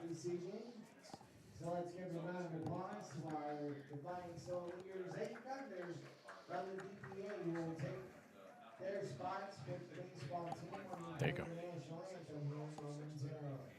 this evening. So let's give a round of applause to our Defiance Bulldogs 8 members from the DPA who will take their spots with the baseball team when we There you play go. the national anthem here momentarily.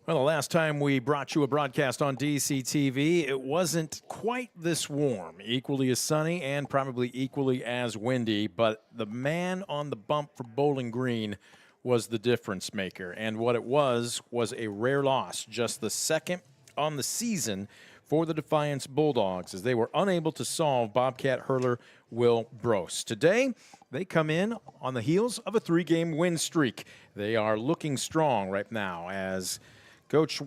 Well, the last time we brought you a broadcast on DCTV, it wasn't quite this warm, equally as sunny and probably equally as windy, but the man on the bump for Bowling Green was the difference maker. And what it was a rare loss, just the second on the season for the Defiance Bulldogs, as they were unable to solve Bobcat hurler Will Brose. Today, they come in on the heels of a 3-game win streak. They are looking strong right now as Coach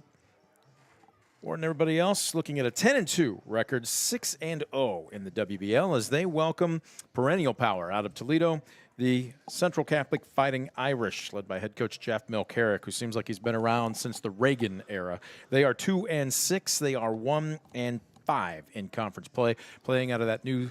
Ward and everybody else looking at a 10-2 record, 6-0 in the WBL as they welcome perennial power out of Toledo, the Central Catholic Fighting Irish, led by head coach Jeff Milcarrick, who seems like he's been around since the Reagan era. They are 2-6. They are 1-5 in conference play, playing out of that new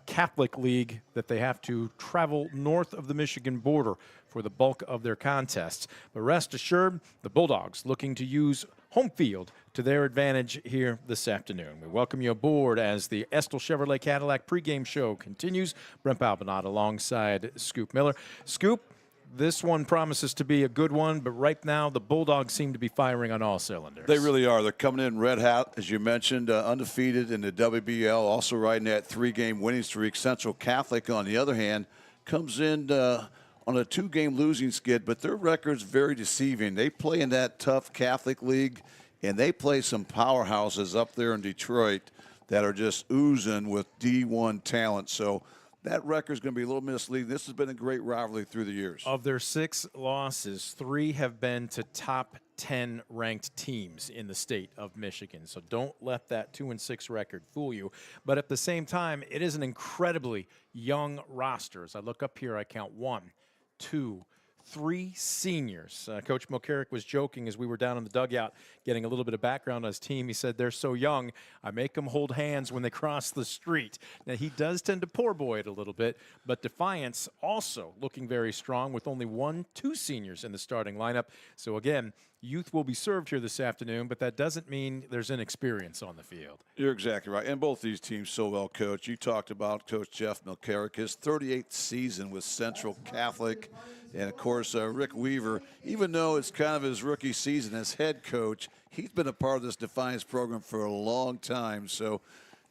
Catholic league that they have to travel north of the Michigan border for the bulk of their contests. But rest assured, the Bulldogs looking to use home field to their advantage here this afternoon. We welcome you aboard as the Estill Chevrolet Cadillac pregame show continues. Brent Balbinot alongside Scoop Miller. Scoop, this one promises to be a good one, but right now the Bulldogs seem to be firing on all cylinders. They really are. They're coming in red hot, as you mentioned, undefeated in the WBL, also riding that 3-game winning streak. Central Catholic, on the other hand, comes in on a 2-game losing skid, but their record's very deceiving. They play in that tough Catholic league, and they play some powerhouses up there in Detroit that are just oozing with D1 talent. So that record's going to be a little misleading. This has been a great rivalry through the years. Of their 6 losses, 3 have been to top 10 ranked teams in the state of Michigan. So don't let that 2-6 record fool you. But at the same time, it is an incredibly young roster. As I look up here, I count 1, 2, 3 seniors. Coach Milcarrick was joking as we were down in the dugout getting a little bit of background on his team. He said, they're so young, I make them hold hands when they cross the street. Now, he does tend to poor boy it a little bit, but Defiance also looking very strong with only 1, 2 seniors in the starting lineup. So again, youth will be served here this afternoon, but that doesn't mean there's inexperience on the field. You're exactly right. And both these teams so well coached. You talked about Coach Jeff Milcarrick, his 38th season with Central Catholic. And, of course, Rick Weaver, even though it's kind of his rookie season as head coach, he's been a part of this Defiance program for a long time. So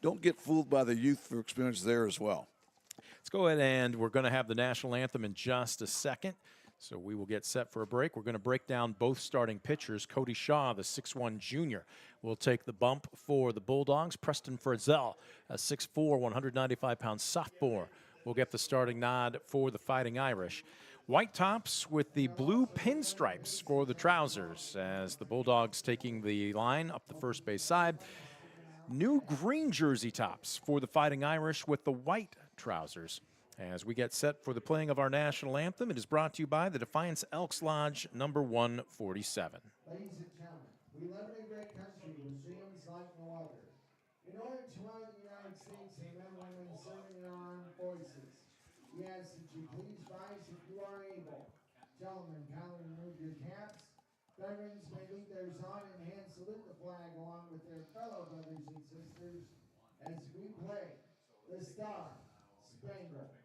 don't get fooled by the youth experience there as well. Let's go ahead and we're going to have the national anthem in just a second. So we will get set for a break. We're going to break down both starting pitchers. Cody Shaw, the 6'1 junior, will take the bump for the Bulldogs. Preston Frizzell, a 6'4", 195-pound sophomore, will get the starting nod for the Fighting Irish. White tops with the blue pinstripes for the trousers as the Bulldogs taking the line up the first base side. New green jersey tops for the Fighting Irish with the white trousers. As we get set for the playing of our national anthem, it is brought to you by the Defiance Elks Lodge, number 147. Ladies and gentlemen, we live in a great country with freedoms like no other. In order to honor the United States and men and women serving in our armed forces, we ask that you please rise if you are able. Gentlemen, kindly remove your caps. Veterans may leave theirs on and hand salute the flag along with their fellow brothers and sisters as we play the Star Spangled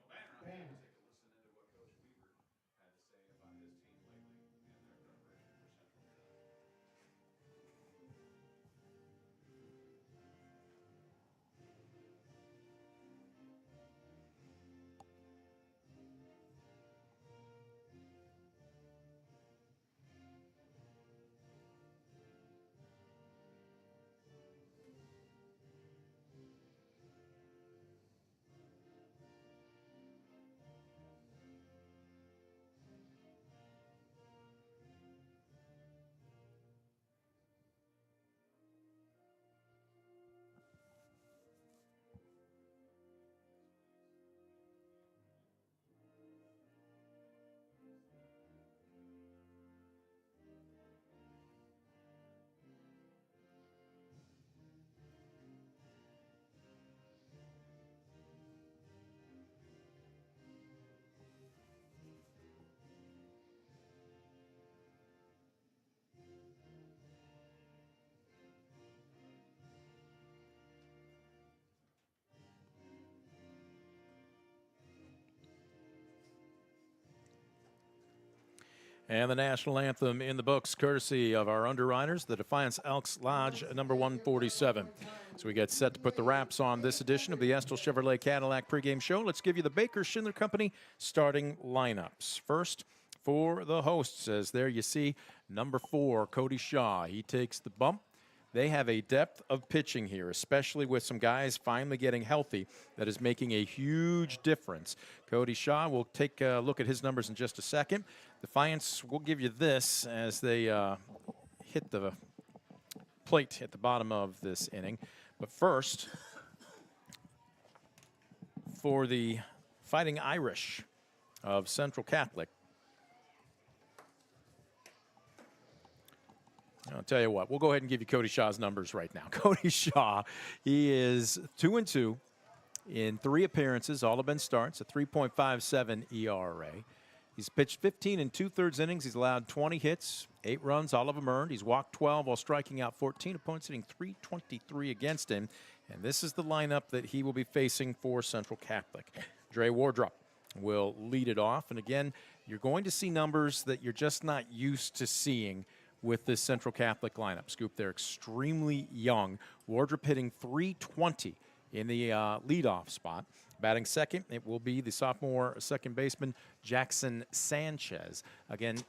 Banner. And the national anthem in the books, courtesy of our underwriters, the Defiance Elks Lodge, number 147. So we get set to put the wraps on this edition of the Estill Chevrolet Cadillac pregame show. Let's give you the Baker Schindler Company starting lineups. First, for the hosts, as there you see, number 4, Cody Shaw. He takes the bump. They have a depth of pitching here, especially with some guys finally getting healthy, that is making a huge difference. Cody Shaw, we'll take a look at his numbers in just a second. Defiance will give you this as they hit the plate at the bottom of this inning. But first, for the Fighting Irish of Central Catholic, I'll tell you what, we'll go ahead and give you Cody Shaw's numbers right now. Cody Shaw, he is 2-2 in 3 appearances. All have been starts, a 3.57 ERA. He's pitched 15 2/3 innings. He's allowed 20 hits, 8 runs, all of them earned. He's walked 12 while striking out 14. Opponents hitting .323 against him. And this is the lineup that he will be facing for Central Catholic. Dre Wardrop will lead it off. And again, you're going to see numbers that you're just not used to seeing with this Central Catholic lineup. Scoop, they're extremely young. Wardrop hitting .320 in the leadoff spot. Batting second, it will be the sophomore second baseman, Jackson Sanchez. Again, a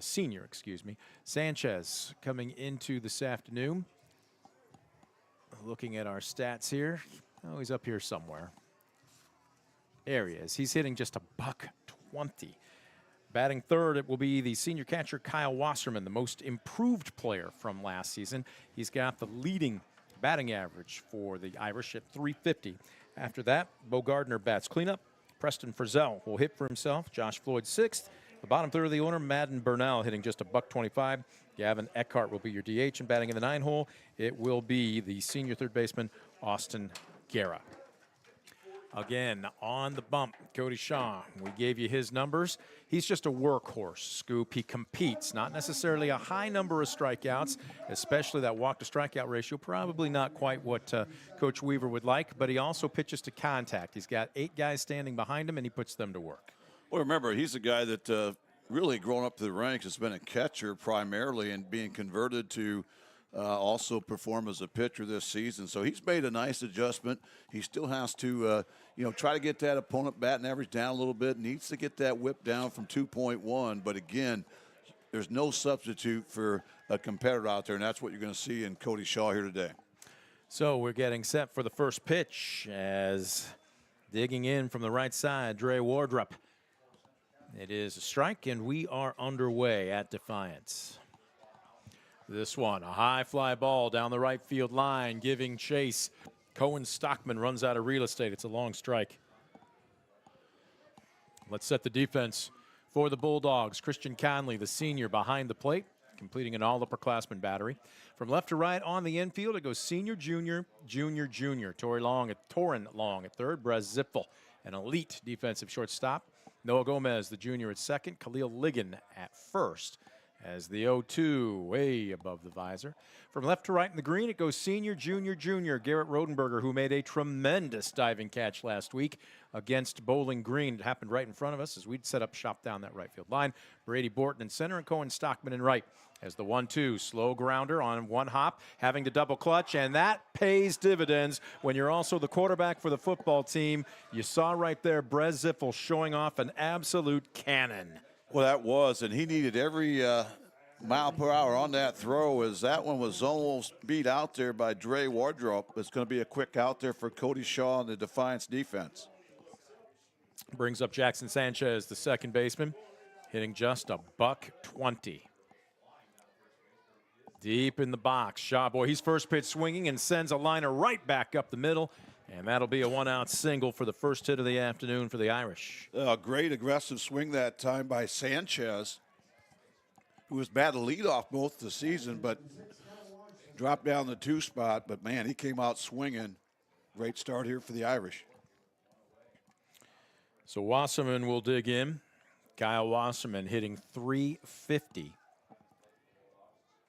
senior, Sanchez coming into this afternoon. Looking at our stats here. Oh, he's up here somewhere. There he is. He's hitting just a .120. Batting third, it will be the senior catcher, Kyle Wasserman, the most improved player from last season. He's got the leading batting average for the Irish at .350. After that, Bo Gardner bats cleanup. Preston Frizzell will hit for himself. Josh Floyd sixth. The bottom third of the order, Madden Burnell hitting just a .25. Gavin Eckhart will be your DH, and batting in the 9 hole, it will be the senior third baseman, Austin Guerra. Again, on the bump, Cody Shaw, we gave you his numbers. He's just a workhorse, Scoop. He competes, not necessarily a high number of strikeouts, especially that walk-to-strikeout ratio, probably not quite what Coach Weaver would like, but he also pitches to contact. He's got 8 guys standing behind him, and he puts them to work. Well, remember, he's a guy that really grown up to the ranks, has been a catcher primarily and being converted to also perform as a pitcher this season. So he's made a nice adjustment. He still has to, try to get that opponent batting average down a little bit. Needs to get that whip down from 2.1. But again, there's no substitute for a competitor out there, and that's what you're going to see in Cody Shaw here today. So we're getting set for the first pitch as digging in from the right side, Dre Wardrop. It is a strike, and we are underway at Defiance. This one, a high fly ball down the right field line, giving chase. Cohen Stockman runs out of real estate. It's a long strike. Let's set the defense for the Bulldogs. Christian Conley, the senior, behind the plate, completing an all-upperclassman battery. From left to right on the infield, it goes senior, junior, junior, junior. Torin Long at third. Brez Zipfel, an elite defensive shortstop. Noah Gomez, the junior, at second. Khalil Ligon at first. As the 0-2 way above the visor. From left to right in the green, it goes senior, junior, junior. Garrett Rodenberger, who made a tremendous diving catch last week against Bowling Green. It happened right in front of us as we'd set up shop down that right field line. Brady Borton in center and Cohen Stockman in right. As the 1-2, slow grounder on one hop, having to double clutch, and that pays dividends when you're also the quarterback for the football team. You saw right there Brez Zipfel showing off an absolute cannon. Well, that was, and he needed every mile per hour on that throw, as that one was almost beat out there by Dre Wardrop. It's going to be a quick out there for Cody Shaw and the Defiance defense. Brings up Jackson Sanchez, the second baseman, hitting just a .120. Deep in the box, Shaw, boy, he's first pitch swinging and sends a liner right back up the middle. And that'll be a one-out single for the first hit of the afternoon for the Irish. A great aggressive swing that time by Sanchez, who was batted leadoff both the season, but dropped down the 2 spot. But, man, he came out swinging. Great start here for the Irish. So Wasserman will dig in. Kyle Wasserman hitting .350.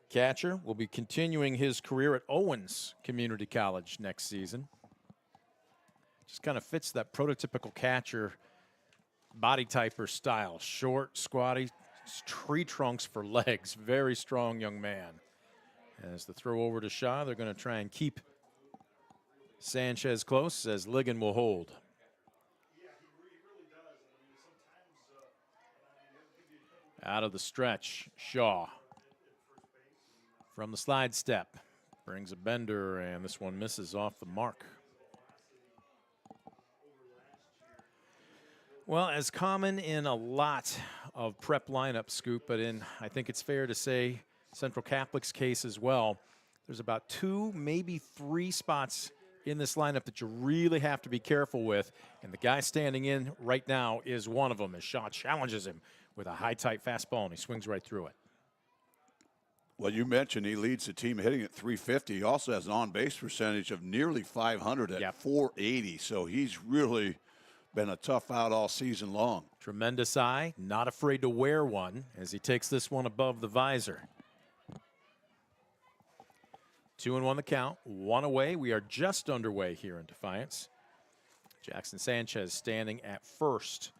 Catcher will be continuing his career at Owens Community College next season. Just kind of fits that prototypical catcher body typer style. Short, squatty, tree trunks for legs. Very strong young man. As the throw over to Shaw, they're going to try and keep Sanchez close as Ligon will hold. Out of the stretch, Shaw. From the slide step, brings a bender, and this one misses off the mark. Well, as common in a lot of prep lineup, Scoop, but in, I think it's fair to say, Central Catholic's case as well, there's about 2, maybe 3 spots in this lineup that you really have to be careful with, and the guy standing in right now is one of them, as Shaw challenges him with a high, tight fastball, and he swings right through it. Well, you mentioned he leads the team hitting at 350. He also has an on-base percentage of nearly 500 at 480, so he's really been a tough out all season long. Tremendous eye, not afraid to wear one as he takes this one above the visor. 2-1 the count, 1 away. We are just underway here in Defiance. Jackson Sanchez standing at first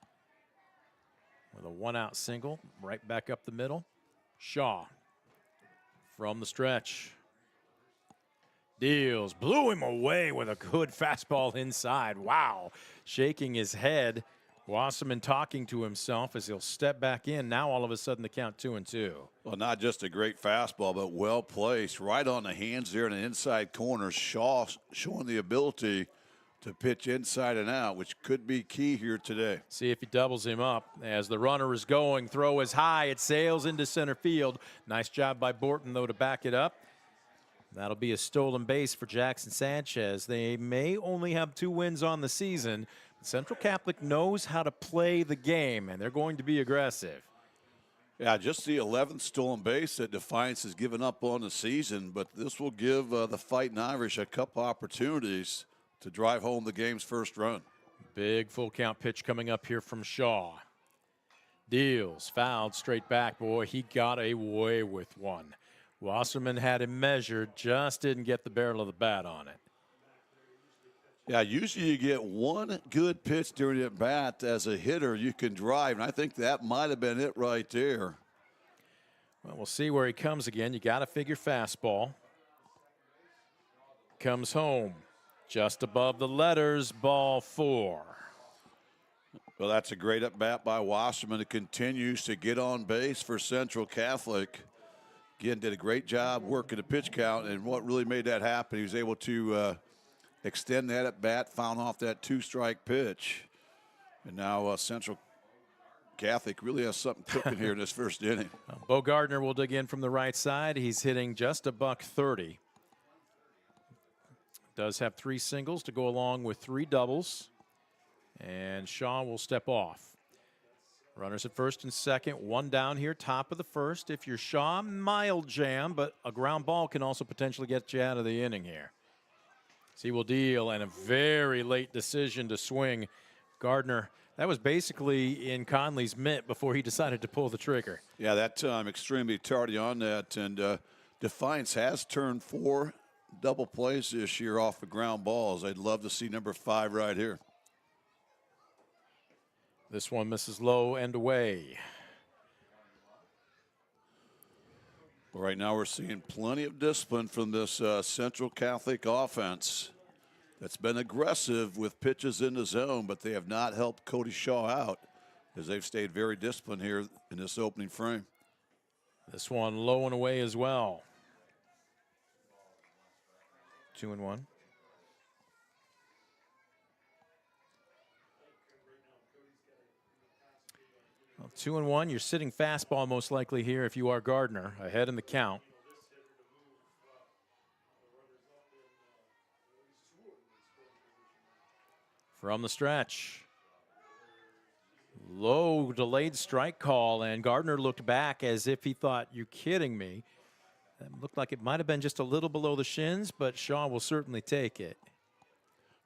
with a 1-out single, right back up the middle. Shaw from the stretch. Deals, blew him away with a good fastball inside. Wow, shaking his head. Wasserman talking to himself as he'll step back in. Now all of a sudden the count 2-2. Well, not just a great fastball, but well placed. Right on the hands there in the inside corner. Shaw showing the ability to pitch inside and out, which could be key here today. See if he doubles him up. As the runner is going, throw is high. It sails into center field. Nice job by Borton, though, to back it up. That'll be a stolen base for Jackson Sanchez. They may only have 2 wins on the season. Central Catholic knows how to play the game, and they're going to be aggressive. Yeah, just the 11th stolen base that Defiance has given up on the season, but this will give the Fighting Irish a couple opportunities to drive home the game's first run. Big full count pitch coming up here from Shaw. Deals, fouled straight back. Boy, he got away with one. Wasserman had him measured, just didn't get the barrel of the bat on it. Yeah, usually you get one good pitch during the bat as a hitter you can drive, and I think that might have been it right there. Well, we'll see where he comes again. You got to figure fastball. Comes home just above the letters, ball 4. Well, that's a great at bat by Wasserman. It continues to get on base for Central Catholic. Again, did a great job working the pitch count, and what really made that happen, he was able to extend that at bat, found off that 2-strike pitch. And now Central Catholic really has something cooking here in this first inning. Bo Gardner will dig in from the right side. He's hitting just a $130. Does have 3 singles to go along with 3 doubles. And Shaw will step off. Runners at first and second, 1 down here, top of the first. If you're Shaw, mild jam, but a ground ball can also potentially get you out of the inning here. So he will deal, and a very late decision to swing. Gardner, that was basically in Conley's mitt before he decided to pull the trigger. Yeah, that time extremely tardy on that, and Defiance has turned 4 double plays this year off of ground balls. I'd love to see number 5 right here. This one misses low and away. Well, right now we're seeing plenty of discipline from this Central Catholic offense that's been aggressive with pitches in the zone, but they have not helped Cody Shaw out as they've stayed very disciplined here in this opening frame. This one low and away as well. 2-1. Well, 2-1. You're sitting fastball most likely here if you are Gardner, ahead in the count. From the stretch. Low delayed strike call, and Gardner looked back as if he thought, "You kidding me?" That looked like it might have been just a little below the shins, but Shaw will certainly take it.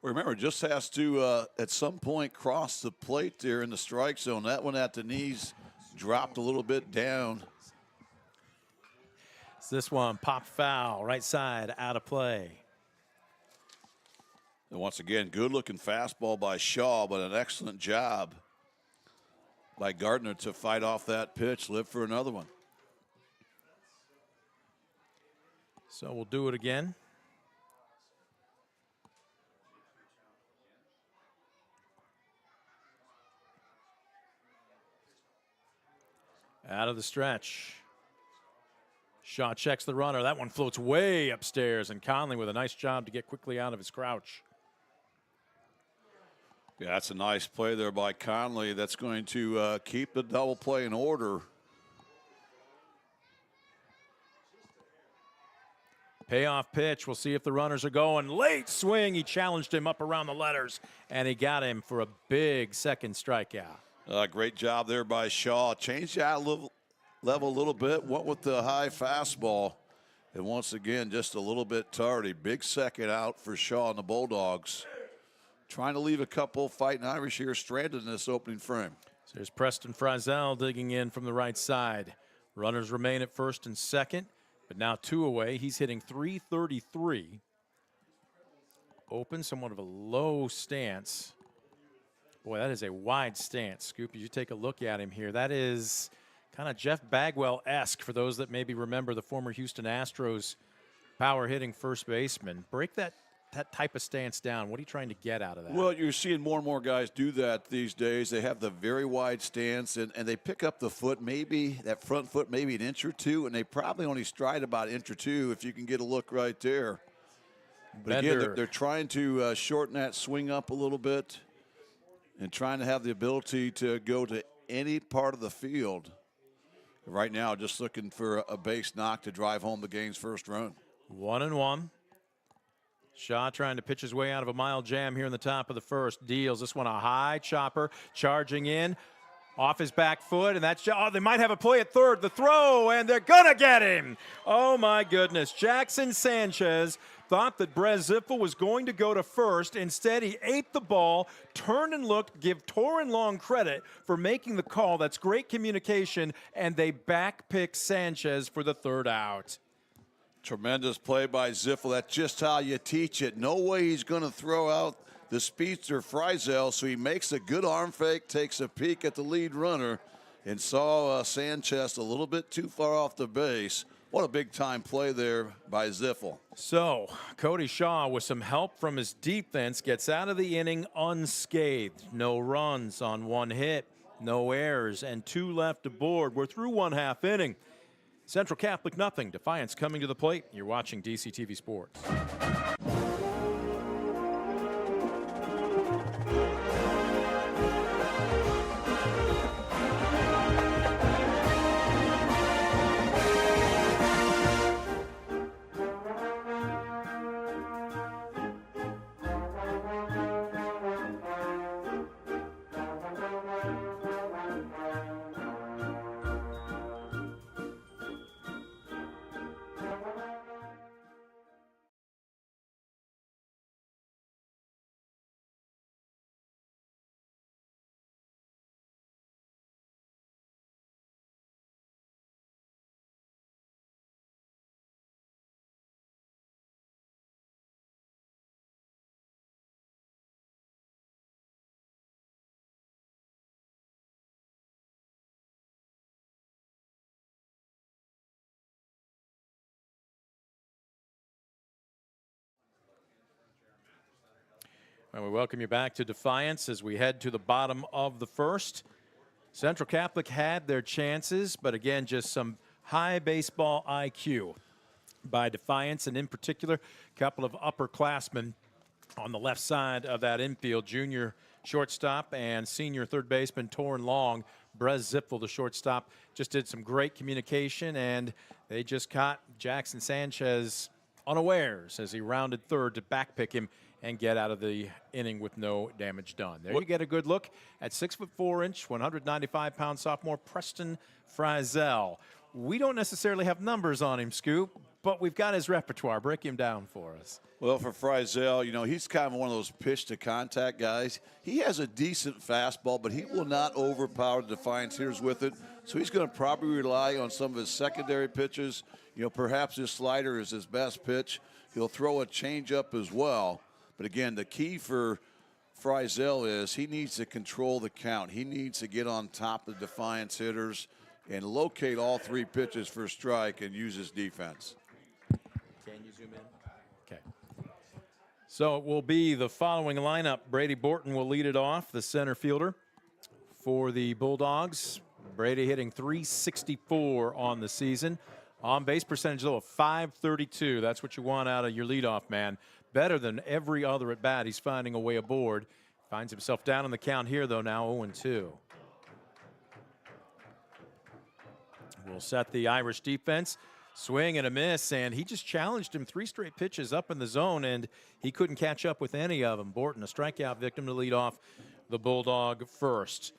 Remember, just has to, at some point, cross the plate there in the strike zone. That one at the knees dropped a little bit down. So this one popped foul, right side, out of play. And once again, good-looking fastball by Shaw, but an excellent job by Gardner to fight off that pitch, live for another one. So we'll do it again. Out of the stretch. Shaw checks the runner. That one floats way upstairs, and Conley with a nice job to get quickly out of his crouch. Yeah, that's a nice play there by Conley. That's going to keep the double play in order. Payoff pitch. We'll see if the runners are going. Late swing. He challenged him up around the letters, and he got him for a big second strikeout. Great job there by Shaw. Changed that level a little bit. Went with the high fastball. And once again, just a little bit tardy. Big second out for Shaw and the Bulldogs. Trying to leave a couple fighting Irish here stranded in this opening frame. So there's Preston Frizzell digging in from the right side. Runners remain at first and second, but now 2 away. He's hitting .333. Open, somewhat of a low stance. Boy, that is a wide stance. Scoop, you take a look at him here. That is kind of Jeff Bagwell-esque for those that maybe remember the former Houston Astros power-hitting first baseman. Break that type of stance down. What are you trying to get out of that? Well, you're seeing more and more guys do that these days. They have the very wide stance, and they pick up the foot, maybe that front foot, maybe an inch or two, and they probably only stride about an inch or two if you can get a look right there. But again, they're trying to shorten that swing up a little bit and trying to have the ability to go to any part of the field. Right now, just looking for a base knock to drive home the game's first run. 1-1. Shaw trying to pitch his way out of a mild jam here in the top of the first. Deals this one a high chopper, charging in off his back foot, and that's, oh, they might have a play at third. The throw, and they're gonna get him. Oh my goodness. Jackson Sanchez thought that Brez Ziffel was going to go to first. Instead, he ate the ball, turned and looked, give Torin Long credit for making the call. That's great communication, and they backpick Sanchez for the third out. Tremendous play by Ziffel. That's just how you teach it. No way he's going to throw out the speedster Frizzell, so he makes a good arm fake, takes a peek at the lead runner, and saw Sanchez a little bit too far off the base. What a big-time play there by Ziffel. So, Cody Shaw, with some help from his defense, gets out of the inning unscathed. No runs on 1 hit, no errors, and 2 left aboard. We're through 1/2 inning. Central Catholic nothing. Defiance coming to the plate. You're watching DCTV Sports. And we welcome you back to Defiance as we head to the bottom of the first. Central Catholic had their chances, but again, just some high baseball IQ by Defiance, and in particular, a couple of upperclassmen on the left side of that infield. Junior shortstop and senior third baseman Torin Long. Brez Ziffel, the shortstop, just did some great communication, and they just caught Jackson Sanchez unawares as he rounded third to backpick him and get out of the inning with no damage done. There you get a good look at 6'4", 195-pound sophomore Preston Frizzell. We don't necessarily have numbers on him, Scoop, but we've got his repertoire. Break him down for us. Well, for Frizzell, you know, he's kind of one of those pitch-to-contact guys. He has a decent fastball, but he will not overpower the Defiance hitters with it. So he's going to probably rely on some of his secondary pitches. You know, perhaps his slider is his best pitch. He'll throw a changeup as well. But again, the key for Friesel is he needs to control the count. He needs to get on top of the Defiance hitters and locate all 3 pitches for a strike and use his defense. Can you zoom in? Okay. So it will be the following lineup. Brady Borton will lead it off, the center fielder for the Bulldogs. Brady hitting .364 on the season. On base percentage, though, of .532. That's what you want out of your leadoff man. Better than every other at bat. He's finding a way aboard. Finds himself down in the count here, though, now 0-2. We'll set the Irish defense. Swing and a miss, and he just challenged him 3 straight pitches up in the zone, and he couldn't catch up with any of them. Borton, a strikeout victim, to lead off the Bulldog first.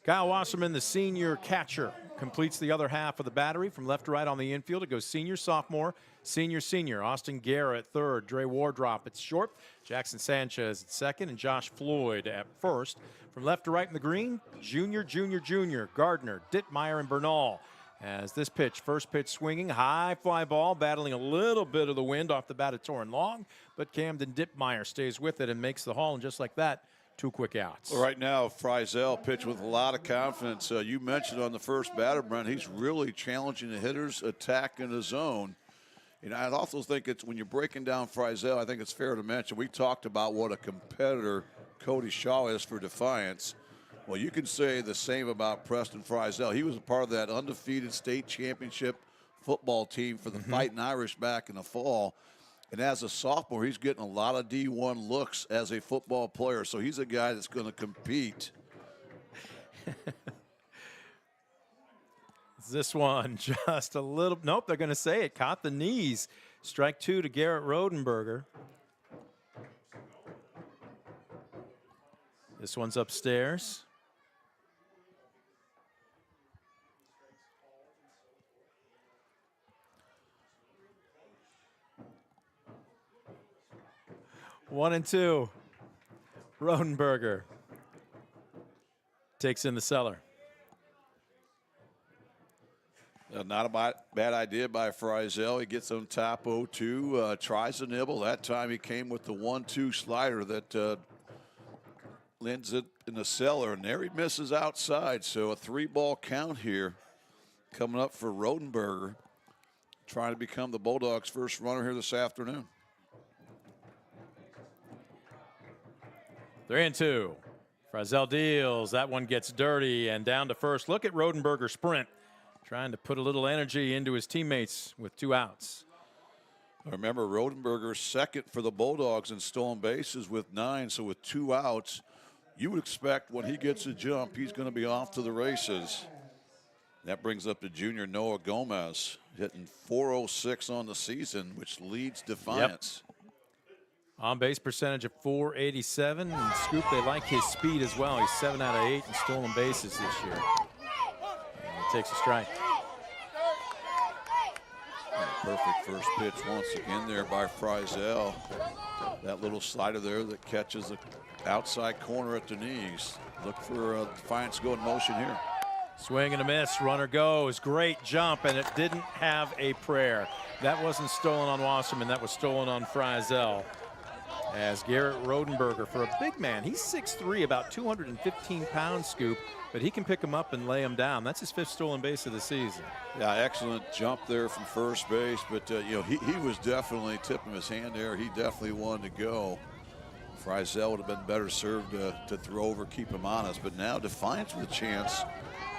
Kyle Wasserman, the senior catcher, completes the other half of the battery from left to right on the infield. It goes senior, sophomore, senior, senior. Austin Garrett third, Dre Wardrop at short, Jackson Sanchez at second, and Josh Floyd at first. From left to right in the green, junior, junior, junior, Gardner, Dittmeyer, and Bernal. As this pitch, first pitch swinging, high fly ball, battling a little bit of the wind off the bat of Torrin Long, but Camden Dittmeyer stays with it and makes the haul, and just like that, 2 quick outs. Well, right now, Friesel pitched with a lot of confidence. You mentioned on the first batter, Brent, he's really challenging the hitters, attacking the zone. And I also think it's when you're breaking down Friesel, I think it's fair to mention, we talked about what a competitor Cody Shaw is for Defiance. Well, you can say the same about Preston Friesel. He was a part of that undefeated state championship football team for the Fighting Irish back in the fall. And as a sophomore, he's getting a lot of D1 looks as a football player. So he's a guy that's going to compete. This one just a little, nope, they're going to say it. Caught the knees. Strike 2 to Garrett Rodenberger. This one's upstairs. 1-2. Rodenberger takes in the cellar. Not a bad idea by Friesel. He gets on top 0-2, tries to nibble. That time he came with the 1-2 slider that lands it in the cellar, and there he misses outside. So a 3-ball count here coming up for Rodenberger, trying to become the Bulldogs' first runner here this afternoon. 3-2. Friesel deals. That one gets dirty and down to first. Look at Rodenberger sprint, trying to put a little energy into his teammates with 2 outs. Remember, Rodenberger second for the Bulldogs in stolen bases with 9. So with 2 outs, you would expect when he gets a jump, he's going to be off to the races. That brings up the junior Noah Gomez, hitting .406 on the season, which leads Defiance. Yep. On base percentage of .487. And Scoop, they like his speed as well. He's 7 out of 8 in stolen bases this year. And he takes a strike. Perfect first pitch once again there by Friesel. That little slider there that catches the outside corner at the knees. Look for Defiance to go in motion here. Swing and a miss. Runner goes. Great jump, and it didn't have a prayer. That wasn't stolen on Wasserman. That was stolen on Friesel. As Garrett Rodenberger, for a big man, he's 6'3", about 215 pounds, Scoop, but he can pick him up and lay him down. That's his 5th stolen base of the season. Yeah, excellent jump there from first base, but you know, he was definitely tipping his hand there. He definitely wanted to go. Friesel would have been better served to throw over, keep him honest, but now Defiance with a chance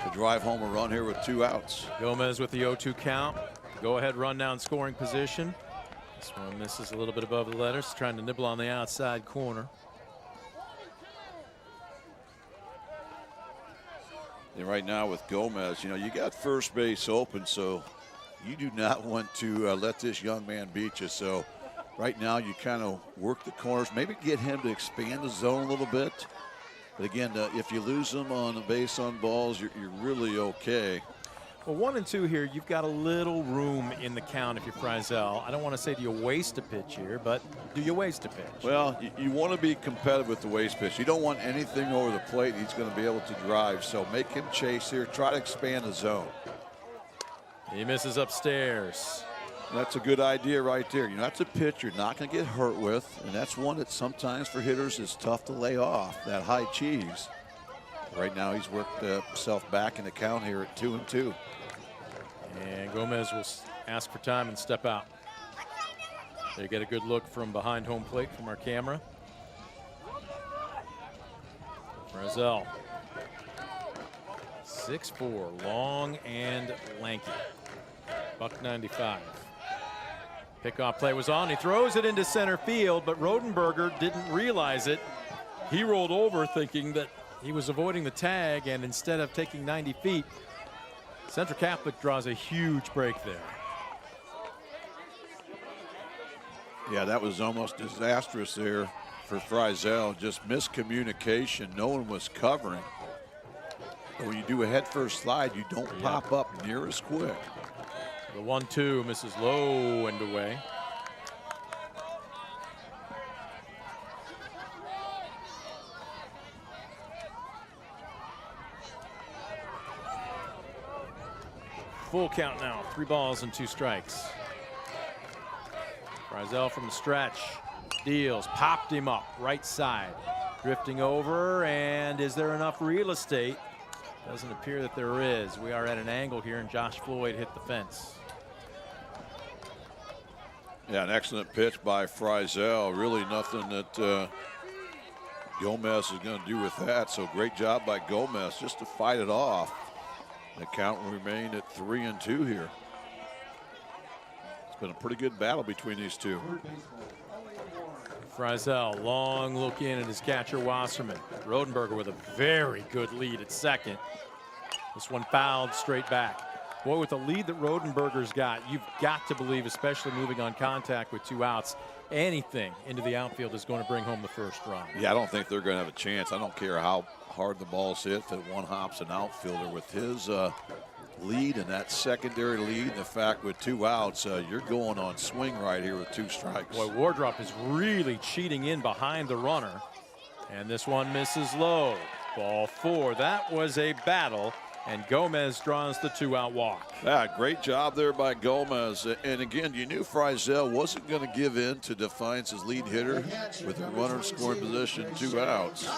to drive home a run here with 2 outs. Gomez with the 0-2 count. Go ahead, run down scoring position. This one misses a little bit above the letters, trying to nibble on the outside corner. And right now with Gomez, you know, you got first base open, so you do not want to let this young man beat you. So right now you kind of work the corners, maybe get him to expand the zone a little bit. But again, if you lose him on the base on balls, you're really okay. Well, 1-2 here, you've got a little room in the count if you're Friesel. I don't want to say do you waste a pitch here, but do you waste a pitch? Well, you want to be competitive with the waste pitch. You don't want anything over the plate he's going to be able to drive. So make him chase here. Try to expand the zone. He misses upstairs. That's a good idea right there. You know, that's a pitch you're not going to get hurt with, and that's one that sometimes for hitters is tough to lay off, that high cheese. Right now he's worked himself back in the count here at 2-2. And Gomez will ask for time and step out. They get a good look from behind home plate from our camera. Brazel, 6'4", long and lanky. $195. Pickoff play was on. He throws it into center field, but Rodenberger didn't realize it. He rolled over thinking that he was avoiding the tag, and instead of taking 90 feet, Central Catholic draws a huge break there. Yeah, that was almost disastrous there for Frizel. Just miscommunication. No one was covering. But when you do a head-first slide, you don't pop up near as quick. The 1-2 misses low and away. Full count now, 3 balls and 2 strikes. Frizel from the stretch, deals, popped him up, right side. Drifting over, and is there enough real estate? Doesn't appear that there is. We are at an angle here, and Josh Floyd hit the fence. Yeah, an excellent pitch by Frizel. Really nothing that Gomez is going to do with that. So great job by Gomez just to fight it off. The count will remain at 3-2 here. It's been a pretty good battle between these two. Frizel, long look in at his catcher Wasserman. Rodenberger with a very good lead at second. This one fouled straight back. Boy, with the lead that Rodenberger's got, you've got to believe, especially moving on contact with 2 outs, anything into the outfield is going to bring home the first run. Yeah, I don't think they're going to have a chance. I don't care how hard the ball's hit. That one hops an outfielder with his lead and that secondary lead. The fact with 2 outs, you're going on swing right here with 2 strikes. Boy, Wardrop is really cheating in behind the runner. And this one misses low. Ball 4. That was a battle. And Gomez draws the 2-out walk. Yeah, great job there by Gomez. And again, you knew Frizel wasn't going to give in to Defiance's lead hitter with a runner in scoring position, 2 outs.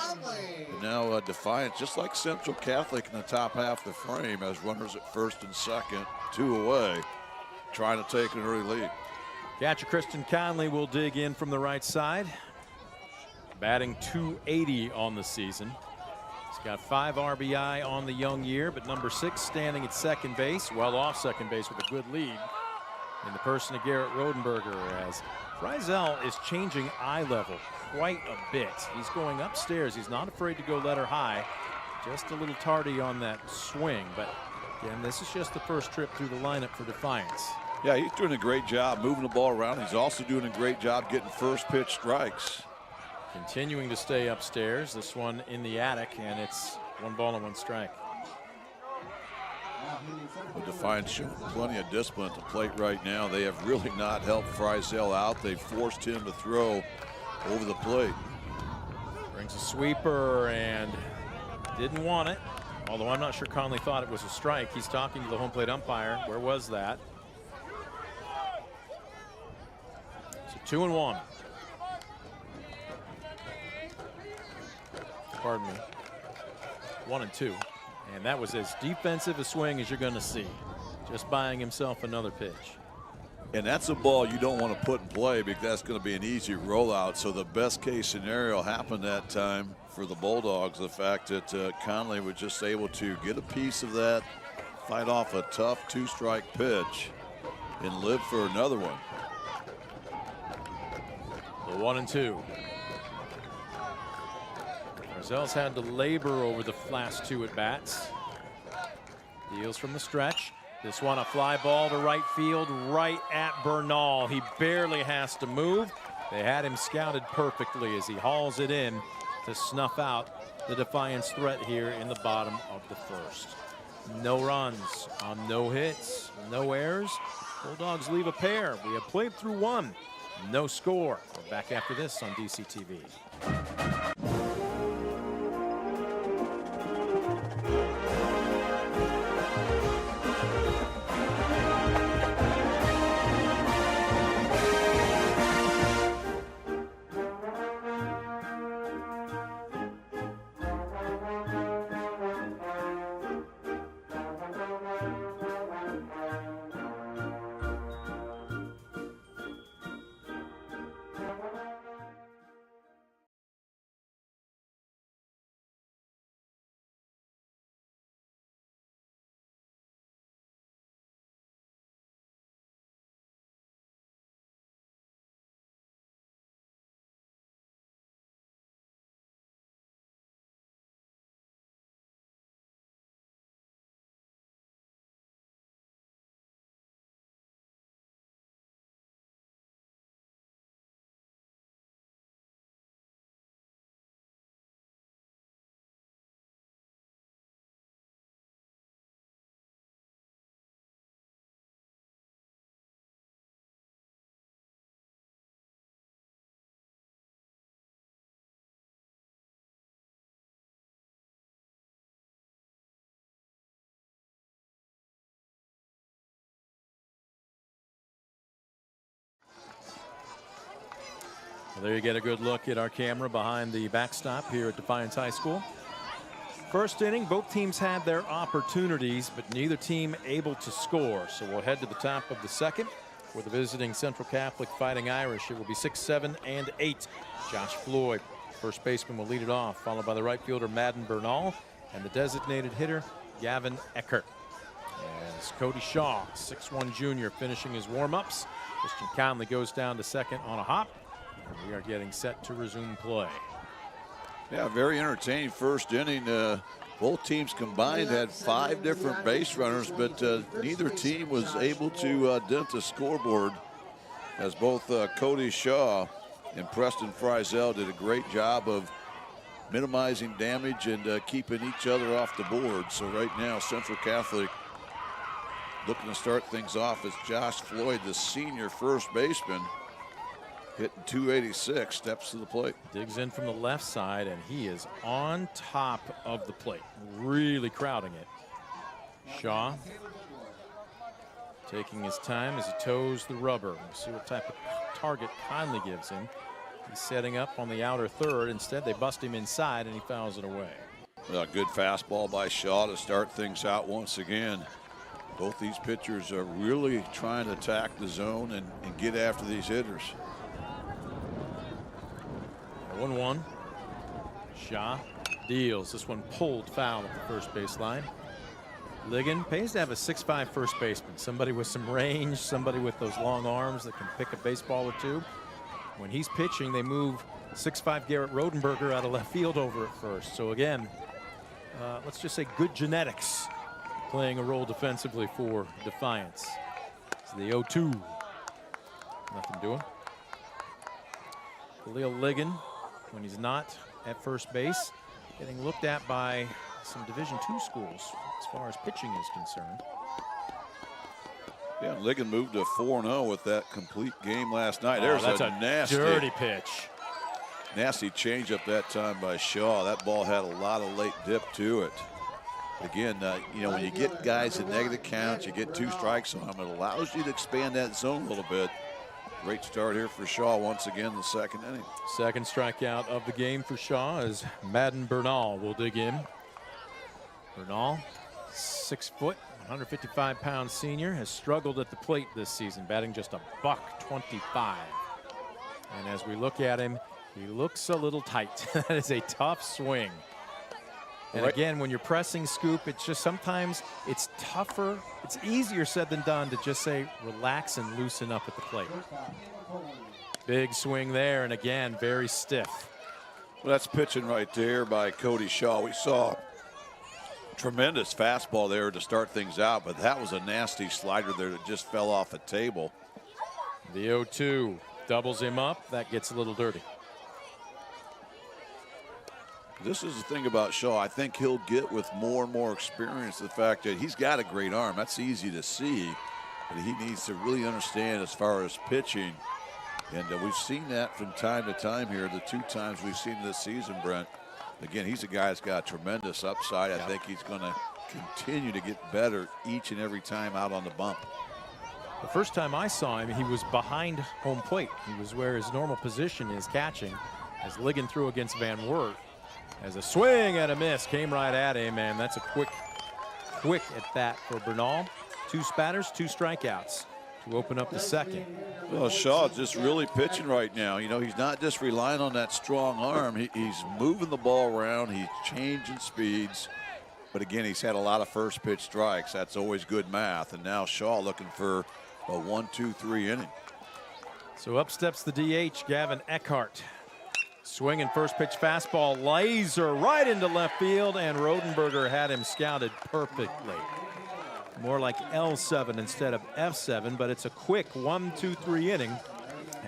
And now Defiance, just like Central Catholic in the top half of the frame, has runners at first and second, 2 away, trying to take an early lead. Catcher Christian Conley will dig in from the right side. Batting .280 on the season. He's got 5 RBI on the young year, but number 6 standing at second base, well off second base with a good lead in the person of Garrett Rodenberger, as Frizel is changing eye level quite a bit. He's going upstairs. He's not afraid to go letter high. Just a little tardy on that swing, but again, this is just the first trip through the lineup for Defiance. Yeah, he's doing a great job moving the ball around. He's also doing a great job getting first pitch strikes. Continuing to stay upstairs. This one in the attic, and it's 1 ball and 1 strike. Well, Defiance showing plenty of discipline at the plate right now. They have really not helped Frizel out. They've forced him to throw over the plate. Brings a sweeper and didn't want it. Although I'm not sure Conley thought it was a strike. He's talking to the home plate umpire. Where was that? So 2-1. Pardon me. 1-2. And that was as defensive a swing as you're going to see. Just buying himself another pitch. And that's a ball you don't want to put in play because that's going to be an easy rollout. So the best case scenario happened that time for the Bulldogs. The fact that Conley was just able to get a piece of that, fight off a tough 2-strike pitch, and live for another one. The 1-2. Frizel's had to labor over the last 2 at-bats. Deals from the stretch. This one a fly ball to right field, right at Bernal. He barely has to move. They had him scouted perfectly as he hauls it in to snuff out the Defiance threat here in the bottom of the first. No runs on no hits, no errors. Bulldogs leave a pair. We have played through 1. No score. We're back after this on DCTV. Well, there you get a good look at our camera behind the backstop here at Defiance High School. First inning, both teams had their opportunities, but neither team able to score. So we'll head to the top of the second for the visiting Central Catholic Fighting Irish. It will be 6, 7, and 8. Josh Floyd, first baseman, will lead it off, followed by the right fielder Madden Bernal and the designated hitter Gavin Eckert. As Cody Shaw, 6'1" junior, finishing his warm-ups. Christian Conley goes down to second on a hop. And we are getting set to resume play. Yeah, very entertaining first inning. Both teams combined had 5 different base runners, but neither team was able to dent the scoreboard, as both Cody Shaw and Preston Frizel did a great job of minimizing damage and keeping each other off the board. So right now, Central Catholic looking to start things off as Josh Floyd, the senior first baseman, hitting 286, steps to the plate. Digs in from the left side, and he is on top of the plate, really crowding it. Shaw taking his time as he toes the rubber. We'll see what type of target Conley gives him. He's setting up on the outer third. Instead, they bust him inside, and he fouls it away. A good fastball by Shaw to start things out once again. Both these pitchers are really trying to attack the zone and get after these hitters. 1-1. Shaw deals. This one pulled foul at the first baseline. Ligon pays to have a 6'5" first baseman. Somebody with some range, somebody with those long arms that can pick a baseball or two. When he's pitching, they move 6'5" Garrett Rodenberger out of left field over at first. So again, let's just say good genetics playing a role defensively for Defiance. It's the 0-2. Nothing doing. Khalil Ligon, when he's not at first base, getting looked at by some Division II schools as far as pitching is concerned. Yeah, Ligon moved to 4-0 with that complete game last night. There's that's a nasty, dirty pitch. Nasty changeup that time by Shaw. That ball had a lot of late dip to it. Again, you know, when you get guys in negative counts, you get 2 strikes on them, it allows you to expand that zone a little bit. Great start here for Shaw once again in the second inning. Second strikeout of the game for Shaw as Madden Bernal will dig in. Bernal, 6 foot, 155-pound senior, has struggled at the plate this season, batting just a $125. And as we look at him, he looks a little tight. That is a tough swing. And again, when you're pressing scoop, it's just sometimes it's tougher. It's easier said than done to just say relax and loosen up at the plate. Big swing there, and again, very stiff. Well, that's pitching right there by Cody Shaw. We saw tremendous fastball there to start things out, but that was a nasty slider there that just fell off a table. The 0-2 doubles him up. That gets a little dirty. This is the thing about Shaw. I think he'll get with more and more experience the fact that he's got a great arm. That's easy to see, but he needs to really understand as far as pitching. And we've seen that from time to time here, the 2 times we've seen this season, Brent. Again, he's a guy that's got tremendous upside. I think he's going to continue to get better each and every time out on the bump. The first time I saw him, he was behind home plate. He was where his normal position is catching, as Ligon threw against Van Wert. As a swing and a miss came right at him, and that's a quick at bat for Bernal. 2 spatters, 2 strikeouts to open up the second. Well, Shaw's just really pitching right now. You know, he's not just relying on that strong arm. He's moving the ball around. He's changing speeds. But again, he's had a lot of first pitch strikes. That's always good math. And now Shaw looking for a 1-2-3 inning. So up steps the DH, Gavin Eckert. Swinging first pitch fastball, laser right into left field, and Rodenberger had him scouted perfectly. More like L7 instead of F7, but it's a quick 1-2-3 inning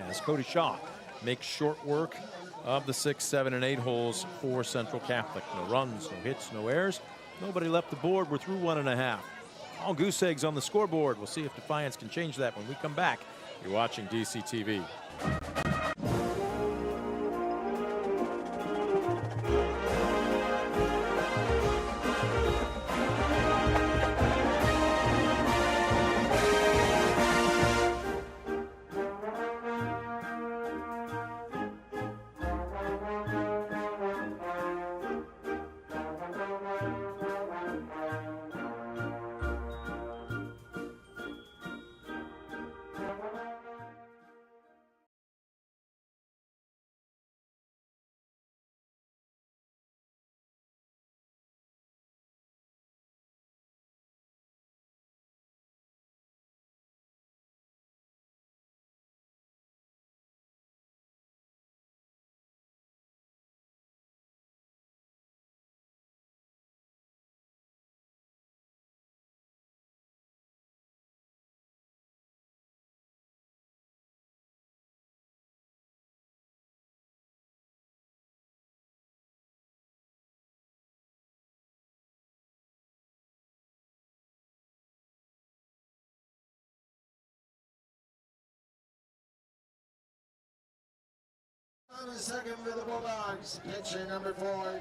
as Cody Shaw makes short work of the 6, 7, and 8 holes for Central Catholic. No runs, no hits, no errors. Nobody left the board. We're through 1.5. All goose eggs on the scoreboard. We'll see if Defiance can change that when we come back. You're watching DCTV. On the second for the Bulldogs, pitcher number 4.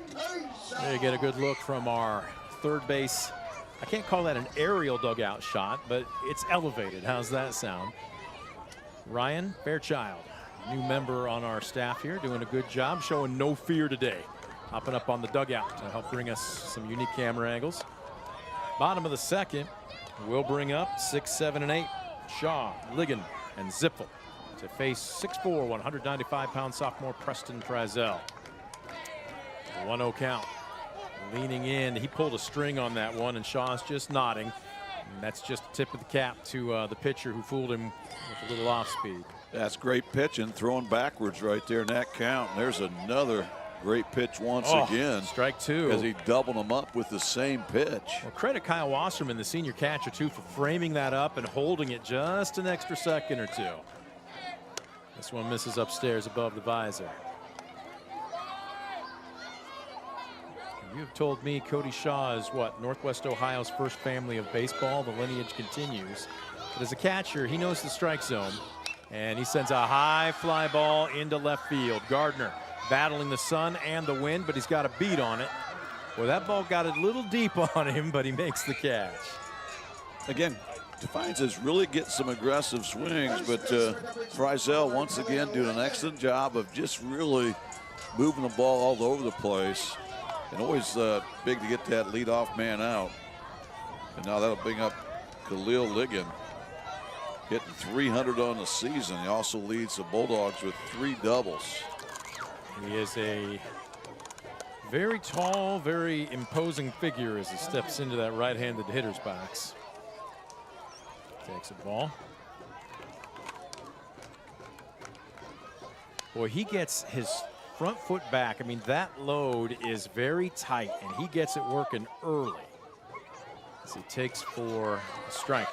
There you get a good look from our third base. I can't call that an aerial dugout shot, but it's elevated. How's that sound? Ryan Fairchild, new member on our staff here, doing a good job, showing no fear today. Hopping up on the dugout to help bring us some unique camera angles. Bottom of the second, we'll bring up 6, 7, and 8. Shaw, Ligon, and Zippel to face 6'4", 195-pound sophomore Preston Frizzell. 1-0 count. Leaning in, he pulled a string on that one, and Shaw's just nodding. And that's just the tip of the cap to the pitcher who fooled him with a little off speed. That's great pitching, throwing backwards right there in that count. And there's another great pitch once again. Strike 2. As he doubled him up with the same pitch. Well, credit Kyle Wasserman, the senior catcher, too, for framing that up and holding it just an extra second or two. This one misses upstairs above the visor. You have told me Cody Shaw is what, Northwest Ohio's first family of baseball. The lineage continues. But as a catcher, he knows the strike zone. And he sends a high fly ball into left field. Gardner battling the sun and the wind, but he's got a beat on it. Well, that ball got a little deep on him, but he makes the catch. Again, Defiance is really getting some aggressive swings, but Frizzell once again doing an excellent job of just really moving the ball all over the place. And always big to get that leadoff man out. And now that'll bring up Khalil Ligon, hitting 300 on the season. He also leads the Bulldogs with 3 doubles. He is a very tall, very imposing figure as he steps into that right-handed hitter's box. Takes a ball. Boy, he gets his front foot back. I mean, that load is very tight, and he gets it working early as he takes for a strike.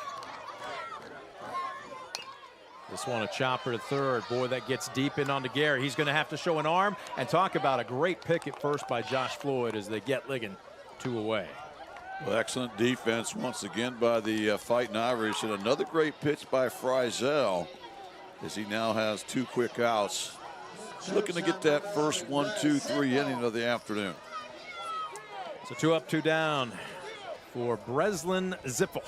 This one a chopper to third. Boy, that gets deep in onto Gary. He's going to have to show an arm, and talk about a great pick at first by Josh Floyd as they get Ligon 2 away. Well, excellent defense once again by the Fighting Irish, and another great pitch by Frizzell as he now has 2 quick outs. Looking to get that first 1, 2, 3 inning of the afternoon. So 2 up, 2 down for Breslin Zippel.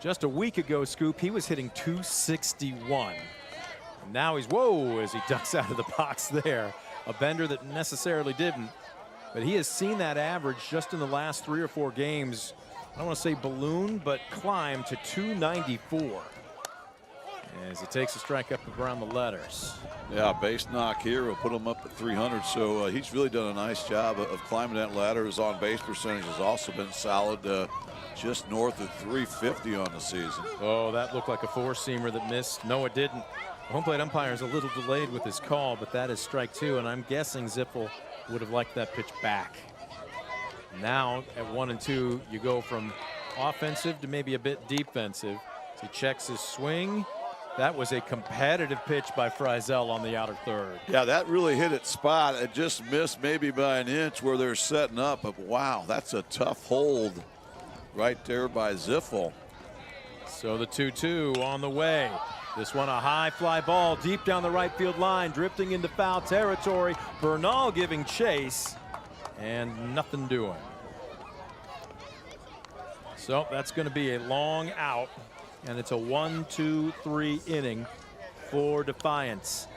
Just a week ago, Scoop, he was hitting 261. And now he's, whoa, as he ducks out of the box there. A bender that necessarily didn't. But he has seen that average just in the last 3 or 4 games. I don't want to say balloon, but climb to 294. As he takes a strike up around the letters. Yeah, base knock here will put him up at 300. So he's really done a nice job of climbing that ladder. His on-base percentage has also been solid, just north of 350 on the season. Oh, that looked like a 4-seamer that missed. No, it didn't. The home plate umpire is a little delayed with his call, but that is strike 2, and I'm guessing Zippel would have liked that pitch back. Now at 1 and 2, you go from offensive to maybe a bit defensive. So he checks his swing. That was a competitive pitch by Frizzell on the outer third. Yeah, that really hit its spot. It just missed maybe by an inch where they're setting up. But wow, that's a tough hold right there by Ziffel. So the 2-2 on the way. This one a high fly ball deep down the right field line, drifting into foul territory. Bernal giving chase, and nothing doing. So that's going to be a long out. And it's a 1, 2, 3 inning for Defiance.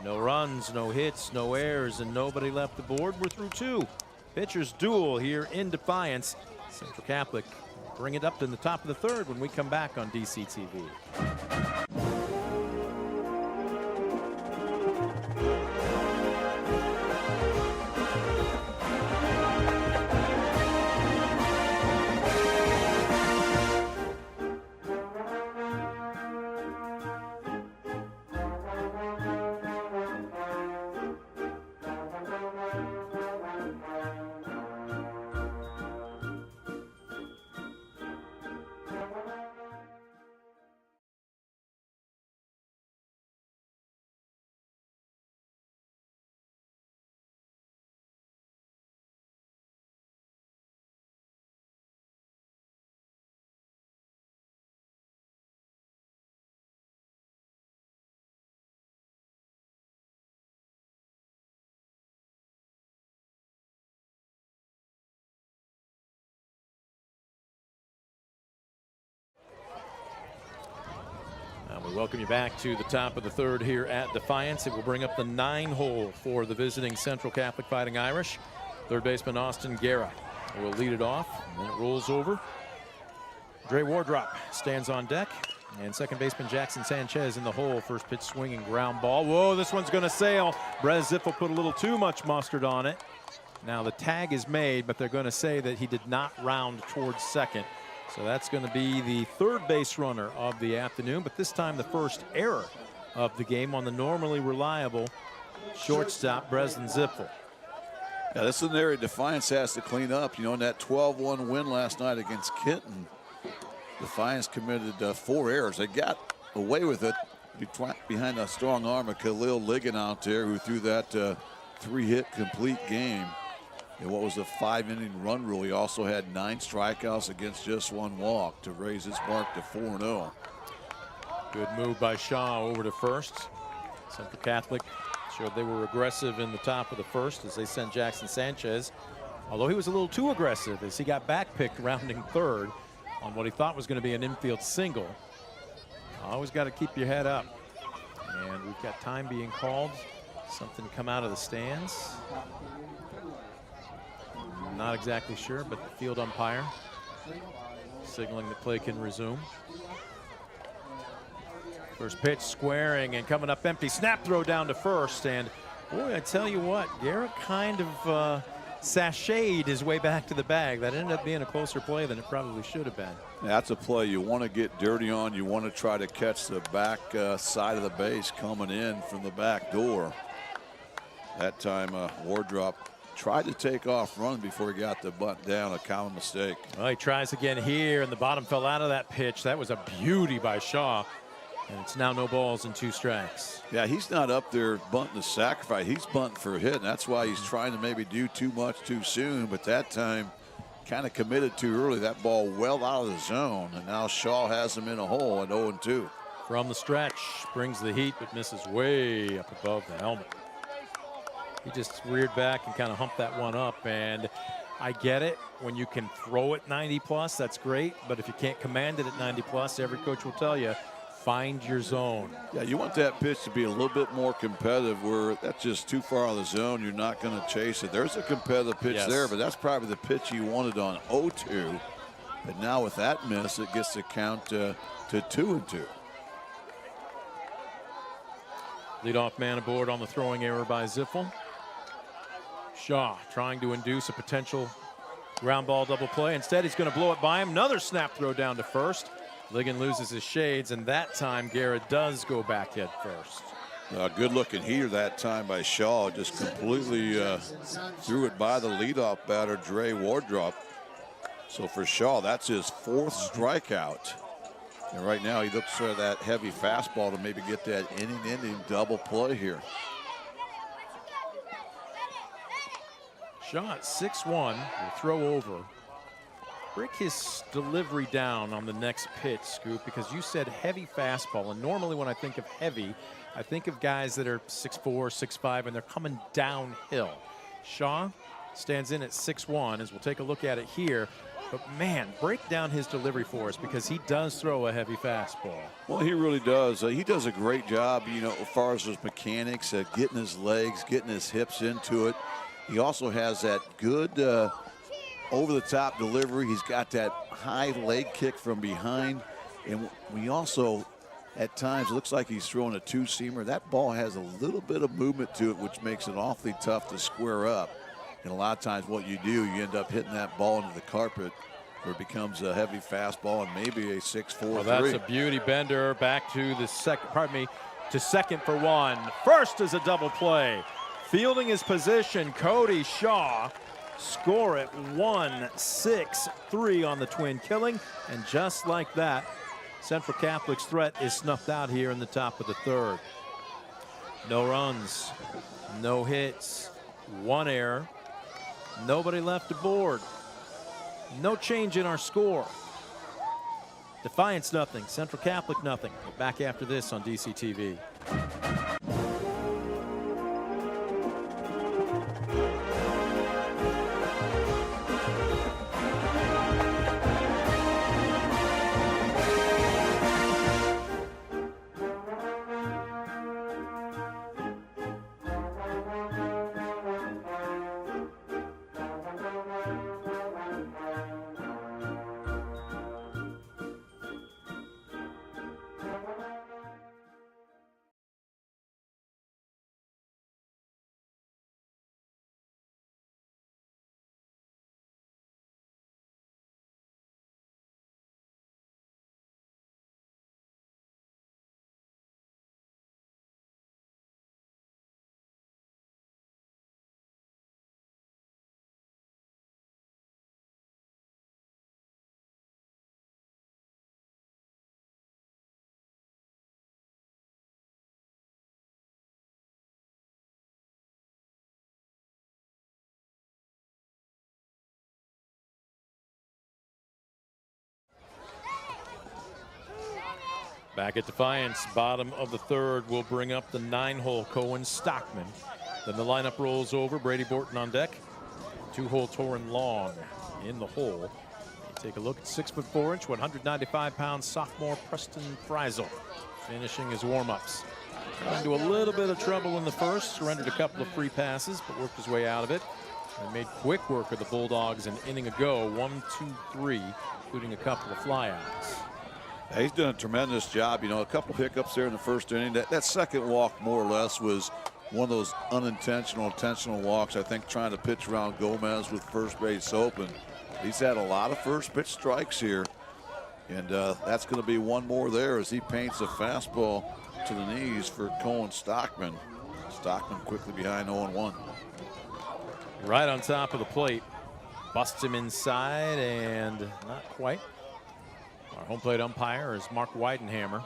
No runs, no hits, no errors, and nobody left the board. We're through 2. Pitchers duel here in Defiance. Central Catholic bring it up in the top of the 3rd when we come back on DCTV. welcome you back to the top of the third here at Defiance. It will bring up the 9-hole for the visiting Central Catholic Fighting Irish. Third baseman Austin Guerra will lead it off, and then it rolls over. Dre Wardrop stands on deck, and second baseman Jackson Sanchez in the hole. First pitch swinging ground ball. Whoa, this one's going to sail. Brez Ziffel put a little too much mustard on it. Now the tag is made, but they're going to say that he did not round towards second. So that's going to be the third base runner of the afternoon, but this time the first error of the game on the normally reliable shortstop, Breslin Ziffel. Yeah, this is an area Defiance has to clean up. You know, in that 12-1 win last night against Kenton, Defiance committed 4 errors. They got away with it behind a strong arm of Khalil Ligon out there, who threw that 3-hit complete game. And what was a 5-inning run rule. He also had 9 strikeouts against just 1 walk to raise his mark to 4-0. Good move by Shaw over to first. Central Catholic showed they were aggressive in the top of the first as they sent Jackson Sanchez, although he was a little too aggressive as he got backpicked rounding third on what he thought was going to be an infield single. Always got to keep your head up. And we've got time being called. Something come out of the stands. Not exactly sure, but the field umpire signaling that play can resume. First pitch squaring and coming up empty. Snap throw down to first. And boy, I tell you what, Garrett kind of sashayed his way back to the bag. That ended up being a closer play than it probably should have been. That's a play you want to get dirty on. You want to try to catch the back side of the base coming in from the back door. That time, Wardrop tried to take off running before he got the bunt down, a common mistake. Well, he tries again here, and the bottom fell out of that pitch. That was a beauty by Shaw, and it's now no balls and 2 strikes. Yeah, he's not up there bunting to sacrifice. He's bunting for a hit, and that's why he's trying to maybe do too much too soon, but that time kind of committed too early. That ball well out of the zone, and now Shaw has him in a hole at 0-2. From the stretch, brings the heat, but misses way up above the helmet. He just reared back and kind of humped that one up, and I get it. When you can throw it 90 plus, that's great, but if you can't command it at 90 plus, every coach will tell you, find your zone. Yeah, you want that pitch to be a little bit more competitive, where that's just too far out of the zone. You're not going to chase it. There's a competitive pitch there, but that's probably the pitch you wanted on 0-2. But now with that miss, it gets the count to 2-2. Leadoff man aboard on the throwing error by Ziffel. Shaw trying to induce a potential ground ball double play. Instead, he's going to blow it by him. Another snap throw down to first. Ligon loses his shades, and that time Garrett does go back head first. Good looking heater that time by Shaw. Just completely threw it by the leadoff batter, Dre Wardrop. So for Shaw, that's his 4th strikeout. And right now he looks for that heavy fastball to maybe get that inning double play here. Shaw at 6-1 will throw over. Break his delivery down on the next pitch, Scoop, because you said heavy fastball, and normally when I think of heavy, I think of guys that are 6'4", 6'5", and they're coming downhill. Shaw stands in at 6'1", as we'll take a look at it here. But man, break down his delivery for us, because he does throw a heavy fastball. Well, he really does. He does a great job, you know, as far as his mechanics, getting his legs, getting his hips into it. He also has that good over-the-top delivery. He's got that high leg kick from behind. And we also, at times, it looks like he's throwing a 2-seamer. That ball has a little bit of movement to it, which makes it awfully tough to square up. And a lot of times what you do, you end up hitting that ball into the carpet, where it becomes a heavy fastball and maybe a 6-4-3. Well, that's a beauty. Bender back to the second, to second for 1. First is a double play. Fielding his position, Cody Shaw. Score it 1-6-3 on the twin killing. And just like that, Central Catholic's threat is snuffed out here in the top of the third. No runs, no hits, 1 error. Nobody left aboard. No change in our score. Defiance nothing, Central Catholic nothing. We're back after this on DCTV. Back at Defiance, bottom of the third, will bring up the 9-hole Cohen Stockman. Then the lineup rolls over. Brady Borton on deck. 2-hole Torin Long in the hole. Take a look at 6'4", 195-pound sophomore Preston Frizel, finishing his warm-ups. Got into a little bit of trouble in the first, surrendered a couple of free passes, but worked his way out of it. And made quick work of the Bulldogs an inning ago, 1, 2, 3, including a couple of flyouts. Yeah, he's done a tremendous job. You know, a couple of hiccups there in the first inning. That second walk, more or less, was one of those unintentional, intentional walks. I think trying to pitch around Gomez with first base open. He's had a lot of first pitch strikes here, and that's going to be one more there as he paints a fastball to the knees for Cohen Stockman. Stockman quickly behind 0-1. Right on top of the plate, busts him inside, and not quite. Our home plate umpire is Mark Weidenhammer,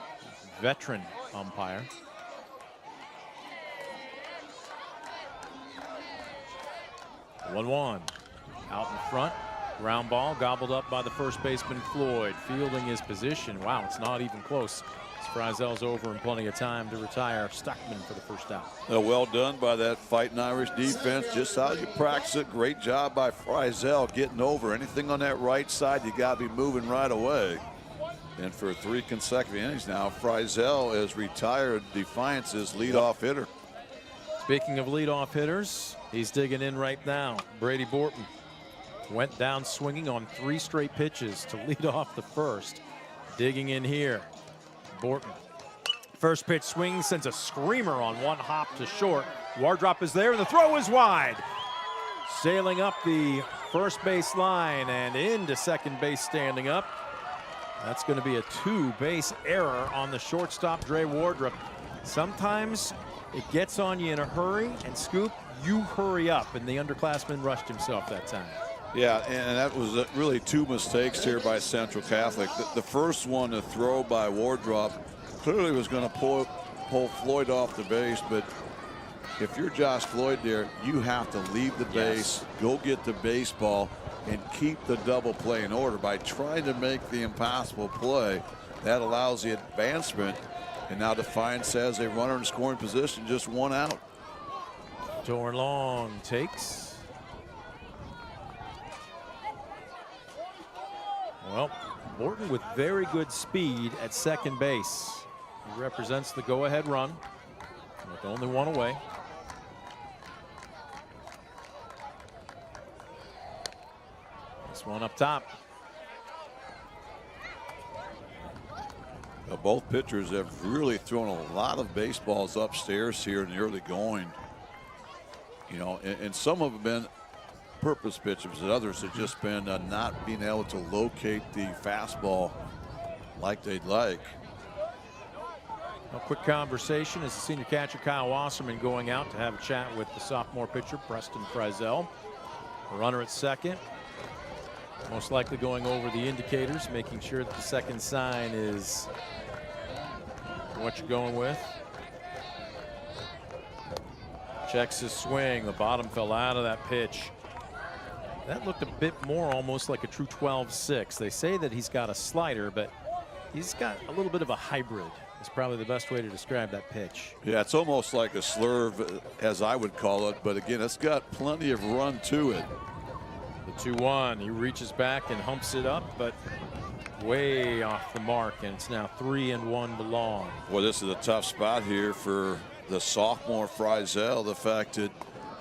veteran umpire. One out in front. Ground ball gobbled up by the first baseman Floyd, fielding his position. Wow, it's not even close. Frizel's over in plenty of time to retire Stockman for the first out. Well done by that Fighting Irish defense. Just how you practice it. Great job by Frizel getting over. Anything on that right side, you got to be moving right away. And for 3 consecutive innings now, Frizel is retired Defiance's leadoff hitter. Speaking of leadoff hitters, he's digging in right now. Brady Borton went down swinging on 3 straight pitches to lead off the first. Digging in here. Borton. First pitch swing, sends a screamer on 1 hop to short. Wardrop is there, and the throw is wide. Sailing up the first base line and into second base standing up. That's going to be a 2-base error on the shortstop, Dre Wardrop. Sometimes it gets on you in a hurry, and Scoop, you hurry up, and the underclassman rushed himself that time. Yeah, and that was really 2 mistakes here by Central Catholic. The first one, the throw by Wardrop, clearly was going to pull Floyd off the base, but if you're Josh Floyd there, you have to leave the base, go get the baseball, and keep the double play in order. By trying to make the impossible play, that allows the advancement, and now Defiance has a runner in scoring position, just 1 out. Torin Long takes. Well, Borton with very good speed at second base. He represents the go-ahead run with only 1 away. This one up top. Now, both pitchers have really thrown a lot of baseballs upstairs here in the early going. You know, and some of them have been purpose pitches, and others have just been not being able to locate the fastball like they'd like. A quick conversation as the senior catcher Kyle Wasserman going out to have a chat with the sophomore pitcher Preston Frizel. A runner at second, most likely going over the indicators, making sure that the second sign is what you're going with. Checks his swing. The bottom fell out of that pitch. That looked a bit more almost like a true 12-6. They say that he's got a slider, but he's got a little bit of a hybrid. It's probably the best way to describe that pitch. Yeah, it's almost like a slurve, as I would call it, but again, it's got plenty of run to it. The 2-1, he reaches back and humps it up, but way off the mark, and it's now 3-1 to Long. Well, this is a tough spot here for the sophomore Frizel. The fact that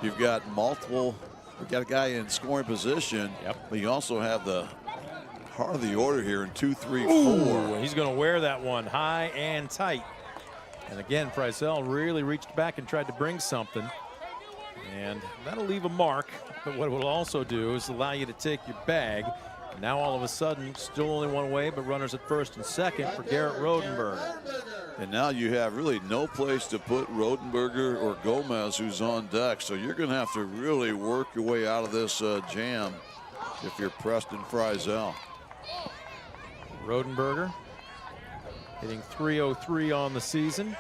you've got we've got a guy in scoring position, but you also have the heart of the order here in 2, 3, 4. Ooh, he's going to wear that one high and tight. And again, Frizel really reached back and tried to bring something. And that'll leave a mark. But what it will also do is allow you to take your bag. Now all of a sudden, still only 1 away, but runners at first and second for Garrett Rodenberg. And now you have really no place to put Rodenberger or Gomez, who's on deck. So you're going to have to really work your way out of this jam if you're Preston Frizel. Rodenberger hitting .303 on the season.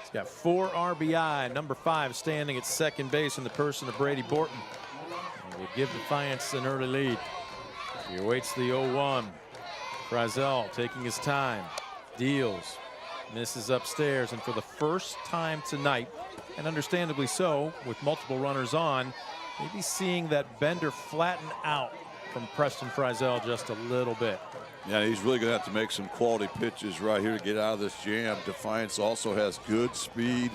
He's got 4 RBI, number 5 standing at second base in the person of Brady Borton. And will give Defiance an early lead. He awaits the 0-1. Frizzell taking his time, deals, misses upstairs, and for the first time tonight, and understandably so, with multiple runners on, maybe seeing that bender flatten out from Preston Frizzell just a little bit. Yeah, he's really going to have to make some quality pitches right here to get out of this jam. Defiance also has good speed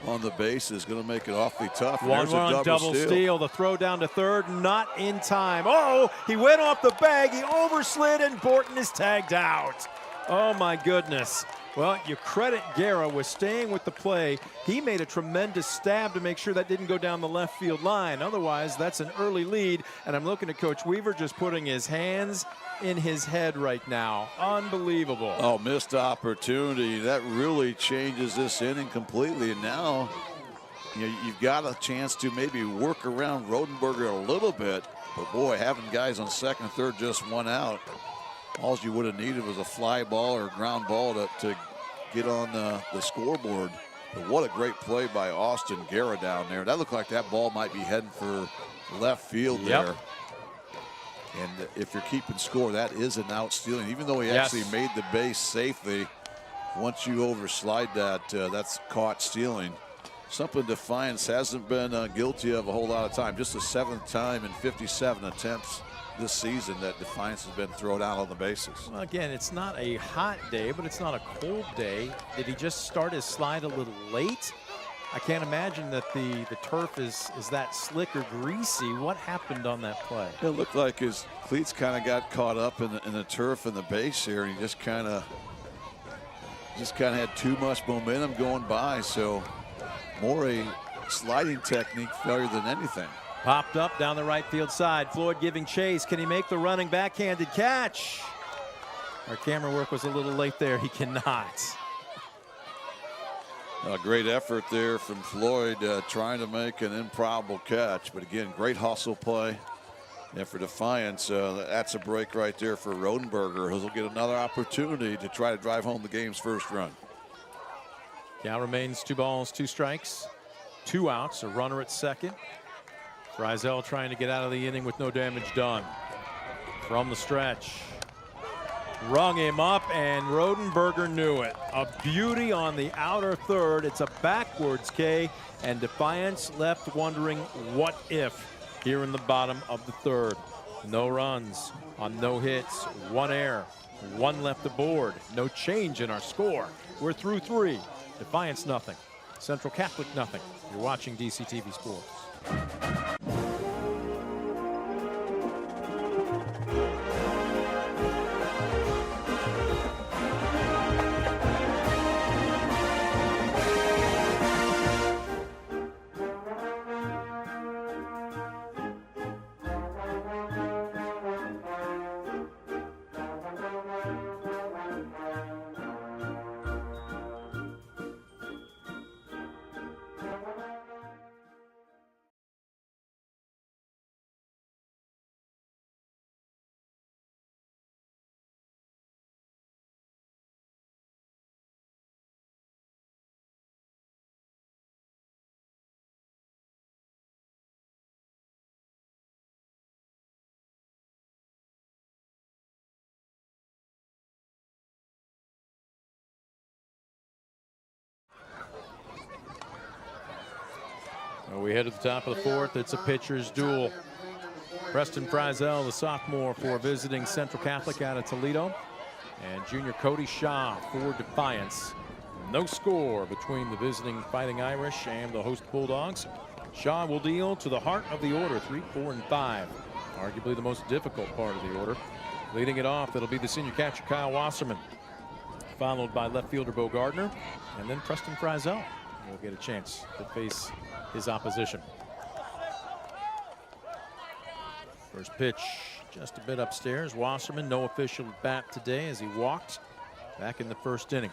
on the bases, going to make it awfully tough. And there's a double steal. The throw down to third, not in time. Oh, he went off the bag. He overslid, and Borton is tagged out. Oh, my goodness. Well, you credit Guerra with staying with the play. He made a tremendous stab to make sure that didn't go down the left field line. Otherwise, that's an early lead, and I'm looking at Coach Weaver just putting his hands in his head right now. Unbelievable. Oh, missed opportunity. That really changes this inning completely. And now you've got a chance to maybe work around Rodenberger a little bit. But boy, having guys on second and third just one out, all you would have needed was a fly ball or ground ball to get on the scoreboard. But what a great play by Austin Guerra down there. That looked like that ball might be heading for left field there. And if you're keeping score, that is an out stealing. Even though he actually made the base safely, once you overslide that, that's caught stealing. Something Defiance hasn't been guilty of a whole lot of time. Just the 7th time in 57 attempts this season that Defiance has been thrown out on the bases. Well, again, it's not a hot day, but it's not a cold day. Did he just start his slide a little late? I can't imagine that the turf is that slick or greasy. What happened on that play? It looked like his cleats kind of got caught up in the turf and the base here, and he just kind of had too much momentum going by. So more a sliding technique failure than anything. Popped up down the right field side. Floyd giving chase. Can he make the running backhanded catch? Our camera work was a little late there. He cannot. A great effort there from Floyd trying to make an improbable catch. But again, great hustle play. And for Defiance, that's a break right there for Rodenberger. He'll get another opportunity to try to drive home the game's first run. Count remains 2 balls, 2 strikes, 2 outs, a runner at second. Frizzell trying to get out of the inning with no damage done. From the stretch. Rung him up, and Rodenberger knew it. A beauty on the outer third. It's a backwards K, and Defiance left wondering what if here in the bottom of the third. No runs on no hits, 1 error, 1 left aboard. No change in our score. We're through 3. Defiance nothing. Central Catholic nothing. You're watching DCTV Sports. Well, we head to the top of the 4th. It's a pitcher's duel. Preston Frizzell, the sophomore for visiting Central Catholic out of Toledo, and junior Cody Shaw for Defiance. No score between the visiting Fighting Irish and the host Bulldogs. Shaw will deal to the heart of the order, 3, 4, and 5. Arguably the most difficult part of the order. Leading it off, it'll be the senior catcher Kyle Wasserman, followed by left fielder Bo Gardner, and then Preston Frizzell will get a chance to face his opposition. First pitch just a bit upstairs. Wasserman, no official at bat today as he walked back in the first inning.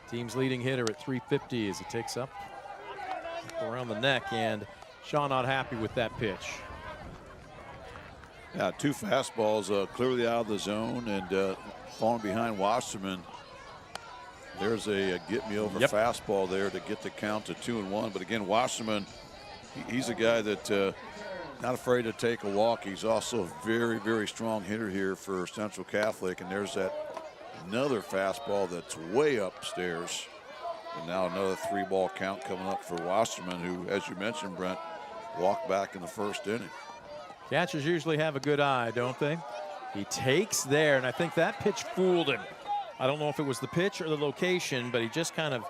Team's leading hitter at 350 as he takes up around the neck, and Shaw not happy with that pitch. Yeah, 2 fastballs clearly out of the zone and falling behind Wasserman. There's a get me over fastball there to get the count to 2-1. But again, Wasserman, he's a guy that not afraid to take a walk. He's also a very, very strong hitter here for Central Catholic. And there's that Another fastball that's way upstairs. And now another 3-ball count coming up for Wasserman, who, as you mentioned, Brent, walked back in the first inning. Catchers usually have a good eye, don't they? He takes there, and I think that pitch fooled him. I don't know if it was the pitch or the location, but he just kind of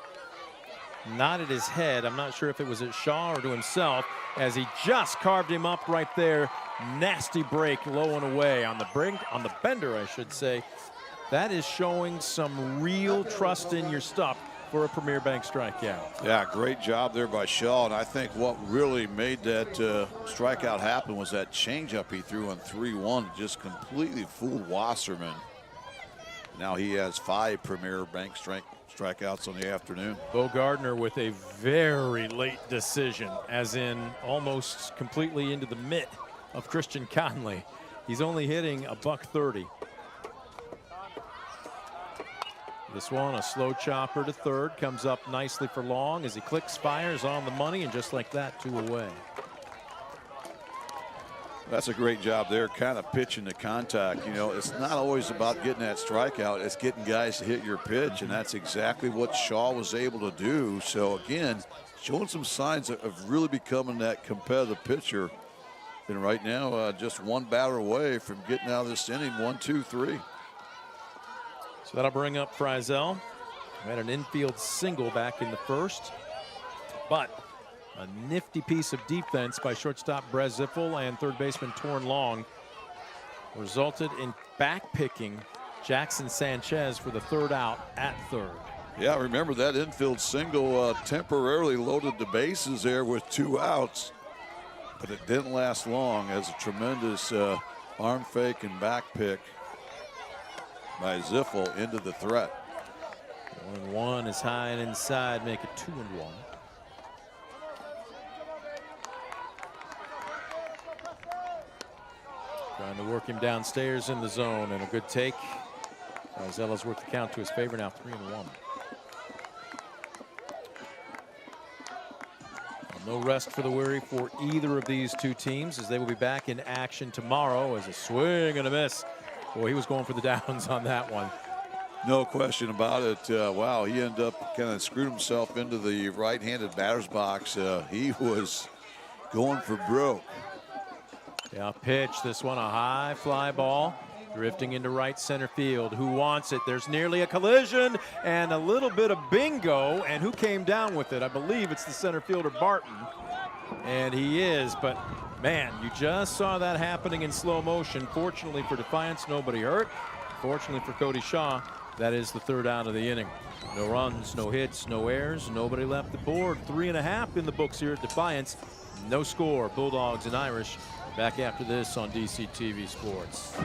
nodded his head. I'm not sure if it was at Shaw or to himself, as he just carved him up right there. Nasty break, low and away on the brink, on the bender, I should say. That is showing some real trust in your stuff for a Premier Bank strikeout. Yeah, great job there by Shaw, and I think what really made that strikeout happen was that changeup he threw on 3-1. Just completely fooled Wasserman. Now he has 5 Premier Bank strikeouts on the afternoon. Bo Gardner with a very late decision, as in almost completely into the mitt of Christian Conley. He's only hitting a $130. This one, a slow chopper to third, comes up nicely for Long as he clicks, fires on the money, and just like that, 2 away. That's a great job there, kind of pitching to contact. You know, it's not always about getting that strikeout, it's getting guys to hit your pitch, and that's exactly what Shaw was able to do. So again, showing some signs of really becoming that competitive pitcher. And right now, just 1 batter away from getting out of this inning, 1, 2, 3. So that'll bring up Frizzell, who had an infield single back in the first. But a nifty piece of defense by shortstop Brez Ziffel and third baseman Torn Long resulted in back-picking Jackson Sanchez for the 3rd out at third. Yeah, remember that infield single temporarily loaded the bases there with 2 outs. But it didn't last long, as a tremendous arm fake and back pick by Ziffel into the threat. 1-1 is high and inside, make it 2-1. Trying to work him downstairs in the zone, and a good take. Zella's worked the count to his favor now, 3-1. No rest for the weary for either of these 2 teams, as they will be back in action tomorrow. As a swing and a miss. Boy, he was going for the downs on that one. No question about it. Wow, he ended up kind of screwed himself into the right-handed batter's box. He was going for broke. Yeah, pitch. This one, a high fly ball. Drifting into right center field. Who wants it? There's nearly a collision and a little bit of bingo. And who came down with it? I believe it's the center fielder, Barton. And he is, but man, you just saw that happening in slow motion. Fortunately for Defiance, nobody hurt. Fortunately for Cody Shaw, that is the 3rd out of the inning. No runs, no hits, no errors, nobody left the board. 3.5 in the books here at Defiance. No score, Bulldogs and Irish. Back after this on DCTV Sports.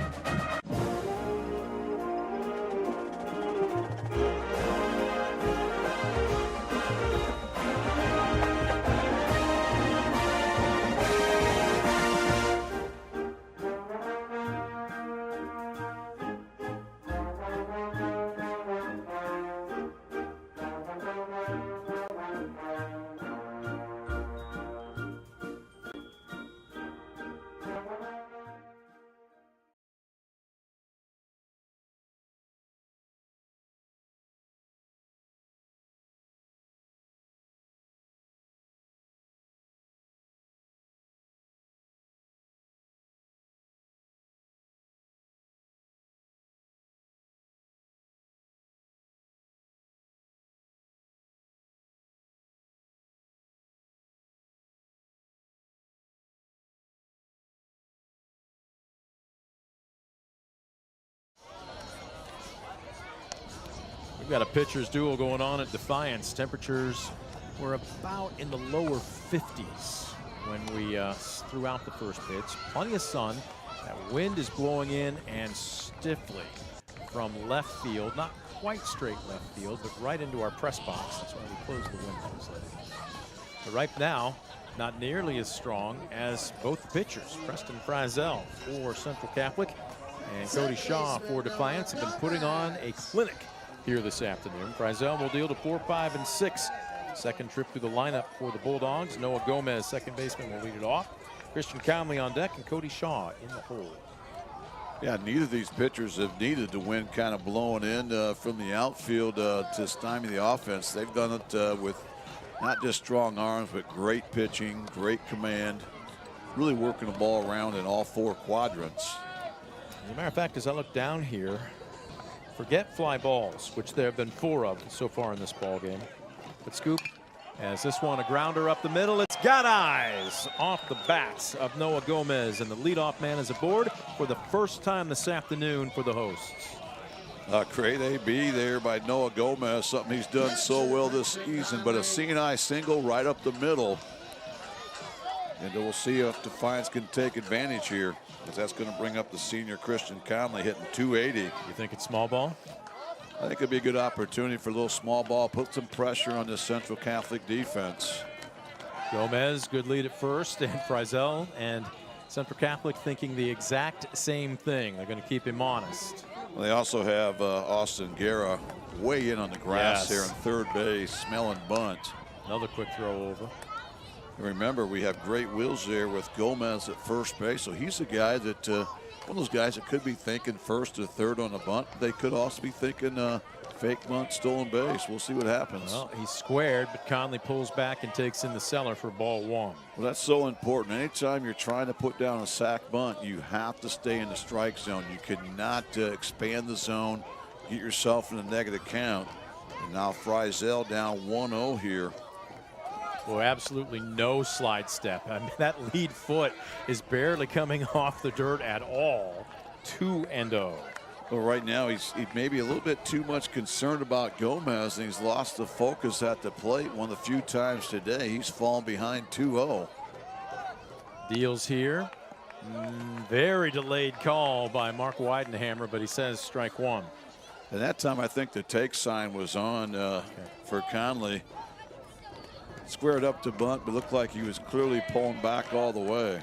We've got a pitcher's duel going on at Defiance. Temperatures were about in the lower 50s when we threw out the first pitch. Plenty of sun. That wind is blowing in and stiffly from left field. Not quite straight left field, but right into our press box. That's why we closed the windows. But right now, not nearly as strong as both the pitchers. Preston Frizzell for Central Catholic and Cody Shaw for Defiance have been putting on a clinic here this afternoon. Frizzell will deal to 4, 5, and 6. Second trip through the lineup for the Bulldogs. Noah Gomez, second baseman, will lead it off. Christian Conley on deck and Cody Shaw in the hole. Yeah, neither of these pitchers have needed the wind kind of blowing in from the outfield to stymie the offense. They've done it with not just strong arms, but great pitching, great command, really working the ball around in all 4 quadrants. As a matter of fact, as I look down here, forget fly balls, which there have been 4 of so far in this ball game. But Scoop, as this one a grounder up the middle, it's got eyes off the bats of Noah Gomez, and the leadoff man is aboard for the first time this afternoon for the hosts. Great AB there by Noah Gomez, something he's done so well this season, but a seeing-eye single right up the middle. And we'll see if Defiance can take advantage here, because that's going to bring up the senior Christian Conley hitting 280. You think it's small ball? I think it'd be a good opportunity for a little small ball, put some pressure on this Central Catholic defense. Gomez, good lead at first, and Frizzell and Central Catholic thinking the exact same thing. They're going to keep him honest. Well, they also have Austin Guerra way in on the grass here on third base, smelling bunt. Another quick throw over. And remember, we have great wheels there with Gomez at first base, so he's a guy that one of those guys that could be thinking first or third on a bunt. They could also be thinking fake bunt, stolen base. We'll see what happens. Well, he's squared, but Conley pulls back and takes in the cellar for ball 1. Well, that's so important. Anytime you're trying to put down a sac bunt, you have to stay in the strike zone. You cannot expand the zone, get yourself in a negative count. And now Frizzell down 1-0 here. Well, absolutely no slide step. I mean, that lead foot is barely coming off the dirt at all. 2-0. Well, right now he's maybe a little bit too much concerned about Gomez, and he's lost the focus at the plate one of the few times today. He's fallen behind 2-0. Deals here. Very delayed call by Mark Weidenhammer, but he says strike 1. And that time I think the take sign was on for Conley. Squared up to bunt, but looked like he was clearly pulling back all the way.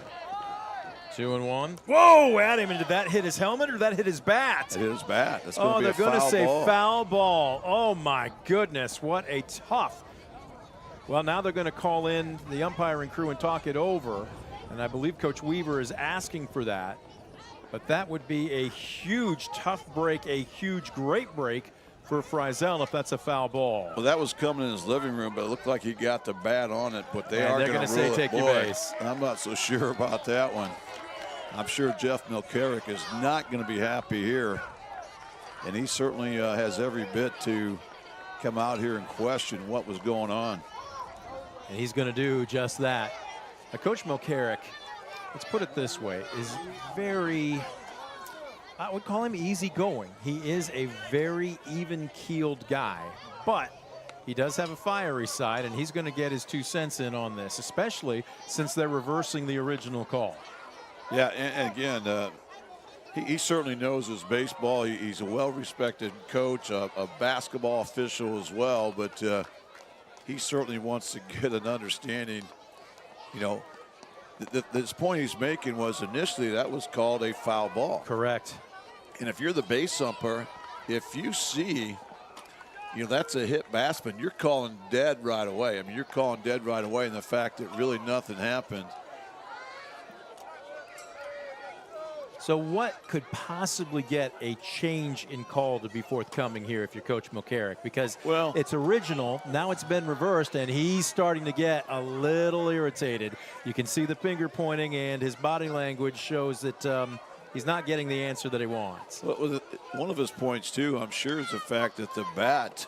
2-1. Whoa, at him. And did that hit his helmet or did that hit his bat? It hit his bat. That's oh, they're going to say ball. foul ball. Oh, my goodness. What a tough. Well, now they're going to call in the umpiring crew and talk it over. And I believe Coach Weaver is asking for that. But that would be a huge tough break, a huge great break for Frizzell if that's a foul ball. Well, that was coming in his living room, but it looked like he got the bat on it. But they're going to say take your base. I'm not so sure about that one. I'm sure Jeff Milkaric is not going to be happy here. And he certainly has every bit to come out here and question what was going on. And he's going to do just that. Now, Coach Milkaric, let's put it this way, is very, I would call him easygoing. He is a very even-keeled guy, but he does have a fiery side, and he's going to get his 2 cents in on this, especially since they're reversing the original call. Yeah, and again, he certainly knows his baseball. He's a well-respected coach, a basketball official as well, but he certainly wants to get an understanding. You know, this point he's making was initially that was called a foul ball. Correct. And if you're the base umpire, if you see, you know, that's a hit batsman, you're calling dead right away. I mean, you're calling dead right away, and the fact that really nothing happened. So what could possibly get a change in call to be forthcoming here if you're Coach Milkaric? Because it's original, now it's been reversed, and he's starting to get a little irritated. You can see the finger pointing, and his body language shows that he's not getting the answer that he wants. Well, one of his points, too, I'm sure, is the fact that the bat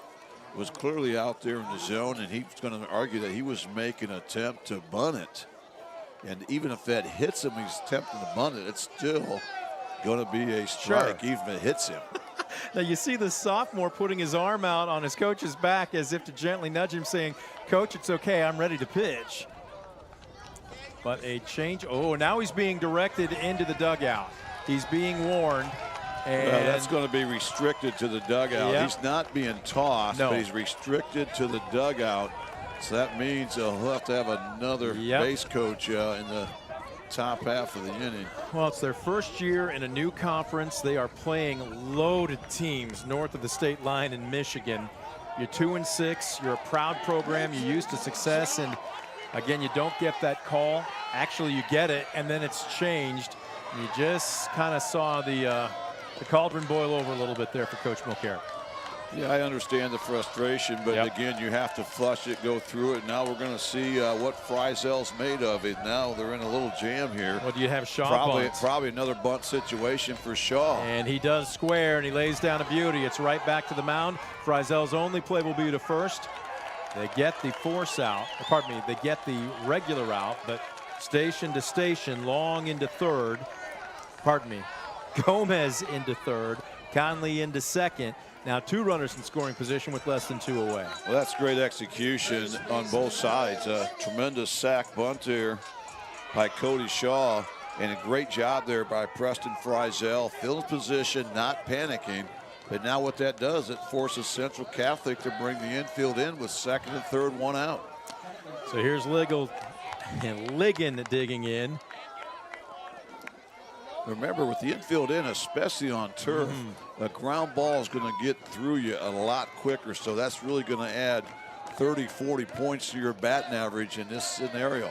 was clearly out there in the zone, and he's going to argue that he was making an attempt to bunt it. And even if that hits him, he's attempting to bunt it, it's still going to be a strike, even if it hits him. Now you see the sophomore putting his arm out on his coach's back as if to gently nudge him, saying, Coach, it's okay, I'm ready to pitch. But a change, oh, now he's being directed into the dugout. He's being warned. And that's going to be restricted to the dugout. Yep. He's not being tossed, but he's restricted to the dugout. So that means he'll have to have another base coach in the top half of the inning. Well, it's their first year in a new conference. They are playing loaded teams north of the state line in Michigan. You're 2-6. You're a proud program. You're used to success. And, again, you don't get that call. Actually, you get it, and then it's changed. You just kind of saw the cauldron boil over a little bit there for Coach Mulcair. Yeah, I understand the frustration, but again, you have to flush it, go through it. Now we're going to see what Frizel's made of it. Now they're in a little jam here. Well, do you have Shaw Probably another bunt situation for Shaw. And he does square, and he lays down a beauty. It's right back to the mound. Frizel's only play will be to first. They get the force out. Pardon me, they get the regular out, but station to station, long into third. Pardon me, Gomez into third, Conley into second. Now 2 runners in scoring position with less than 2 away. Well, that's great execution on both sides. A tremendous sack bunt there by Cody Shaw, and a great job there by Preston Frizel. Filling position, not panicking. But now what that does, it forces Central Catholic to bring the infield in with second and third, 1 out. So here's Liggin digging in. Remember, with the infield in, especially on turf, a ground ball is going to get through you a lot quicker. So that's really going to add 30, 40 points to your batting average in this scenario.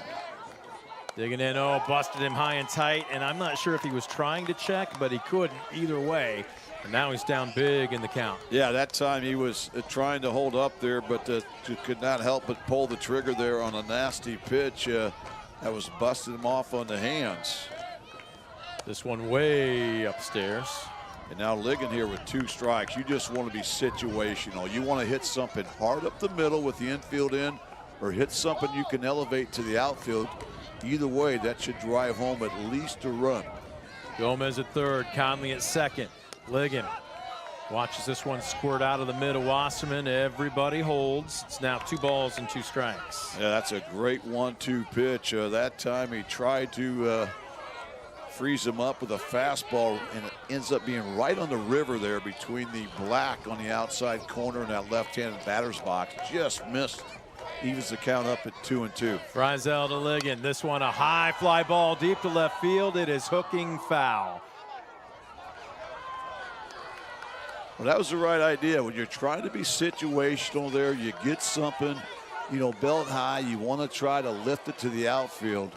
Digging in, oh, busted him high and tight. And I'm not sure if he was trying to check, but he couldn't either way. And now he's down big in the count. Yeah, that time he was trying to hold up there, but could not help but pull the trigger there on a nasty pitch that was busting him off on the hands. This one way upstairs. And now Liggin here with 2 strikes. You just want to be situational. You want to hit something hard up the middle with the infield in, or hit something you can elevate to the outfield. Either way, that should drive home at least a run. Gomez at third, Conley at second. Liggin watches this one squirt out of the middle. Wasserman, everybody holds. It's now 2 balls and 2 strikes. Yeah, that's a great 1-2 pitch. That time he tried to freeze him up with a fastball, and it ends up being right on the river there between the black on the outside corner and that left-handed batter's box. Just missed. Evens the count up at 2-2. Frizel to Liggin. This one a high fly ball deep to left field. It is hooking foul. Well, that was the right idea. When you're trying to be situational there, you get something, you know, belt high. You want to try to lift it to the outfield.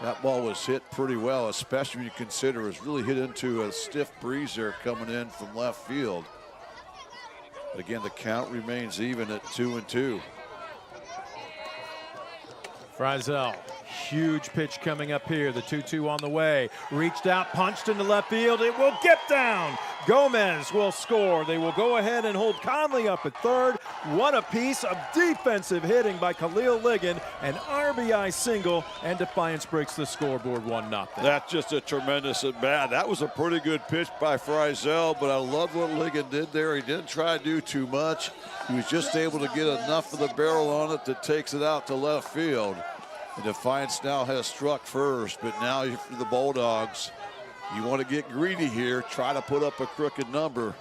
That ball was hit pretty well, especially when you consider it was really hit into a stiff breeze there coming in from left field. But again, the count remains even at 2-2. Frizel, huge pitch coming up here. The 2-2 on the way. Reached out, punched into left field. It will get down. Gomez will score. They will go ahead and hold Conley up at third. What a piece of defensive hitting by Khalil Liggin. An RBI single, and Defiance breaks the scoreboard 1-0. That's just a tremendous at bat. That was a pretty good pitch by Frizel, but I love what Liggin did there. He didn't try to do too much. He was just able to get enough of the barrel on it that takes it out to left field. And Defiance now has struck first, but now for the Bulldogs, you want to get greedy here, try to put up a crooked number.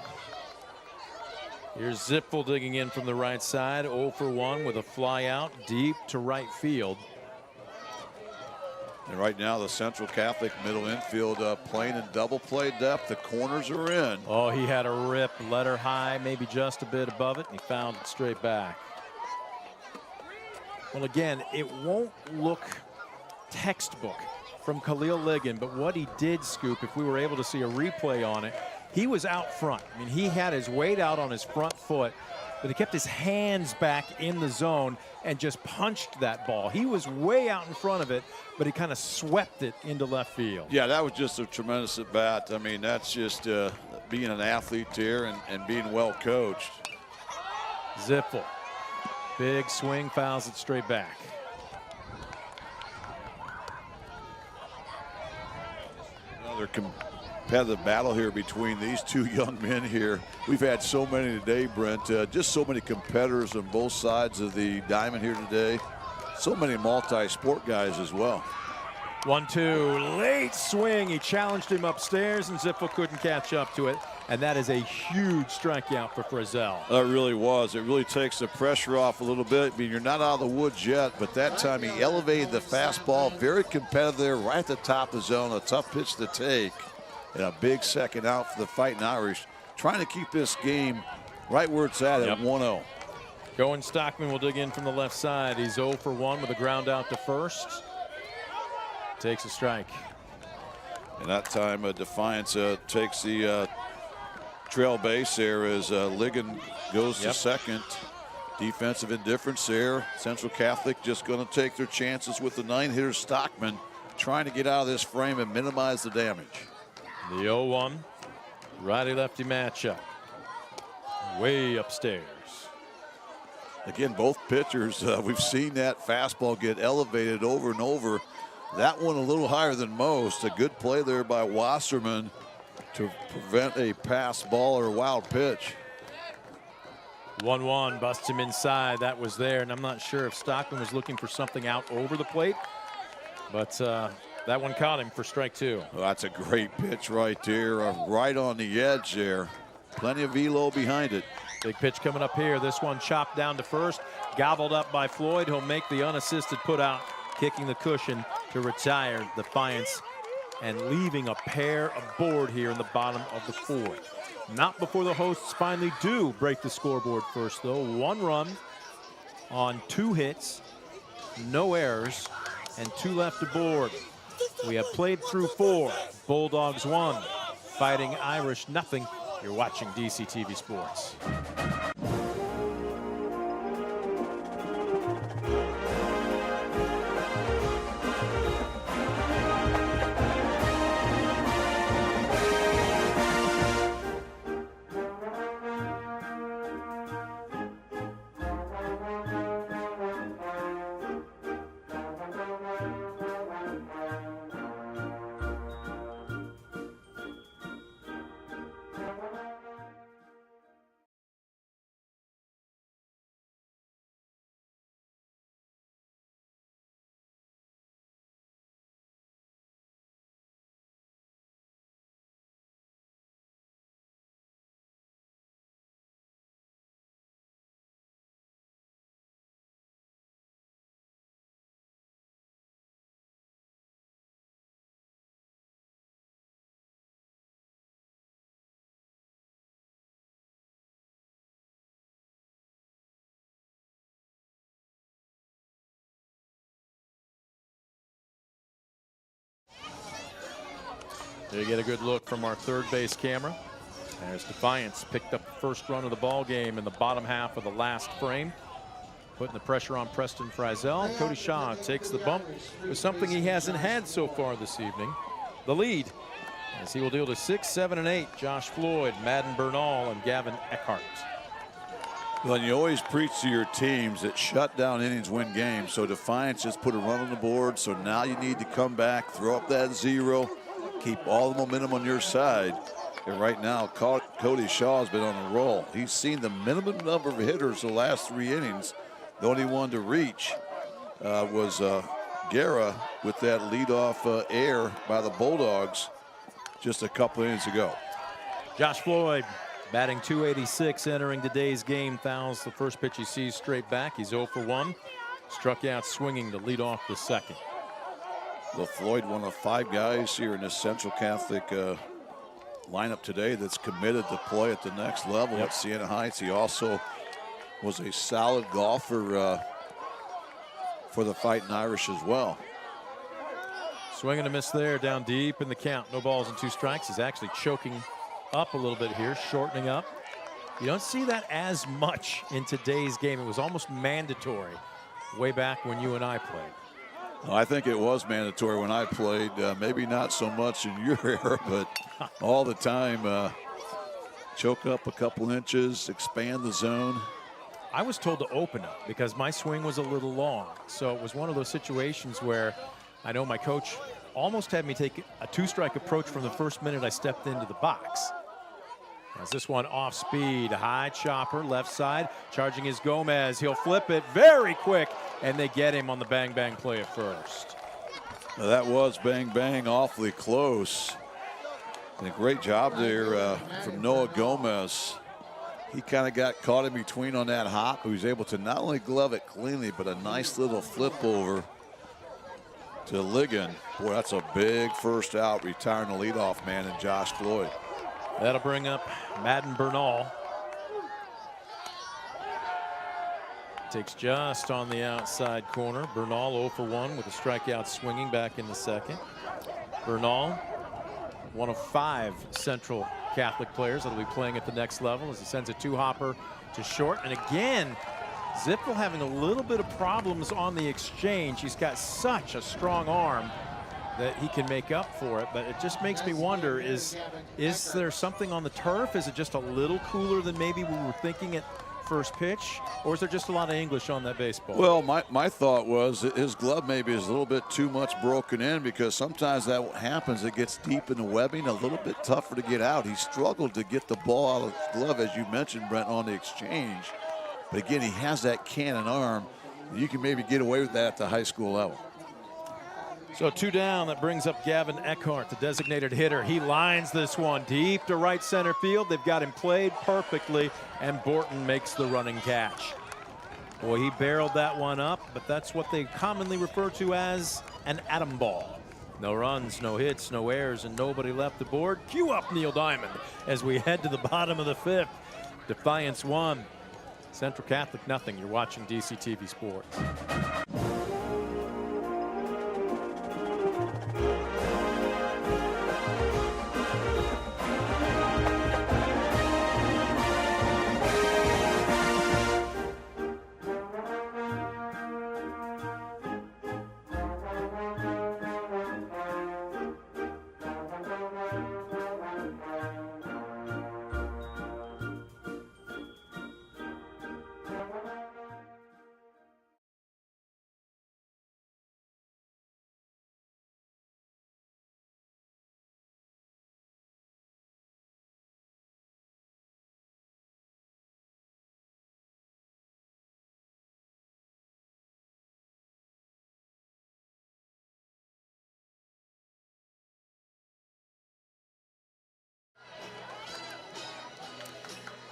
Here's Zipfel digging in from the right side, 0 for 1 with a fly out deep to right field. And right now the Central Catholic middle infield playing in double play depth. The corners are in. Oh, he had a rip, let her high, maybe just a bit above it, and he found it straight back. Well, again, it won't look textbook from Khalil Liggin, but what he did, Scoop, if we were able to see a replay on it, he was out front. I mean, he had his weight out on his front foot, but he kept his hands back in the zone and just punched that ball. He was way out in front of it, but he kind of swept it into left field. Yeah, that was just a tremendous at bat. I mean, that's just being an athlete there and being well coached. Zipfel, big swing, fouls it straight back. Another competitive battle here between these 2 young men here. We've had so many today, Brent. Just so many competitors on both sides of the diamond here today. So many multi-sport guys as well. 1-2, late swing. He challenged him upstairs, and Zipfel couldn't catch up to it. And that is a huge strikeout for Frizel. It really was. It really takes the pressure off a little bit. I mean, you're not out of the woods yet, but that time he elevated the fastball. Very competitive there, right at the top of the zone. A tough pitch to take. And a big second out for the Fighting Irish. Trying to keep this game right where it's at 1-0. Going Stockman will dig in from the left side. He's 0 for 1 with a ground out to first. Takes a strike. And that time, Defiance takes the trail base there as Ligon goes to second. Defensive indifference there. Central Catholic just going to take their chances with the 9-hitter Stockman, trying to get out of this frame and minimize the damage. The 0-1 righty-lefty matchup. Way upstairs. Again, both pitchers, we've seen that fastball get elevated over and over. That one a little higher than most. A good play there by Wasserman to prevent a pass ball or a wild pitch. 1-1, busts him inside. That was there, and I'm not sure if Stockman was looking for something out over the plate, but that one caught him for strike 2. Well, that's a great pitch right there, right on the edge there. Plenty of velo behind it. Big pitch coming up here. This one chopped down to first, gobbled up by Floyd. He'll make the unassisted put out, kicking the cushion to retire Defiance and leaving a pair aboard here in the bottom of the 4th. Not before the hosts finally do break the scoreboard first, though. 1 run on 2 hits, no errors, and 2 left aboard. We have played through 4. Bulldogs 1, Fighting Irish nothing. You're watching DCTV Sports. There you get a good look from our third base camera. As Defiance picked up the first run of the ball game in the bottom half of the last frame, putting the pressure on Preston Frizzell. Cody Shaw takes the bump with something he hasn't had so far this evening, the lead, as he will deal to 6, 7, and 8. Josh Floyd, Madden Bernal, and Gavin Eckhart. Well, you always preach to your teams that shutdown innings win games. So Defiance just put a run on the board. So now you need to come back, throw up that 0, keep all the momentum on your side. And right now, Cody Shaw has been on a roll. He's seen the minimum number of hitters the last 3 innings. The only one to reach was Guerra with that leadoff air by the Bulldogs just a couple innings ago. Josh Floyd batting .286 entering today's game. Fouls the first pitch he sees straight back. He's 0 for 1. Struck out swinging to lead off the second. Well, Floyd, one of 5 guys here in this Central Catholic lineup today that's committed to play at the next level at Siena Heights. He also was a solid golfer for the Fighting Irish as well. Swing and a miss there, down deep in the count. No balls and 2 strikes. He's actually choking up a little bit here, shortening up. You don't see that as much in today's game. It was almost mandatory way back when you and I played. I think it was mandatory when I played. Maybe not so much in your era, but all the time. Choke up a couple inches, expand the zone. I was told to open up because my swing was a little long. So it was one of those situations where I know my coach almost had me take a 2-strike approach from the first minute I stepped into the box. As this one off speed, high chopper, left side, charging is Gomez. He'll flip it very quick, and they get him on the bang-bang play at first. Now that was bang-bang, awfully close. And a great job there from Noah Gomez. He kind of got caught in between on that hop. He was able to not only glove it cleanly, but a nice little flip over to Ligon. Boy, that's a big first out, retiring the leadoff man in Josh Floyd. That'll bring up Madden Bernal. Takes just on the outside corner. Bernal 0 for 1 with a strikeout swinging back in the second. Bernal one of 5 Central Catholic players that will be playing at the next level as he sends a 2-hopper to short. And again, Zippel having a little bit of problems on the exchange. He's got such a strong arm that he can make up for it, but it just makes me wonder, is there something on the turf? Is it just a little cooler than maybe we were thinking at first pitch, or is there just a lot of English on that baseball? Well, my thought was that his glove maybe is a little bit too much broken in, because sometimes that happens. It gets deep in the webbing, a little bit tougher to get out. He struggled to get the ball out of his glove, as you mentioned, Brent, on the exchange. But again, he has that cannon arm. You can maybe get away with that at the high school level. So 2 down, that brings up Gavin Eckhart, the designated hitter. He lines this one deep to right center field. They've got him played perfectly, and Borton makes the running catch. Boy, he barreled that one up, but that's what they commonly refer to as an atom ball. No runs, no hits, no errors, and nobody left the board. Cue up Neil Diamond as we head to the bottom of the 5th. Defiance 1, Central Catholic nothing. You're watching DCTV Sports.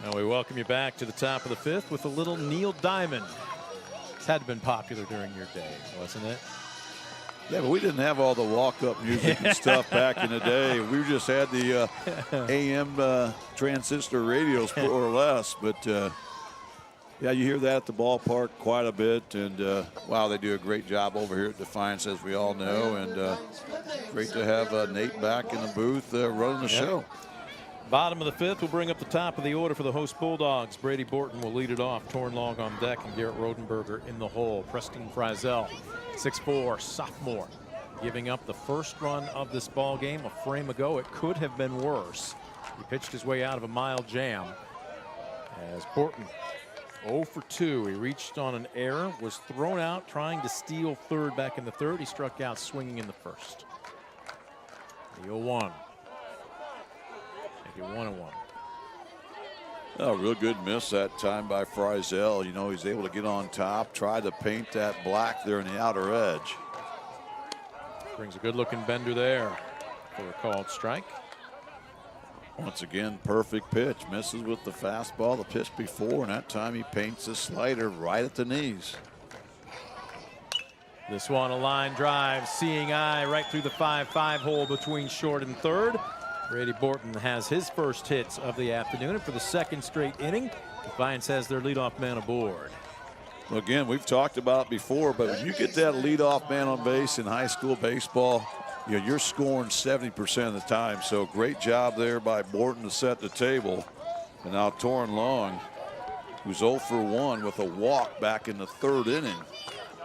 And we welcome you back to the top of the 5th with a little Neil Diamond. It's had to have been popular during your day, wasn't it? Yeah, but we didn't have all the walk-up music and stuff back in the day. We just had the AM transistor radios, more or less. But, yeah, you hear that at the ballpark quite a bit. And, wow, they do a great job over here at Defiance, as we all know. And great to have Nate back in the booth running the show. Bottom of the 5th will bring up the top of the order for the host Bulldogs. Brady Borton will lead it off. Torn Long on deck, and Garrett Rodenberger in the hole. Preston Frizel, 6'4", sophomore, giving up the first run of this ball game a frame ago. It could have been worse. He pitched his way out of a mild jam. As Borton 0 for 2. He reached on an error, was thrown out trying to steal third back in the 3rd. He struck out swinging in the 1st. The 0-1. 1-1. A real good miss that time by Frizel. You know, he's able to get on top, try to paint that black there in the outer edge. Brings a good looking bender there for a called strike. Once again, perfect pitch. Misses with the fastball the pitch before, and that time he paints the slider right at the knees. This one a line drive, seeing eye right through the 5-5 hole between short and 3rd. Brady Borton has his first hits of the afternoon, and for the 2nd straight inning, Defiance has their leadoff man aboard. Well, again, we've talked about it before, but when you get that leadoff man on base in high school baseball, you know, you're scoring 70% of the time. So great job there by Borton to set the table. And now Torn Long, who's 0 for 1 with a walk back in the 3rd inning,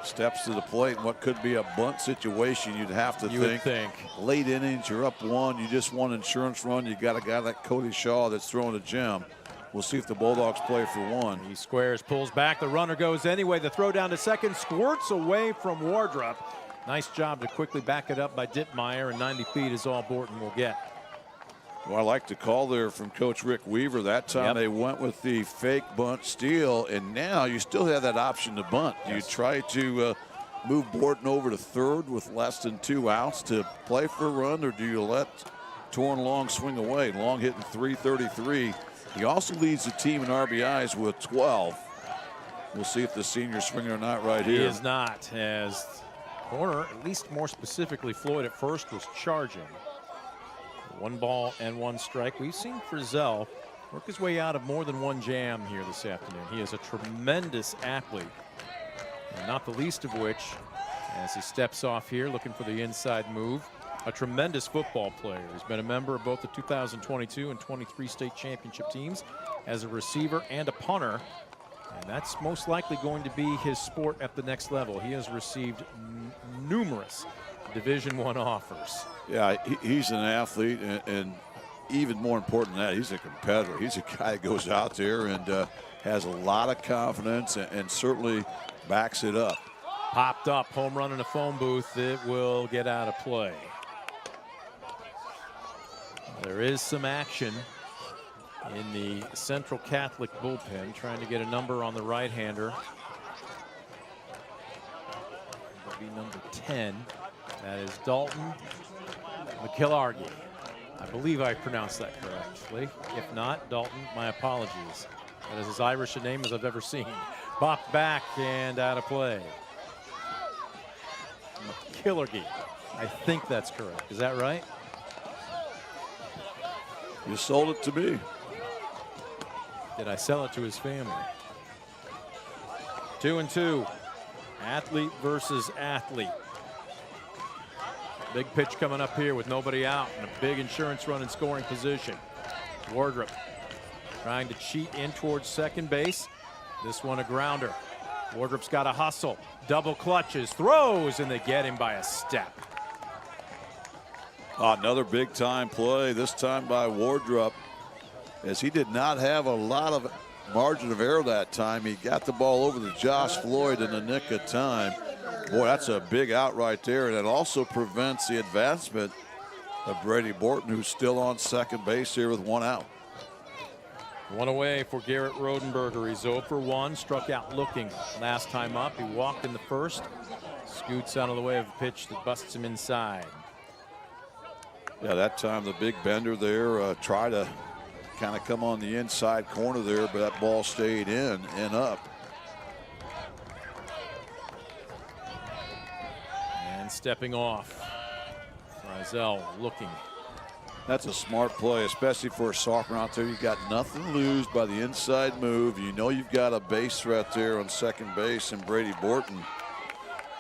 steps to the plate in what could be a bunt situation. You'd have to think. Late innings, you're up 1. You just won insurance run. You got a guy like Cody Shaw that's throwing a gem. We'll see if the Bulldogs play for 1. He squares, pulls back. The runner goes anyway. The throw down to 2nd, squirts away from Wardrop. Nice job to quickly back it up by Dittmeyer, and 90 feet is all Borton will get. Well, I like the call there from Coach Rick Weaver. That time they went with the fake bunt steal, and now you still have that option to bunt. Yes. You try to move Borton over to 3rd with less than 2 outs to play for a run, or do you let Torn Long swing away? Long hitting .333. He also leads the team in RBIs with 12. We'll see if the senior's swinging or not right here. He is not, as corner, at least more specifically Floyd at first, was charging. 1 ball and 1 strike. We've seen Frizel work his way out of more than 1 jam here this afternoon. He is a tremendous athlete, and not the least of which, as he steps off here looking for the inside move, A tremendous football player. He's been a member of both the 2022 and 23 state championship teams as a receiver and a punter. And that's most likely going to be his sport at the next level. He has received numerous Division I offers. Yeah, he's an athlete, and even more important than that, he's a competitor. He's a guy that goes out there and has a lot of confidence and certainly backs it up. Popped up, home run in a phone booth. It will get out of play. There is some action in the Central Catholic bullpen, trying to get a number on the right-hander. That'll be number 10. That is Dalton McKillargy. I believe I pronounced that correctly. If not, Dalton, my apologies. That is as Irish a name as I've ever seen. Popped back and out of play. McKillargy. I think that's correct. Is that right? You sold it to me. Did I sell it to his family? 2-2. Athlete versus athlete. Big pitch coming up here with nobody out and a big insurance run in scoring position. Wardrop trying to cheat in towards second base. This one a grounder. Wardrop's got to hustle. Double clutches, throws, and they get him by a step. Another big time play, this time by Wardrop, as he did not have a lot of margin of error that time. He got the ball over to Josh Floyd in the nick of time. Boy, that's a big out right there, and it also prevents the advancement of Brady Borton, who's still on second base here with one out. One away for Garrett Rodenberger. He's 0 for 1, struck out looking last time up. He walked in the first, scoots out of the way of a pitch that busts him inside. Yeah, that time the big bender there tried to kind of come on the inside corner there, but that ball stayed in and up. And stepping off, Frizzell looking. That's a smart play, especially for a sophomore out there. You got nothing to lose by the inside move. You know you've got a base threat there on second base, and Brady Borton,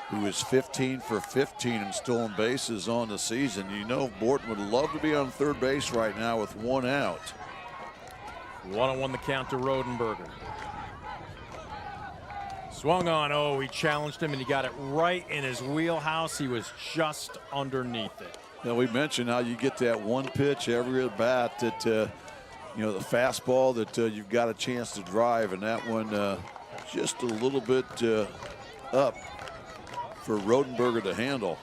who is 15 for 15 in stolen bases on the season. You know Borton would love to be on third base right now with one out. 1-1 the count to Rodenberger. Swung on, oh, he challenged him and he got it right in his wheelhouse. He was just underneath it. Now, we mentioned how you get that one pitch every at bat that, you know, the fastball that you've got a chance to drive, and that one just a little bit up for Rodenberger to handle.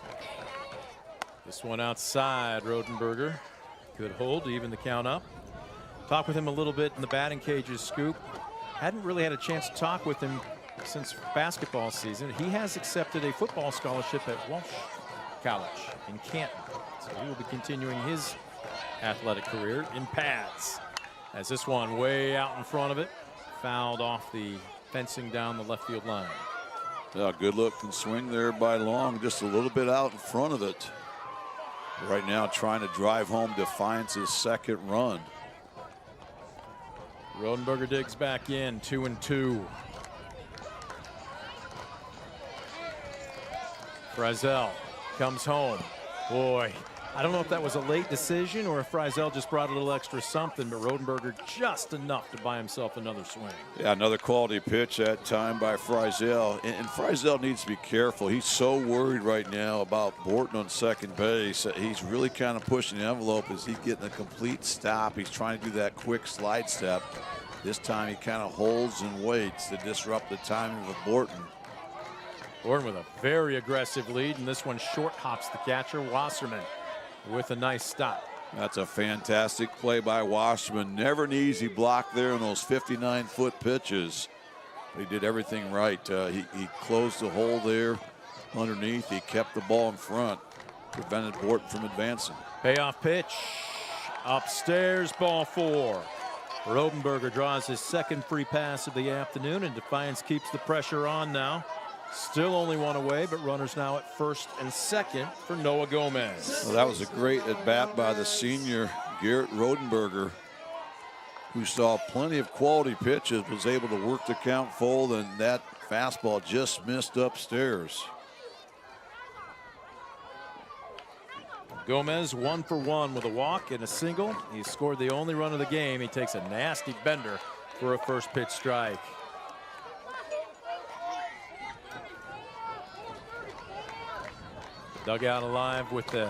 This one outside, Rodenberger. Good hold to even the count up. Talk with him a little bit in the batting cages, Scoop. Hadn't really had a chance to talk with him since basketball season. He has accepted a football scholarship at Walsh College in Canton. So he will be continuing his athletic career in pads. As this one way out in front of it, fouled off the fencing down the left field line. Yeah, good looking swing there by Long, just a little bit out in front of it. Right now trying to drive home Defiance's second run. Rodenberger digs back in, 2-2. Frizzell comes home. Boy, I don't know if that was a late decision or if Frizzell just brought a little extra something, but Rodenberger just enough to buy himself another swing. Yeah, another quality pitch that time by Frizzell. And Frizzell needs to be careful. He's so worried right now about Borton on second base. He's really kind of pushing the envelope as he's getting a complete stop. He's trying to do that quick slide step. This time he kind of holds and waits to disrupt the timing of Borton. Borton with a very aggressive lead, and this one short hops the catcher, Wasserman, with a nice stop. That's a fantastic play by Wasserman. Never an easy block there on those 59-foot pitches. He did everything right. He closed the hole there underneath. He kept the ball in front, prevented Borton from advancing. Payoff pitch, upstairs, ball 4. Rodenberger draws his second free pass of the afternoon, and Defiance keeps the pressure on now. Still only one away, but runners now at first and second for Noah Gomez. Well, that was a great at-bat by the senior Garrett Rodenberger, who saw plenty of quality pitches, was able to work the count full, and that fastball just missed upstairs. Gomez 1 for 1 with a walk and a single. He scored the only run of the game. He takes a nasty bender for a first pitch strike. Dugout alive with the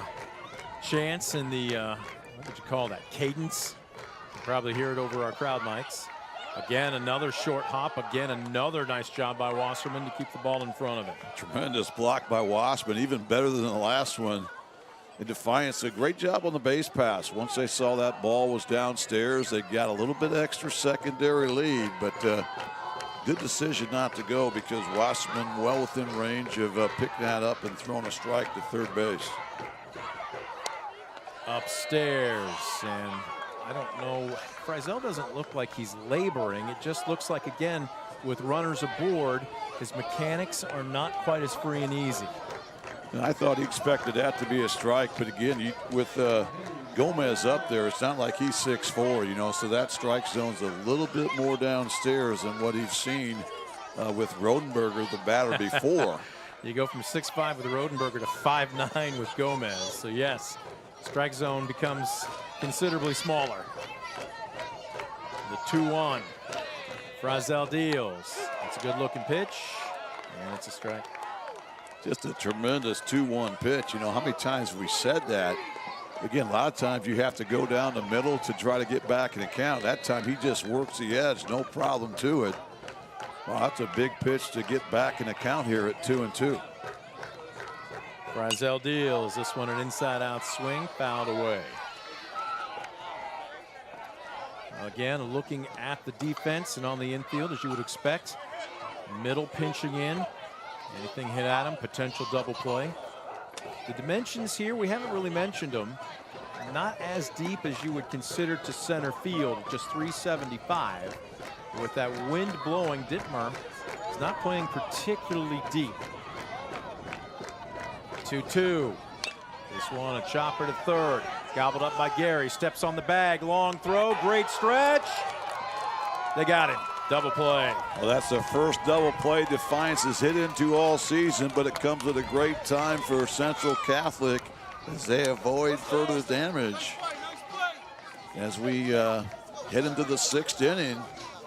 chants and the, what would you call that, cadence? You can probably hear it over our crowd mics. Again, another short hop. Again, another nice job by Wasserman to keep the ball in front of it. Tremendous block by Wasserman, even better than the last one. In Defiance, a great job on the base pass. Once they saw that ball was downstairs, they got a little bit extra secondary lead, but good decision not to go because Wasserman well within range of picking that up and throwing a strike to third base. Upstairs, and I don't know, Frizzell doesn't look like he's laboring. It just looks like, again, with runners aboard, his mechanics are not quite as free and easy. And I thought he expected that to be a strike, but again, with Gomez up there, it's not like he's 6'4", you know, so that strike zone's a little bit more downstairs than what he's seen with Rodenberger, the batter, before. You go from 6'5" with Rodenberger to 5'9" with Gomez. So yes, strike zone becomes considerably smaller. The 2-1. Frizzell deals. That's a good looking pitch, and it's a strike. Just a tremendous 2-1 pitch. You know, how many times have we said that? Again, a lot of times you have to go down the middle to try to get back in the count. That time he just works the edge, no problem to it. Well, that's a big pitch to get back in the count here at 2-2. Frizzell deals. This one an inside-out swing, fouled away. Again, looking at the defense and on the infield, as you would expect. Middle pinching in. Anything hit at him, potential double play. The dimensions here, we haven't really mentioned them. Not as deep as you would consider to center field, just 375. With that wind blowing, Dittmer is not playing particularly deep. 2-2. This one, a chopper to third. Gobbled up by Gary, steps on the bag, long throw, great stretch. They got him. Double play. Well, that's the first double play Defiance has hit into all season, but it comes at a great time for Central Catholic as they avoid further damage. As we head into the 6th inning,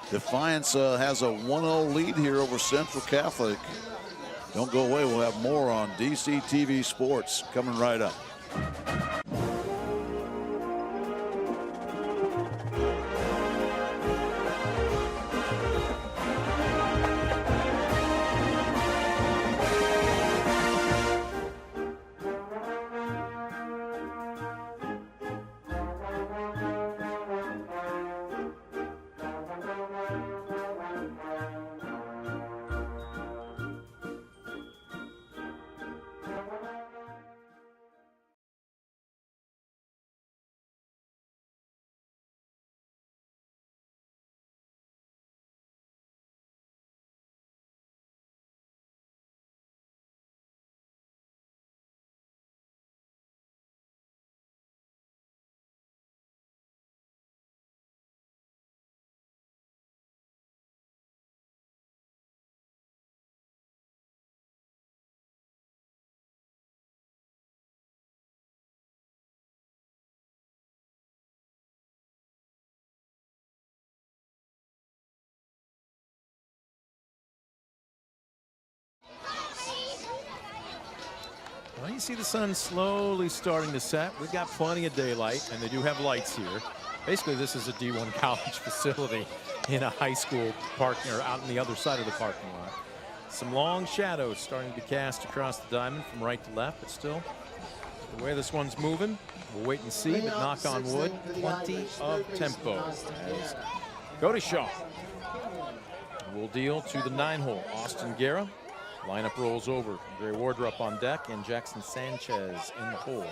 Defiance has a 1-0 lead here over Central Catholic. Don't go away. We'll have more on DC TV Sports coming right up. Well, you see the sun slowly starting to set. We've got plenty of daylight, and they do have lights here. Basically, this is a D1 college facility in a high school parking, or out on the other side of the parking lot. Some long shadows starting to be cast across the diamond from right to left, but still, the way this one's moving, we'll wait and see, but knock on wood, plenty of tempo. As Cody Shaw will deal to the 9-hole. Austin Guerra. Lineup rolls over. Gray Wardrop on deck and Jackson Sanchez in the hole.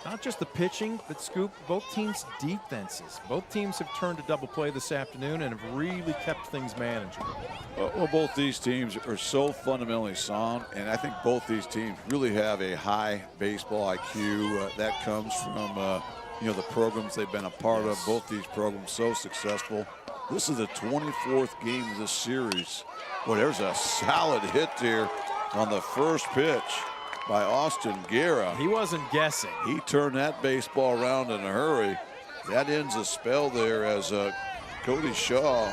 Not just the pitching, but Scoop, both teams' defenses. Both teams have turned to double play this afternoon and have really kept things manageable. Well, both these teams are so fundamentally sound, and I think both these teams really have a high baseball IQ. That comes from you know, the programs they've been a part of. Both these programs so successful. This is the 24th game of this series. Well, there's a solid hit there on the first pitch. by Austin Guerra. He wasn't guessing. He turned that baseball around in a hurry. That ends a spell there as Cody Shaw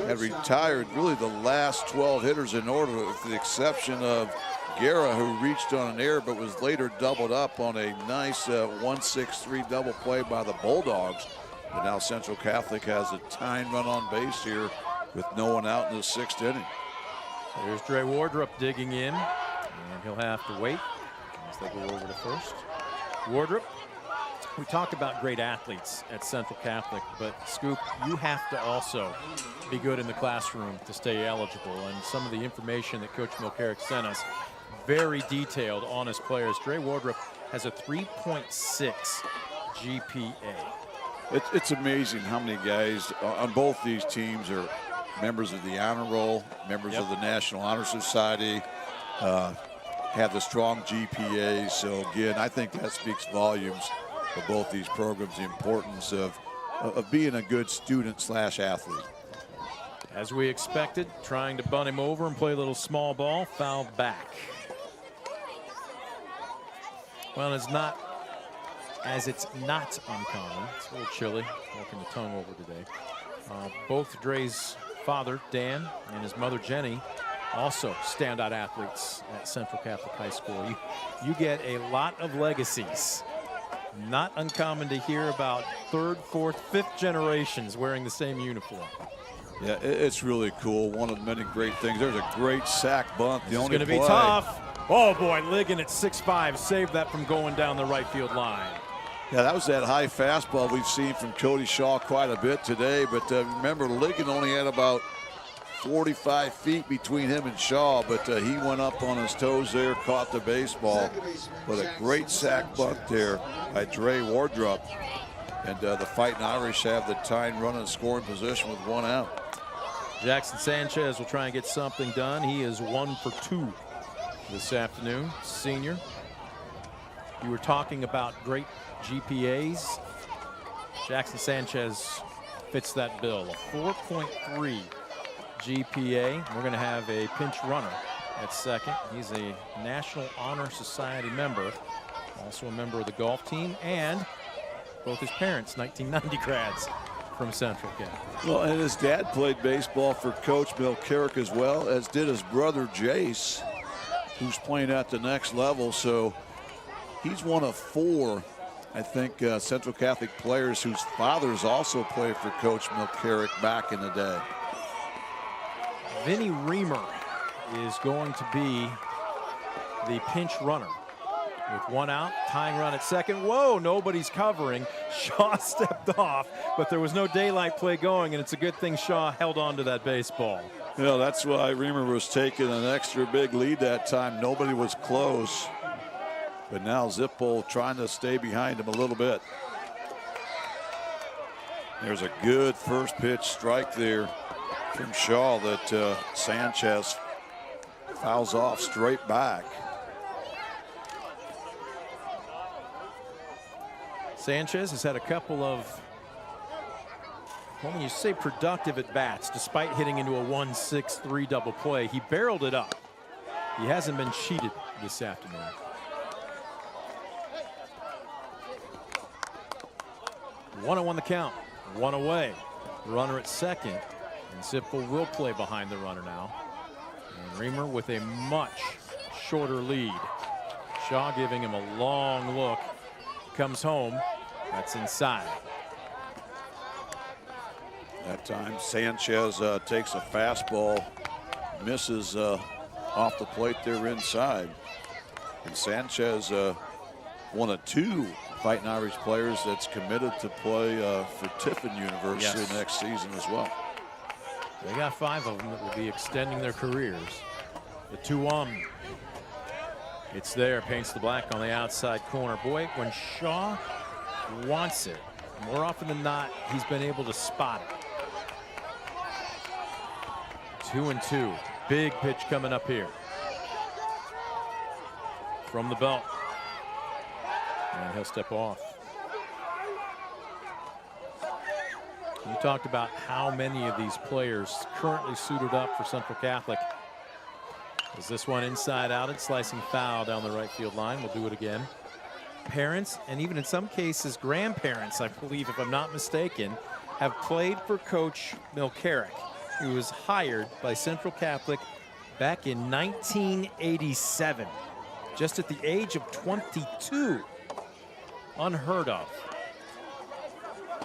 had retired really the last 12 hitters in order, with the exception of Guerra, who reached on an error but was later doubled up on a nice 1-6-3 double play by the Bulldogs. And now Central Catholic has a tying run on base here with no one out in the 6th inning. There's Dre Wardrop digging in, and he'll have to wait as they go over to first. Wardrop, we talked about great athletes at Central Catholic, but Scoop, you have to also be good in the classroom to stay eligible. And some of the information that Coach Milcaric sent us, very detailed on his players. Dre Wardrop has a 3.6 GPA. It's amazing how many guys on both these teams are members of the honor roll, members of the National Honor Society, have the strong GPAs. So again, I think that speaks volumes of both these programs, the importance of being a good student/athlete. As we expected, trying to bunt him over and play a little small ball, foul back. Well, it's not uncommon. It's a little chilly, walking the tongue over today. Both Dre's father, Dan, and his mother, Jenny, also standout athletes at Central Catholic High School. You get a lot of legacies. Not uncommon to hear about 3rd, 4th, 5th generations wearing the same uniform. Yeah, it's really cool. One of many great things. There's a great sack bunt. It's going to be tough. Oh, boy, Ligon at 6'5", saved that from going down the right field line. Yeah, that was that high fastball we've seen from Cody Shaw quite a bit today. But remember, Ligon only had about 45 feet between him and Shaw, but he went up on his toes there, caught the baseball. But a great sack bunt there by Dre Wardrop. And the Fighting Irish have the tying run in scoring position with 1 out. Jackson Sanchez will try and get something done. He is 1 for 2 this afternoon, senior. You were talking about great GPAs. Jackson Sanchez fits that bill. A 4.3 GPA. We're going to have a pinch runner at second. He's a National Honor Society member, also a member of the golf team, and both his parents, 1990 grads from Central Catholic. Well, and his dad played baseball for Coach Milcaric as well, as did his brother Jace, who's playing at the next level. So he's one of 4, I think, Central Catholic players whose fathers also played for Coach Milcaric back in the day. Vinny Reamer is going to be the pinch runner. With 1 out, tying run at second. Whoa, nobody's covering. Shaw stepped off, but there was no daylight play going, and it's a good thing Shaw held on to that baseball. You know, that's why Reamer was taking an extra big lead that time. Nobody was close. But now Zippo trying to stay behind him a little bit. There's a good first pitch strike there from Shaw that Sanchez fouls off straight back. Sanchez has had a couple of, well, when you say productive at bats, despite hitting into a 1-6-3 double play, he barreled it up. He hasn't been cheated this afternoon. One on the count, 1 away. Runner at second, and Zippo will play behind the runner now. And Reamer with a much shorter lead. Shaw giving him a long look. Comes home. That's inside. That time Sanchez takes a fastball, misses off the plate there inside. And Sanchez, one of 2 Fighting Irish players that's committed to play for Tiffin University next season as well. They got 5 of them that will be extending their careers. The 2-1. It's there, paints the black on the outside corner. Boy, when Shaw wants it, more often than not, he's been able to spot it. 2-2. Big pitch coming up here. From the belt. And he'll step off. You talked about how many of these players currently suited up for Central Catholic. Is this one inside out? It's slicing foul down the right field line. We'll do it again. Parents, and even in some cases grandparents, I believe, if I'm not mistaken, have played for Coach Milcaric, who was hired by Central Catholic back in 1987, just at the age of 22. Unheard of.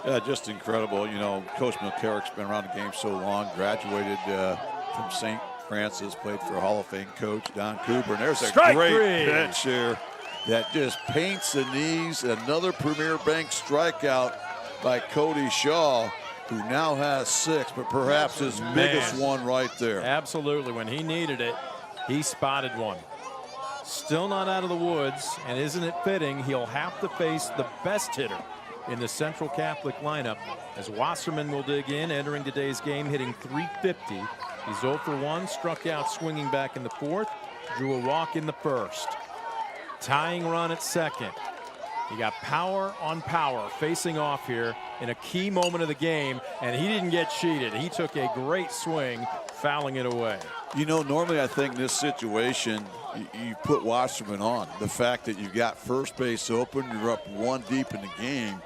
Yeah, just incredible. You know, Coach Milcaric's been around the game so long, graduated from St. Francis, played for Hall of Fame coach Don Cooper. And there's a great pitch here that just paints the knees. Another Premier Bank strikeout by Cody Shaw, who now has 6, but perhaps his biggest one right there. Absolutely. When he needed it, he spotted one. Still not out of the woods, and isn't it fitting he'll have to face the best hitter in the Central Catholic lineup, as Wasserman will dig in, entering today's game, hitting .350. He's 0 for 1, struck out swinging back in the 4th, drew a walk in the 1st. Tying run at second. He got power on power facing off here in a key moment of the game, and he didn't get cheated. He took a great swing, fouling it away. You know, normally I think in this situation, you put Wasserman on. The fact that you got first base open, you're up 1 deep in the game.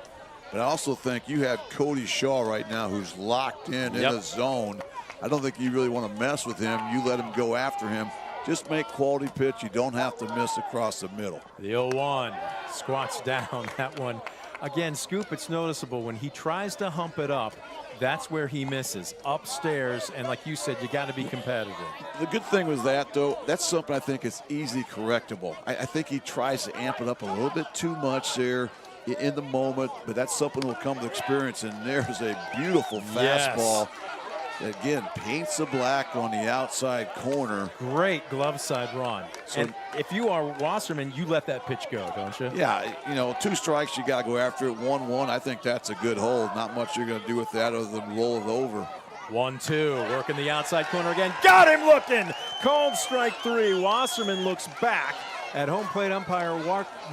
But I also think you have Cody Shaw right now, who's locked in a zone. I don't think you really want to mess with him. You let him go after him. Just make quality pitch. You don't have to miss across the middle. The 0-1 squats down. That one, again, Scoop, it's noticeable when he tries to hump it up. That's where he misses, upstairs, and like you said, you got to be competitive. The good thing with that, though, that's something I think is easily correctable. I think he tries to amp it up a little bit too much there in the moment, but that's something that will come with experience, and there's a beautiful fastball. That, again, paints the black on the outside corner. Great glove side run. So, and if you are Wasserman, you let that pitch go, don't you? Yeah, you know, 2 strikes, you got to go after it. 1-1, I think that's a good hold. Not much you're going to do with that other than roll it over. 1-2, working the outside corner again. Got him looking! Called strike 3. Wasserman looks back at home plate umpire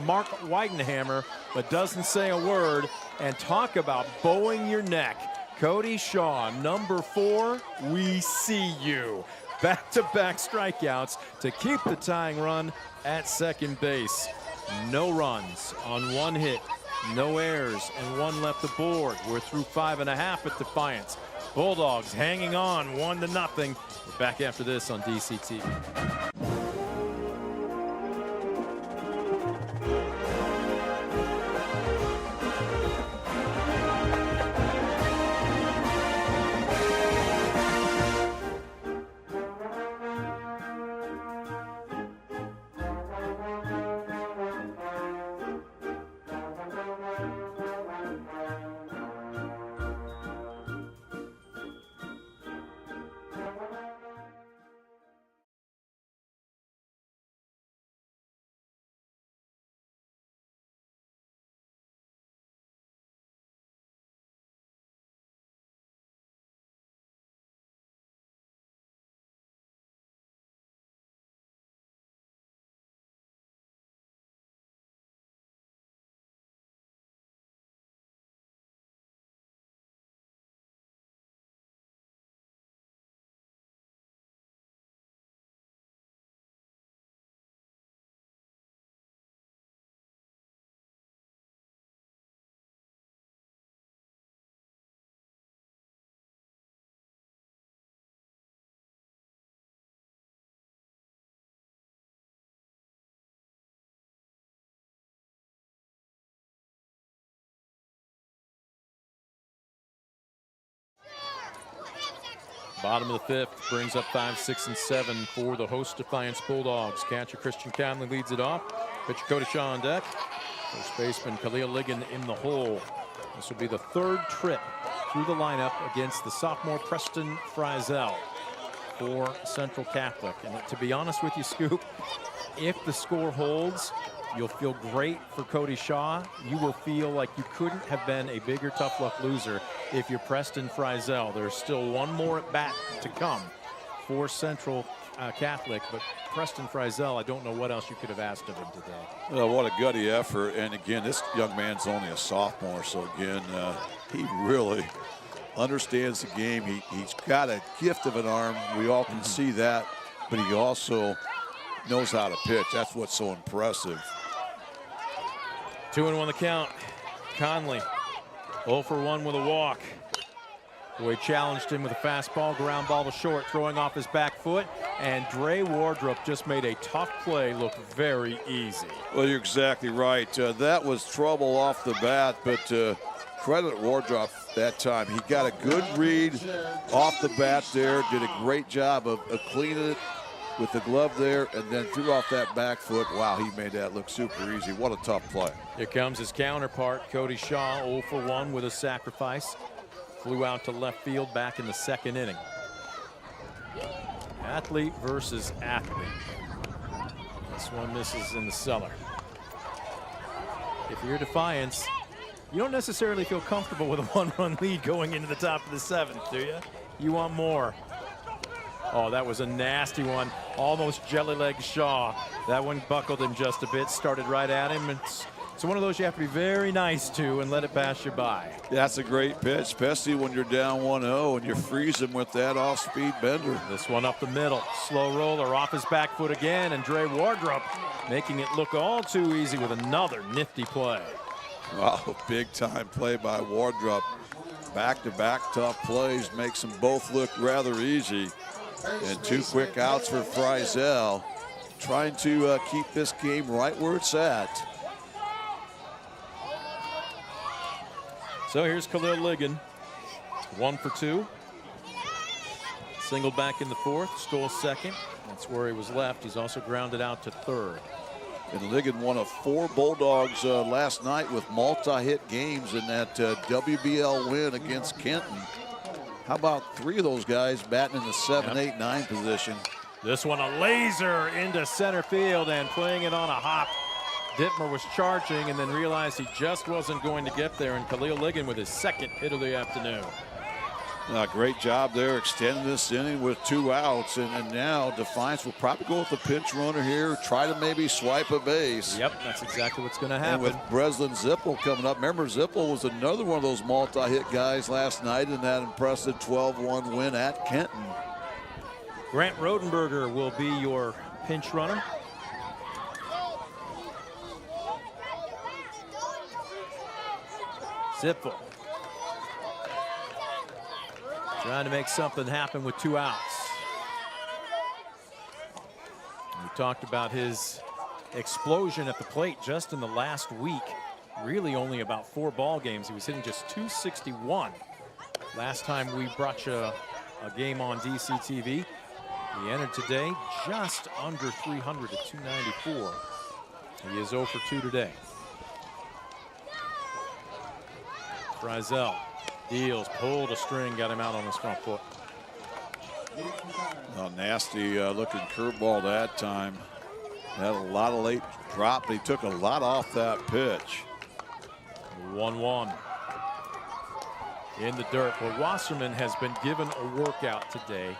Mark Weidenhammer, but doesn't say a word. And talk about bowing your neck. Cody Shaw, number 4, we see you. Back-to-back strikeouts to keep the tying run at second base. No runs on 1 hit, no errors, and 1 left aboard. We're through 5.5 at Defiance. Bulldogs hanging on 1-0. We're back after this on DCTV. Bottom of the 5th brings up 5, 6, and 7 for the host Defiance Bulldogs. Catcher Christian Conley leads it off. Pitcher Cody Shaw on deck. First baseman Khalil Ligon in the hole. This will be the 3rd trip through the lineup against the sophomore Preston Frizel for Central Catholic. And to be honest with you, Scoop, if the score holds, you'll feel great for Cody Shaw. You will feel like you couldn't have been a bigger tough luck loser if you're Preston Frizel. There's still 1 more at bat to come for Central Catholic, but Preston Frizel, I don't know what else you could have asked of him today. Well, what a gutty effort. And again, this young man's only a sophomore, so again, he really understands the game. He's got a gift of an arm. We all can see that. but he also knows how to pitch. That's what's so impressive. 2-1 the count. Conley 0 for 1 with a walk. Boy challenged him with a fastball, ground ball to short, throwing off his back foot, and Dre Wardrop just made a tough play look very easy. Well, you're exactly right. That was trouble off the bat, but credit Wardrop that time. He got a good read off the bat there, did a great job of cleaning it with the glove there, and then threw off that back foot. Wow, he made that look super easy. What a tough play. Here comes his counterpart, Cody Shaw, 0 for 1 with a sacrifice. Flew out to left field back in the second inning. Athlete versus athlete. This one misses in the cellar. If you're Defiance, you don't necessarily feel comfortable with a 1-run lead going into the top of the 7th, do you? You want more. Oh, that was a nasty one. Almost jelly-leg Shaw. That one buckled him just a bit, started right at him. It's one of those you have to be very nice to and let it pass you by. That's a great pitch, especially when you're down 1-0 and you freeze him with that off-speed bender. This one up the middle. Slow roller off his back foot again, and Dre Wardrop making it look all too easy with another nifty play. Wow, big-time play by Wardrop. Back-to-back tough plays makes them both look rather easy. And 2 quick outs for Frizzell, trying to keep this game right where it's at. So here's Khalil Ligon, 1 for 2. Single back in the 4th, stole second. That's where he was left. He's also grounded out to 3rd. And Ligon, one of 4 Bulldogs last night with multi-hit games in that WBL win against Kenton. How about 3 of those guys batting in the 7, 8, 9 position? This one a laser into center field and playing it on a hop. Dittmer was charging and then realized he just wasn't going to get there, and Khalil Ligon with his 2nd hit of the afternoon. Great job there extending this inning with 2 outs, and now Defiance will probably go with the pinch runner here, try to maybe swipe a base. Yep, that's exactly what's going to happen. And with Breslin Zippel coming up, remember Zippel was another one of those multi-hit guys last night in that impressive 12-1 win at Kenton. Grant Rodenberger will be your pinch runner. Zippel trying to make something happen with 2 outs. We talked about his explosion at the plate just in the last week. Really only about 4 ball games. He was hitting just .261. Last time we brought you a game on DCTV. He entered today just under 300 at .294. He is 0 for 2 today. Frizzell deals, pulled a string, got him out on his front foot. A nasty looking curveball that time. Had a lot of late drop, but he took a lot off that pitch. 1-1 in the dirt. Well, Wasserman has been given a workout today,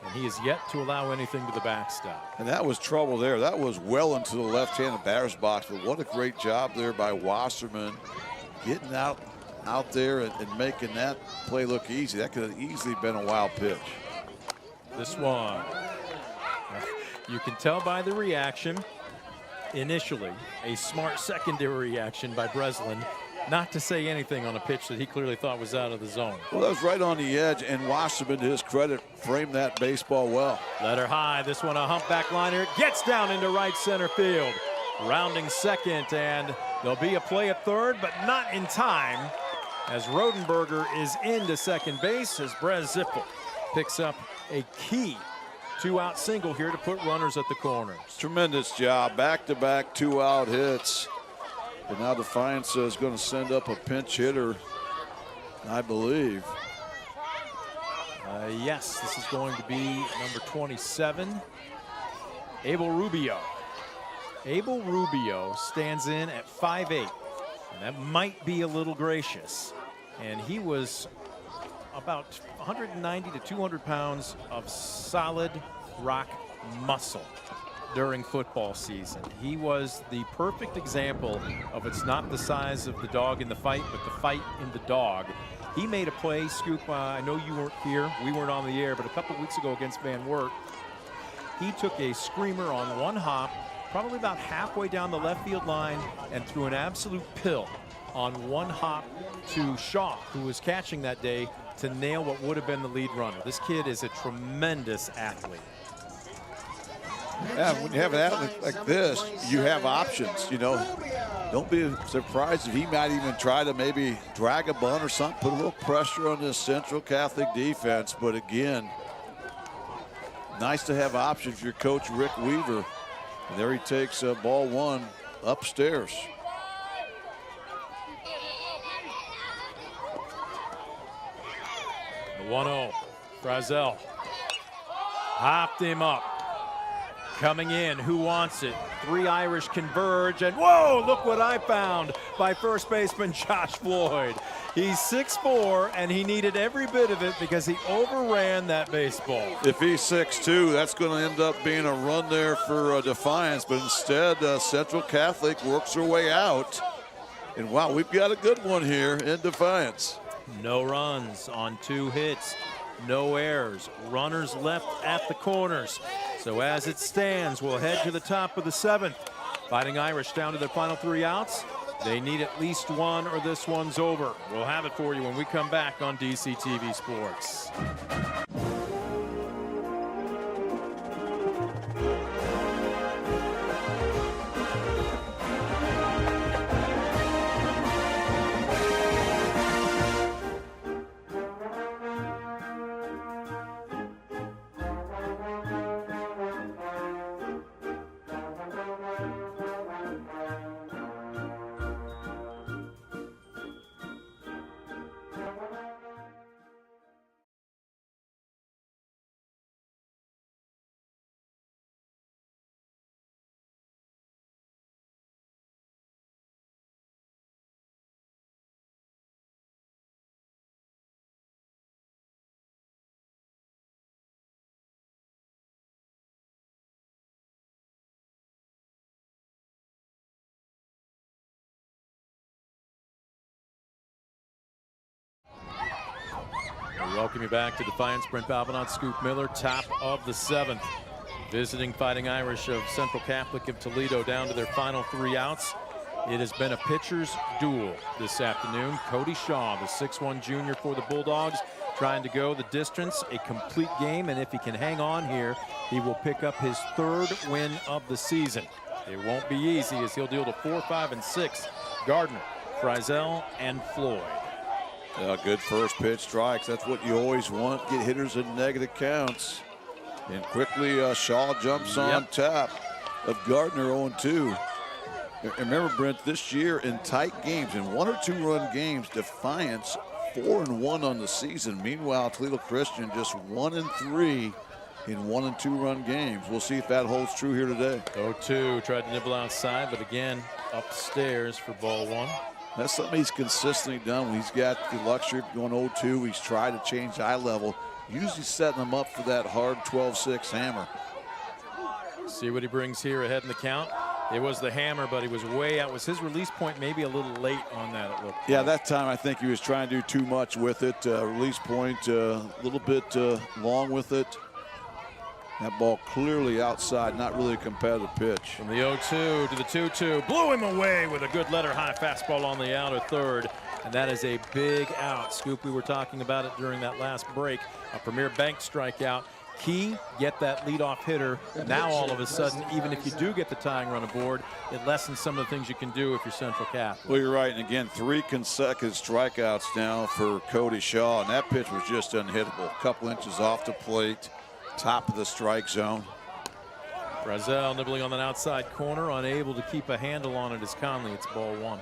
and he is yet to allow anything to the backstop. And that was trouble there. That was well into the left-handed batter's box, but what a great job there by Wasserman getting out there and making that play look easy. That could have easily been a wild pitch. This one, you can tell by the reaction, initially, a smart secondary reaction by Breslin, not to say anything on a pitch that he clearly thought was out of the zone. Well, that was right on the edge, and Wasserman, to his credit, framed that baseball well. Let her high. This one a humpback liner. Gets down into right center field. Rounding second, and there'll be a play at third, but not in time, as Rodenberger is into second base as Brez Zippel picks up a key 2-out single here to put runners at the corners. Tremendous job. Back-to-back 2-out hits. But now Defiance is going to send up a pinch hitter, I believe. Yes, this is going to be number 27, Abel Rubio. Abel Rubio stands in at 5'8", and that might be a little gracious. And he was about 190 to 200 pounds of solid rock muscle during football season. He was the perfect example of it's not the size of the dog in the fight, but the fight in the dog. He made a play, Scoop, I know you weren't here, we weren't on the air, but a couple weeks ago against Van Wert, He took a screamer on one hop, probably about halfway down the left field line, and threw an absolute pill on one hop to Shaw, who was catching that day, to nail what would have been the lead runner. This kid is a tremendous athlete. Yeah, when you have an athlete like this, you have options, you know. Don't be surprised if he might even try to maybe drag a bunt or something, put a little pressure on this Central Catholic defense. But again, nice to have options for your coach, Rick Weaver. And there he takes ball one upstairs. The 1-0, Frizzell hopped him up. Coming in, who wants it? Three Irish converge, and whoa, look what I found by first baseman Josh Floyd. He's 6'4", and he needed every bit of it because he overran that baseball. If he's 6'2", that's going to end up being a run there for Defiance, but instead Central Catholic works their way out. And wow, we've got a good one here in Defiance. No runs on 2 hits, no errors, runners left at the corners. So as it stands, we'll head to the top of the 7th. Fighting Irish down to their final 3 outs. They need at least one or this one's over. We'll have it for you when we come back on DCTV Sports. We welcome you back to Defiance. Brent Balbinot, Scoop Miller, top of the 7th. Visiting Fighting Irish of Central Catholic of Toledo down to their final 3 outs. It has been a pitcher's duel this afternoon. Cody Shaw, the 6'1" junior for the Bulldogs, trying to go the distance, a complete game, and if he can hang on here, he will pick up his 3rd win of the season. It won't be easy as he'll deal to 4, 5, and 6. Gardner, Frizzell, and Floyd. Good first pitch strikes. That's what you always want. Get hitters in negative counts. And quickly Shaw jumps on top of Gardner 0-2. Remember, Brent, this year in tight games, in 1 or 2 run games, Defiance 4-1 on the season. Meanwhile, Toledo Christian just 1-3 in 1 and 2 run games. We'll see if that holds true here today. 0-2, tried to nibble outside, but again, upstairs for ball 1. That's something he's consistently done when he's got the luxury of going 0-2. He's tried to change eye level, usually setting them up for that hard 12-6 hammer. See what he brings here ahead in the count. It was the hammer, but he was way out. Was his release point maybe a little late on that, it looked? Yeah, that time I think he was trying to do too much with it. Release point a little bit long with it. That ball clearly outside, not really a competitive pitch. From the 0-2 to the 2-2, blew him away with a good letter high fastball on the outer third. And that is a big out. Scoop, we were talking about it during that last break. A Premier Bank strikeout. Key, get that leadoff hitter. Now all of a sudden, even if you do get the tying run aboard, it lessens some of the things you can do if you're Central Catholic. Well, you're right. And again, 3 consecutive strikeouts now for Cody Shaw. And that pitch was just unhittable. A couple inches off the plate. Top of the strike zone. Frizzell nibbling on the outside corner, unable to keep a handle on it as Conley. It's ball 1.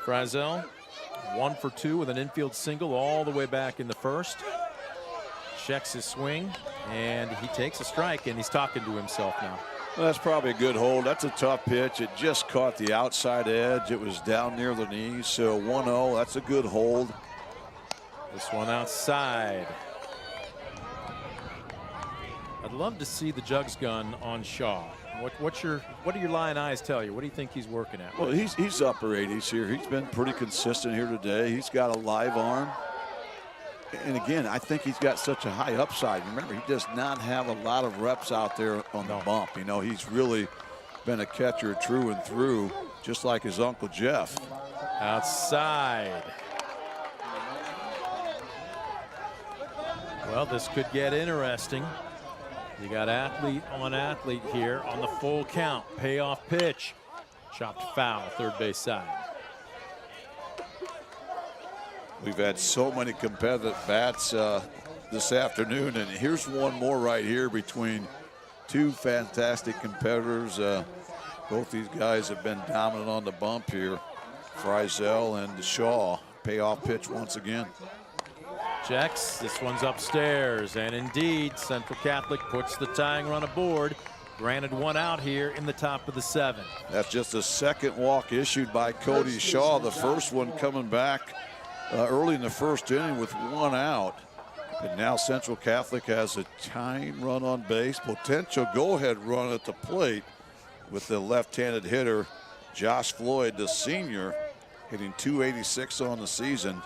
Frizzell 1 for 2 with an infield single all the way back in the 1st. Checks his swing, and he takes a strike, and he's talking to himself now. Well, that's probably a good hold. That's a tough pitch. It just caught the outside edge. It was down near the knees. So 1-0, that's a good hold. This one outside. I'd love to see the jugs gun on Shaw. What do your lion eyes tell you? What do you think he's working at? Well, he's upper 80s here. He's been pretty consistent here today. He's got a live arm. And again, I think he's got such a high upside. Remember, he does not have a lot of reps out there on the bump. You know, he's really been a catcher through and through, just like his uncle Jeff. Outside. Well, this could get interesting. You got athlete on athlete here on the full count. Payoff pitch. Chopped foul, third base side. We've had so many competitive bats this afternoon, and here's one more right here between two fantastic competitors. Both these guys have been dominant on the bump here. Frizzell and Shaw. Payoff pitch once again. Checks, this one's upstairs, and indeed, Central Catholic puts the tying run aboard. Granted one out here in the top of the 7th. That's just a second walk issued by Cody Shaw. The first one coming back early in the first inning with one out. And now Central Catholic has a tying run on base, potential go-ahead run at the plate with the left-handed hitter, Josh Floyd, the senior, hitting .286 on the season.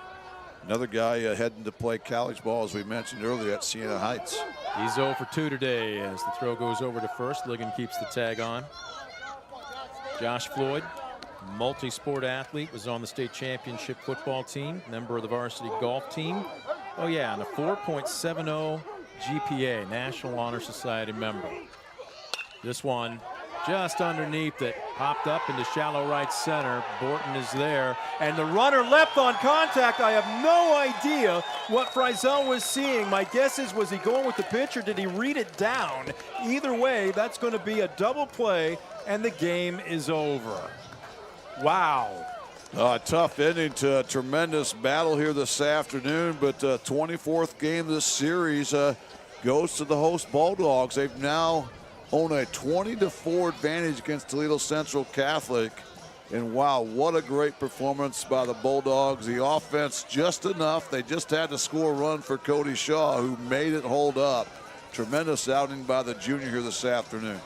Another guy heading to play college ball, as we mentioned earlier, at Siena Heights. He's 0 for 2 today as the throw goes over to first. Ligon keeps the tag on. Josh Floyd, multi-sport athlete, was on the state championship football team, member of the varsity golf team. Oh yeah, and a 4.70 GPA, National Honor Society member. This one just underneath it, popped up into shallow right center. Borton is there, and the runner leapt on contact. I have no idea what Frizzell was seeing. My guess is, was he going with the pitch or did he read it down? Either way, that's going to be a double play, and the game is over. Wow. Tough ending to a tremendous battle here this afternoon, but 24th game of this series goes to the host Bulldogs. They've now own a 20-4 advantage against Toledo Central Catholic. And wow, what a great performance by the Bulldogs. The offense just enough. They just had to score a run for Cody Shaw, who made it hold up. Tremendous outing by the junior here this afternoon.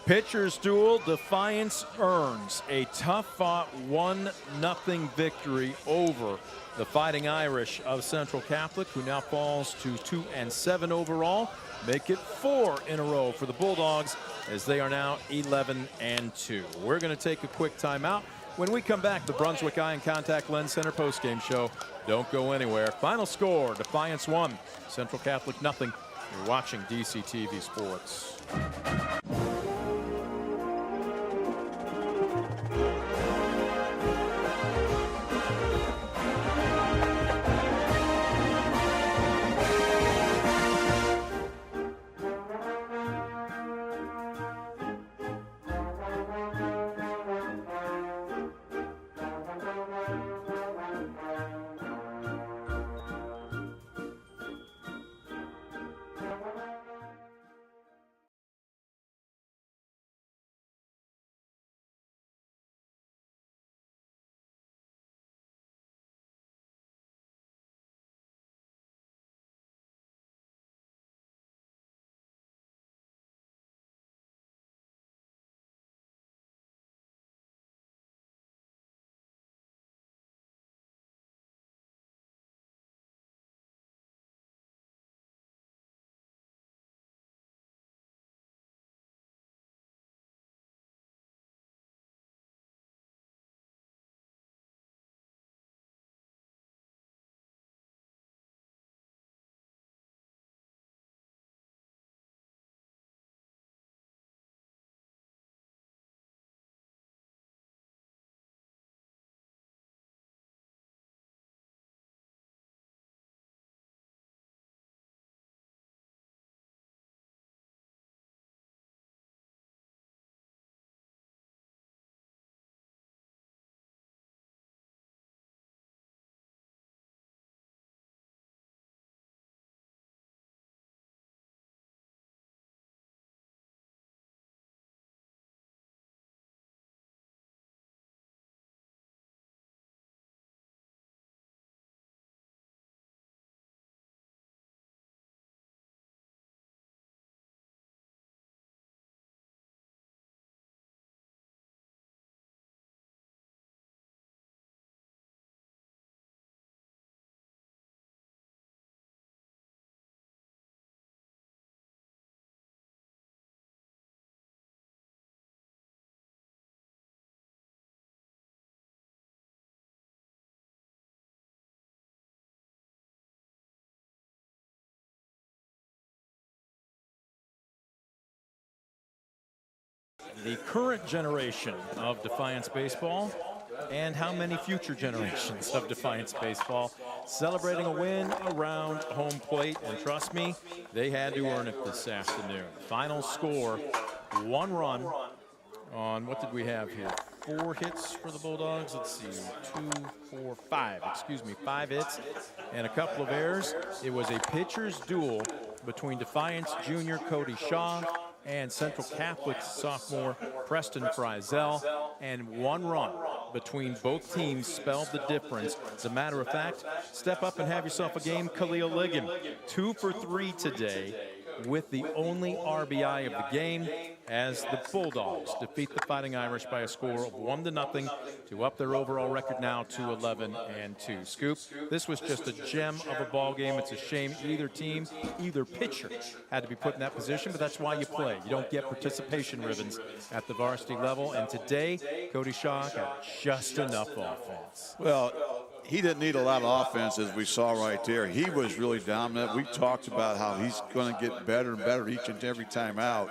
Pitchers duel, Defiance earns a tough-fought 1-0 victory over the Fighting Irish of Central Catholic, who now falls to 2-7 overall. Make it 4 in a row for the Bulldogs, as they are now 11-2. We're going to take a quick timeout. When we come back, the Brunswick Eye and Contact Lens Center postgame show. Don't go anywhere. Final score, Defiance 1, Central Catholic 0. You're watching DCTV Sports. the current generation of Defiance Baseball and how many future generations of Defiance Baseball celebrating a win around home plate. And trust me, they had to earn it this afternoon. Final score, 1 run on, what did we have here? 4 hits for the Bulldogs. Let's see, 2, 4, 5. Excuse me, 5 hits and a couple of errors. It was a pitcher's duel between Defiance Junior Cody Shaw and Central Catholic sophomore Preston Frizel, and 1 run between both teams spelled the difference. As a matter of fact, step up and have yourself a game. Khalil Liggin, 2 for 3 today, with the only RBI of the game, as the Bulldogs defeat the Fighting Irish by a score of 1-0 to up their overall record now to 11-2. Scoop, this was just a gem of a ball game. It's a shame either team, either pitcher had to be put in that position, but that's why you play. You don't get participation ribbons at the varsity level, and today Cody Shaw got just enough offense. Well, he didn't need a lot of offense, as we saw right there. He was really dominant. We talked about how he's going to get better and better each and every time out.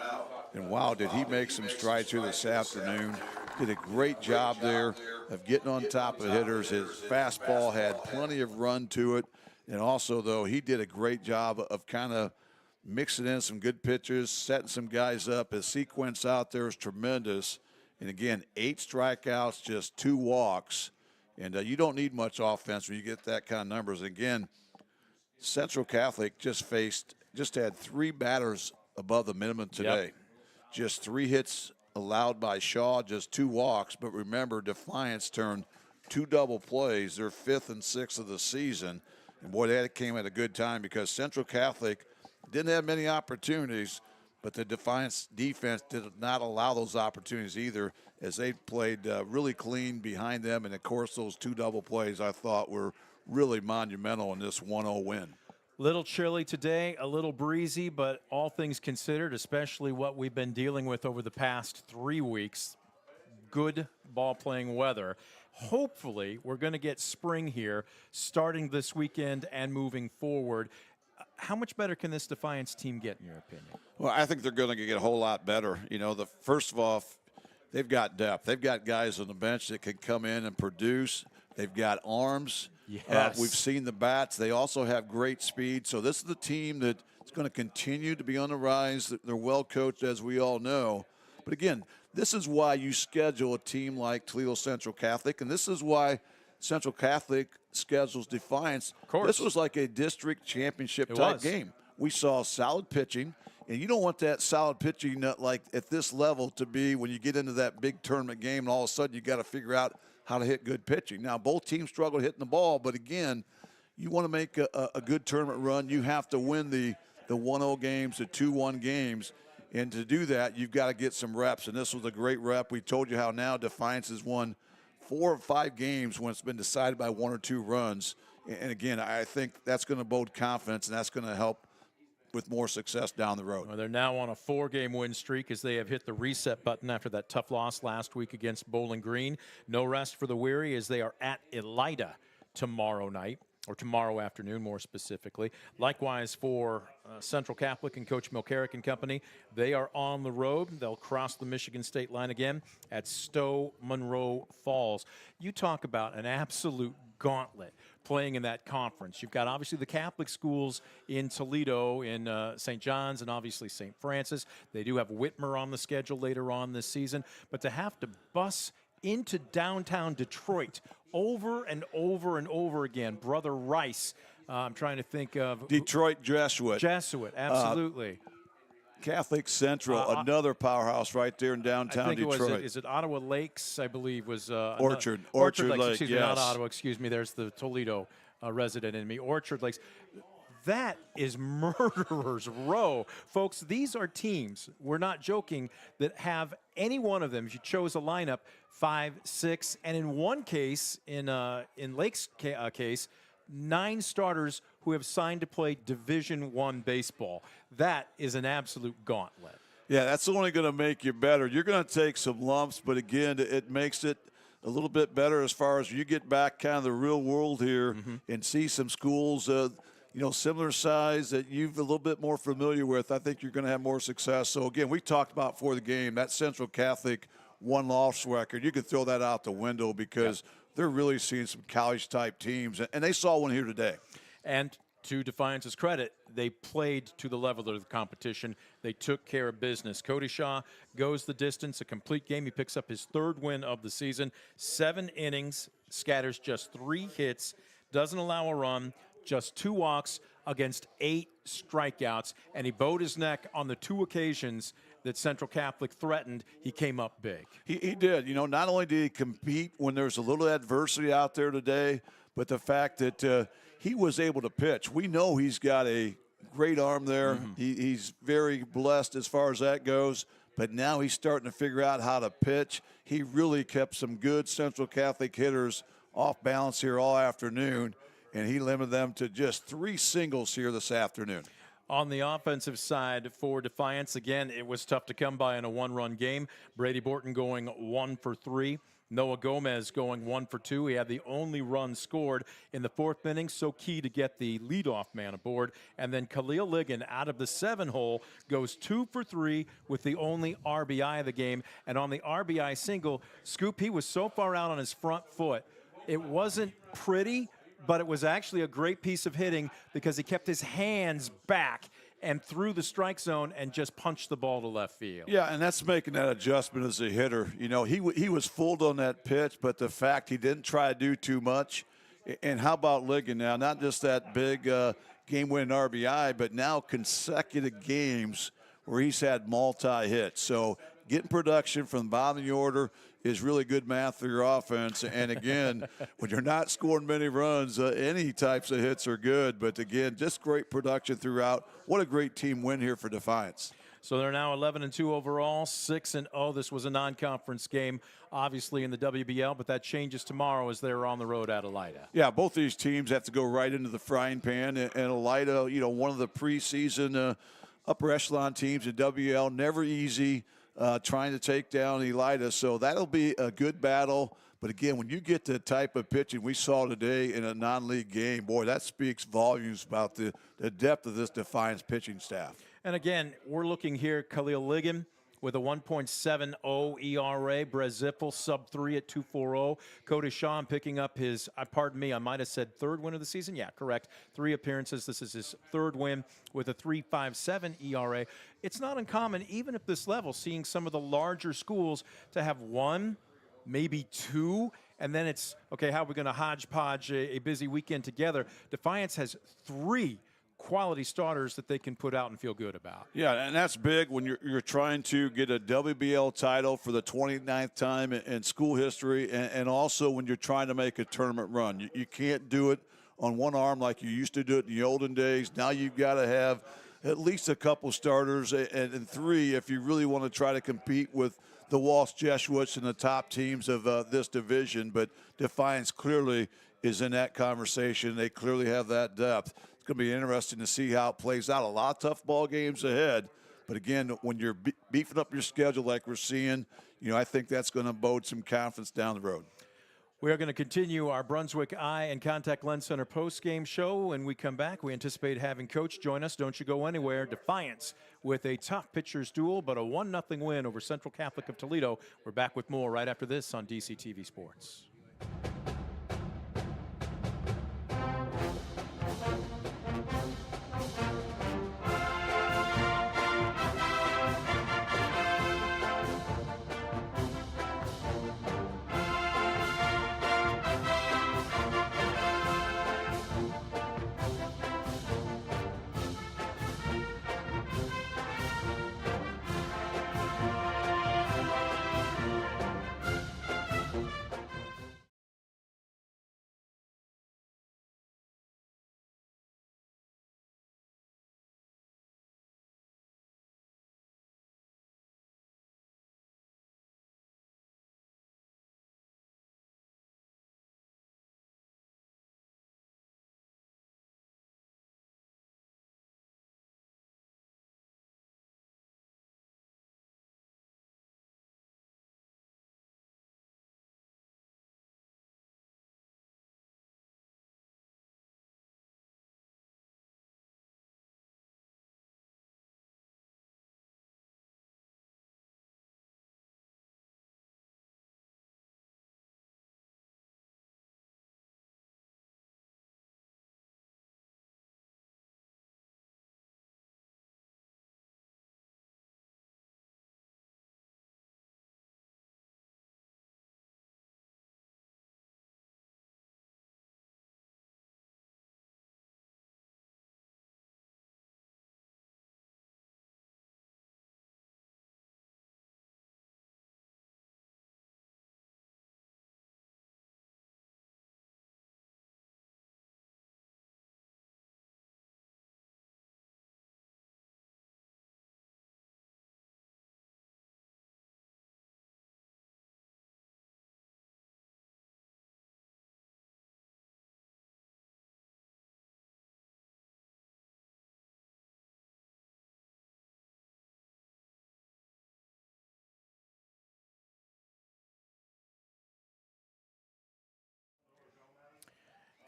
And wow, did he make some strides here this afternoon. Did a great job there of getting on top of hitters. His fastball had plenty of run to it. And also, though, he did a great job of kind of mixing in some good pitchers, setting some guys up. His sequence out there is tremendous. And again, 8 strikeouts, just 2 walks. And you don't need much offense when you get that kind of numbers. Again, Central Catholic just had 3 batters above the minimum today. Yep. Just 3 hits allowed by Shaw, just 2 walks. But remember, Defiance turned 2 double plays, their 5th and 6th of the season. And boy, that came at a good time, because Central Catholic didn't have many opportunities, but the Defiance defense did not allow those opportunities either, as they played really clean behind them. And, of course, those 2 double plays I thought were really monumental in this 1-0 win. Little chilly today, a little breezy, but all things considered, especially what we've been dealing with over the past 3 weeks, good ball-playing weather. Hopefully, we're going to get spring here starting this weekend and moving forward. How much better can this Defiance team get, in your opinion? Well, I think they're going to get a whole lot better. You know, first of all, they've got depth. They've got guys on the bench that can come in and produce. They've got arms. Yes. We've seen the bats. They also have great speed. So this is the team that is going to continue to be on the rise. They're well coached, as we all know. But again, this is why you schedule a team like Toledo Central Catholic, and this is why Central Catholic schedules Defiance. Of course. This was like a district championship type game. We saw solid pitching, and you don't want that solid pitching like at this level to be when you get into that big tournament game, and all of a sudden you got to figure out how to hit good pitching. Now, both teams struggled hitting the ball, but again, you want to make a good tournament run, you have to win the 1-0 games, the 2-1 games. And to do that, you've got to get some reps. And this was a great rep. We told you how now Defiance has won 4 or 5 games when it's been decided by 1 or 2 runs. And again, I think that's going to bode confidence, and that's going to help with more success down the road. Well, they're now on a 4-game win streak, as they have hit the reset button after that tough loss last week against Bowling Green. No rest for the weary, as they are at Elida tomorrow night, or tomorrow afternoon, more specifically. Likewise for Central Catholic and Coach Milcarrick and company, they are on the road. They'll cross the Michigan State line again at Stowe Monroe Falls. You talk about an absolute gauntlet playing in that conference. You've got obviously the Catholic schools in Toledo, in St. John's, and obviously St. Francis. They do have Whitmer on the schedule later on this season. But to have to bus into downtown Detroit over and over and over again. Brother Rice, I'm trying to think of. Detroit Jesuit. Jesuit, absolutely. Catholic Central, another powerhouse right there in downtown Detroit. Is it Ottawa Lakes, I believe, was Orchard Lake, excuse me, yes. not Ottawa, excuse me. There's the Toledo resident in me. Orchard Lakes. That is murderer's row. Folks, these are teams, we're not joking, that have any one of them, if you chose a lineup, 5, 6, and in one case, in Lake's case, 9 starters who have signed to play Division I baseball. That is an absolute gauntlet. Yeah, that's only going to make you better. You're going to take some lumps, but again, it makes it a little bit better as far as you get back kind of the real world here and see some schools similar size that you're a little bit more familiar with, I think you're going to have more success. So, again, we talked about before the game, that Central Catholic one-loss record, you could throw that out the window because they're really seeing some college-type teams, and they saw one here today. And to Defiance's credit, they played to the level of the competition. They took care of business. Cody Shaw goes the distance, a complete game. He picks up his third win of the season. 7 innings, scatters just 3 hits, doesn't allow a run, just 2 walks against 8 strikeouts, and he bowed his neck on the 2 occasions that Central Catholic threatened. He came up big. He did. Not only did he compete when there's a little adversity out there today, but the fact that he was able to pitch. We know he's got a great arm there. He's very blessed as far as that goes, but now he's starting to figure out how to pitch. He really kept some good Central Catholic hitters off balance here all afternoon, and he limited them to just 3 singles here this afternoon. On the offensive side for Defiance, again, it was tough to come by in a 1-run game. Brady Borton going 1 for 3. Noah Gomez going 1 for 2. He had the only run scored in the 4th inning, so key to get the leadoff man aboard. And then Khalil Ligon out of the 7-hole goes 2 for 3 with the only RBI of the game. And on the RBI single, Scoop, he was so far out on his front foot, it wasn't pretty, but it was actually a great piece of hitting because he kept his hands back and through the strike zone and just punched the ball to left field. Yeah, and that's making that adjustment as a hitter. He was fooled on that pitch, but the fact he didn't try to do too much. And how about Ligon now? Not just that big game-winning RBI, but now consecutive games where he's had multi-hits. So getting production from the bottom of the order is really good math for your offense. And, again, when you're not scoring many runs, any types of hits are good. But, again, just great production throughout. What a great team win here for Defiance. So they're now 11-2 overall, 6-0. This was a non-conference game, obviously, in the WBL, but that changes tomorrow as they're on the road at Elida. Yeah, both these teams have to go right into the frying pan. And Elida, one of the preseason upper echelon teams in WBL, never easy. Trying to take down Elida. So that'll be a good battle. But, again, when you get the type of pitching we saw today in a non-league game, boy, that speaks volumes about the depth of this Defiance pitching staff. And, again, we're looking here, Khalil Ligon with a 1.70 ERA. Brez Zippel, sub-3 at 2.40. Cody Shaw picking up his, pardon me, I might have said 3rd win of the season. Yeah, correct. 3 appearances. This is his 3rd win with a 3.57 ERA. It's not uncommon, even at this level, seeing some of the larger schools to have 1, maybe 2, and then it's, okay, how are we going to hodgepodge a busy weekend together? Defiance has 3 quality starters that they can put out and feel good about. Yeah, and that's big when you're trying to get a WBL title for the 29th time in school history, and also when you're trying to make a tournament run. You can't do it on one arm like you used to do it in the olden days. Now you've got to have at least a couple starters, and 3 if you really want to try to compete with the Walsh Jesuits and the top teams of this division. But Defiance clearly is in that conversation. They clearly have that depth. It's going to be interesting to see how it plays out. A lot of tough ball games ahead. But, again, when you're beefing up your schedule like we're seeing, I think that's going to bode some confidence down the road. We are going to continue our Brunswick Eye and Contact Lens Center post-game show. When we come back, we anticipate having Coach join us. Don't you go anywhere. Defiance with a tough pitcher's duel, but a 1-0 win over Central Catholic of Toledo. We're back with more right after this on DCTV Sports.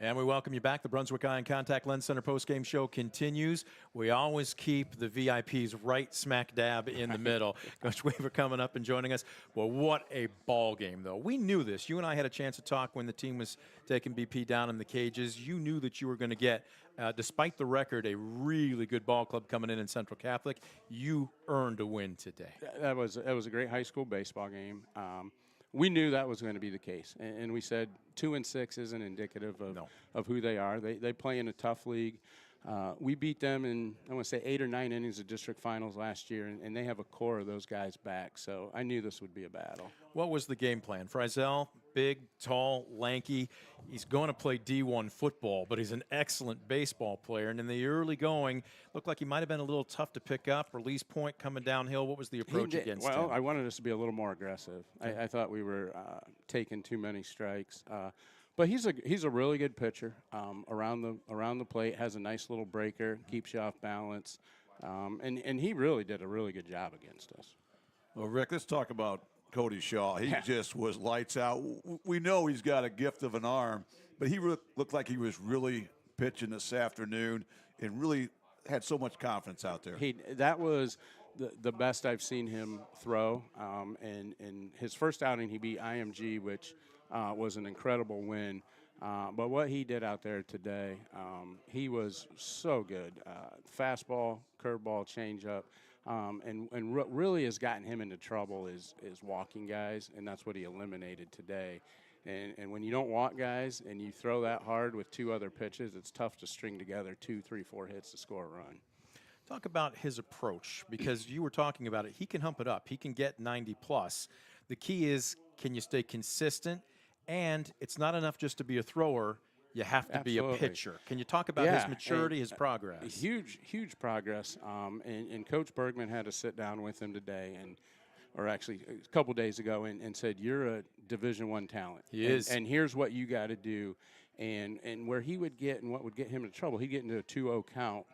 And we welcome you back. The Brunswick Eye and Contact Lens Center postgame show continues. We always keep the VIPs right smack dab in the middle. Coach Weaver coming up and joining us. Well, what a ball game, though. We knew this. You and I had a chance to talk when the team was taking BP down in the cages. You knew that you were going to get, despite the record, a really good ball club coming in Central Catholic. You earned a win today. That was a great high school baseball game. We knew that was going to be the case, and we said 2-6 isn't indicative of who they are. They play in a tough league. We beat them in, I want to say, 8 or 9 innings of district finals last year, and they have a core of those guys back. So I knew this would be a battle. What was the game plan? Frizzell, big, tall, lanky. He's going to play D1 football, but he's an excellent baseball player. And in the early going, looked like he might have been a little tough to pick up. Release point coming downhill. What was the approach against him? Well, I wanted us to be a little more aggressive. I thought we were taking too many strikes. But he's a really good pitcher around the plate. Has a nice little breaker, keeps you off balance, and he really did a really good job against us. Well, Rick, let's talk about Cody Shaw. He just was lights out. We know he's got a gift of an arm, but he looked like he was really pitching this afternoon and really had so much confidence out there. That was the best I've seen him throw. And in his first outing, he beat IMG, which was an incredible win. But what he did out there today, he was so good. Fastball, curveball, changeup. And what really has gotten him into trouble is walking guys, and that's what he eliminated today. And when you don't walk guys and you throw that hard with 2 other pitches, it's tough to string together 2, 3, 4 hits to score a run. Talk about his approach, because you were talking about it. He can hump it up. He can get 90+. The key is, can you stay consistent? And it's not enough just to be a thrower. You have to be a pitcher. Can you talk about his maturity, his progress? Huge progress. And Coach Bergman had to sit down with him today, or actually a couple days ago, and said, "You're a Division I talent. He is. And here's what you got to do." And where he would get and what would get him into trouble, he'd get into a 2-0 count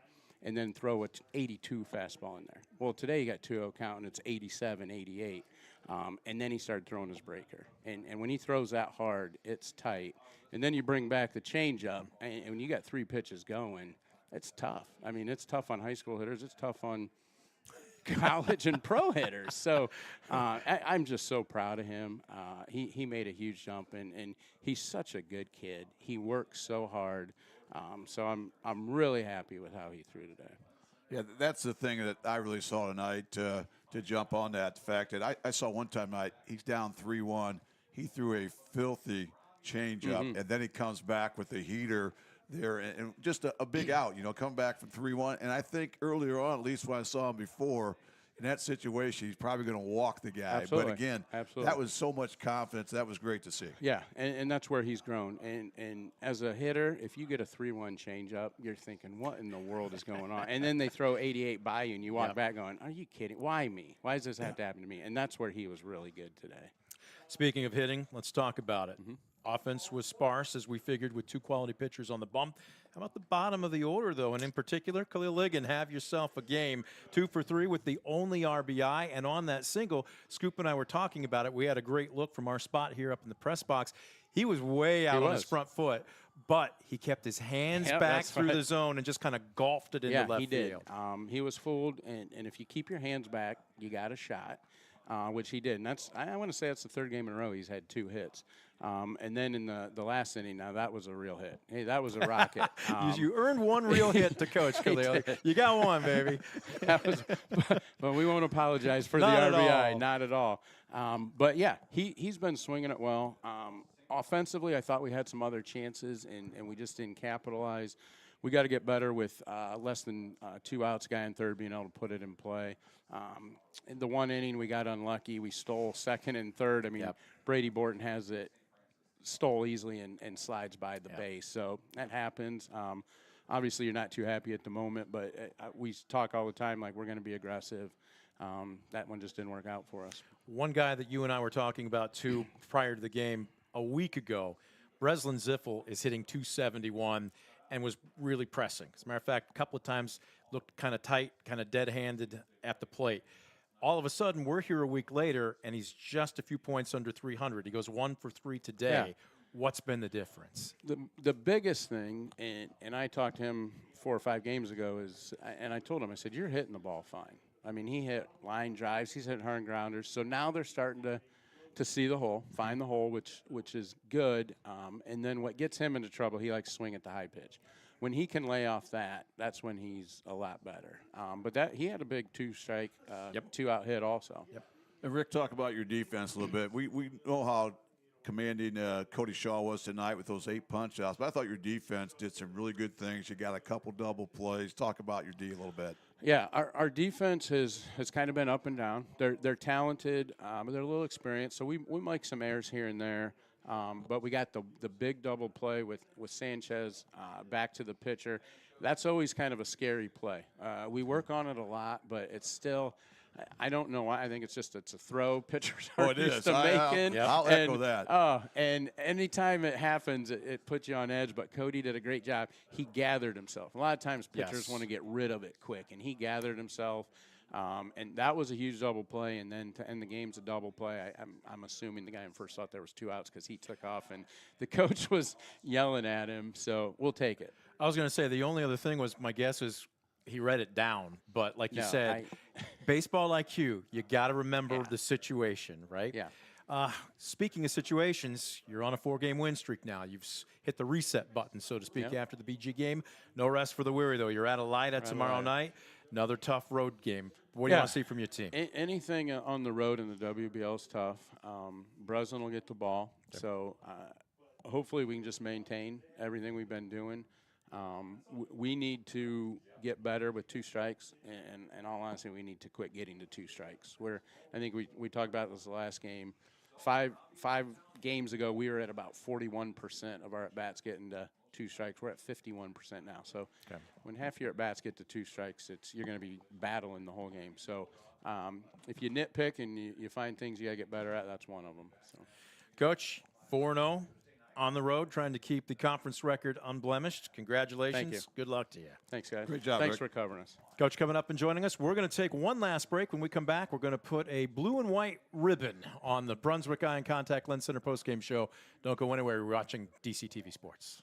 and then throw a 82 fastball in there. Well, today he got 2-0 count and it's 87, 88. And then he started throwing his breaker. And when he throws that hard, it's tight. And then you bring back the changeup, and when you got 3 pitches going, it's tough. I mean, it's tough on high school hitters. It's tough on college and pro hitters. So I'm just so proud of him. He made a huge jump, and he's such a good kid. He works so hard. So I'm really happy with how he threw today. Yeah, that's the thing that I really saw tonight to jump on that. The fact that I saw one time tonight, he's down 3-1. He threw a filthy changeup, and then he comes back with a heater there, and just a big out, coming back from 3-1. And I think earlier on, at least when I saw him before, in that situation, he's probably going to walk the guy. Absolutely. But again, Absolutely. That was so much confidence. That was great to see. Yeah, and that's where he's grown. And as a hitter, if you get a 3-1 changeup, you're thinking, what in the world is going on? And then they throw 88 by you, and you walk back going, are you kidding? Why me? Why does this have to happen to me? And that's where he was really good today. Speaking of hitting, let's talk about it. Offense was sparse, as we figured, with 2 quality pitchers on the bump. How about the bottom of the order, though? And in particular, Khalil Ligon, have yourself a game. 2 for 3 with the only RBI. And on that single, Scoop and I were talking about it. We had a great look from our spot here up in the press box. He was way out on his front foot, but he kept his hands back through the zone and just kind of golfed it into left field. He was fooled, and if you keep your hands back, you got a shot. Which he did. And I want to say that's the 3rd game in a row he's had 2 hits. And then in the last inning, now that was a real hit. Hey, that was a rocket. You earned 1 real hit to Coach Khalil. You got 1, baby. But we won't apologize for the RBI. Not at all. But, yeah, he's been swinging it well. Offensively, I thought we had some other chances, and we just didn't capitalize. We got to get better with less than 2 outs, guy in third being able to put it in play. In the 1 inning, we got unlucky. We stole second and third. I mean, Brady Borton has it, stole easily and slides by the base. So that happens. Obviously, you're not too happy at the moment, but we talk all the time like we're going to be aggressive. That one just didn't work out for us. One guy that you and I were talking about, too, prior to the game a week ago, Breslin Ziffel is hitting 271 and was really pressing. As a matter of fact, a couple of times looked kind of tight, kind of dead-handed at the plate. All of a sudden, we're here a week later, and he's just a few points under 300. He goes 1 for 3 today. What's been the difference? The biggest thing, and I talked to him 4 or 5 games ago, and I told him, I said, you're hitting the ball fine. I mean, he hit line drives, he's hitting hard grounders. So now they're starting to see the hole, find the hole, which is good. And then what gets him into trouble, he likes to swing at the high pitch. When he can lay off that, that's when he's a lot better. But he had a big 2-strike, 2-out hit also. Yep. And Rick, talk about your defense a little bit. We know how commanding Cody Shaw was tonight with those 8 punch-outs, but I thought your defense did some really good things. You got a couple double plays. Talk about your D a little bit. Yeah, our defense has kind of been up and down. They're talented, but they're a little experienced, so we make some errors here and there. But we got the big double play with Sanchez back to the pitcher. That's always kind of a scary play. We work on it a lot, but it's still – I don't know why. I think it's a throw pitchers are used to making. I'll echo that. And anytime it happens, it puts you on edge. But Cody did a great job. He gathered himself. A lot of times pitchers want to get rid of it quick, and he gathered himself. And that was a huge double play. And then to end the game's a double play. I'm assuming the guy in first thought there was 2 outs because he took off, and the coach was yelling at him. So we'll take it. I was going to say the only other thing was my guess is he read it down. But like you said, baseball IQ, you got to remember the situation, right? Yeah. Speaking of situations, you're on a 4-game win streak now. You've hit the reset button, so to speak, after the BG game. No rest for the weary, though. You're at Elida tomorrow night. Another tough road game. What do you want to see from your team? Anything on the road in the WBL is tough. Breslin will get the ball. Okay. So hopefully we can just maintain everything we've been doing. We need to get better with 2 strikes, and in all honesty, we need to quit getting to 2 strikes. I think we talked about this the last game. Five games ago, we were at about 41% of our at-bats getting to 2 strikes. We're at 51% now. So when half your at-bats get to 2 strikes, you're going to be battling the whole game. So if you nitpick and you find things you got to get better at, that's one of them. So. Coach, 4-0. On the road, trying to keep the conference record unblemished. Congratulations. Thank you. Good luck to you. Thanks, guys. Great job, Thanks Rick. for covering us. Coach coming up and joining us. We're going to take one last break. When we come back, we're going to put a blue and white ribbon on the Brunswick Eye and Contact Lens Center postgame show. Don't go anywhere. We're watching DCTV Sports.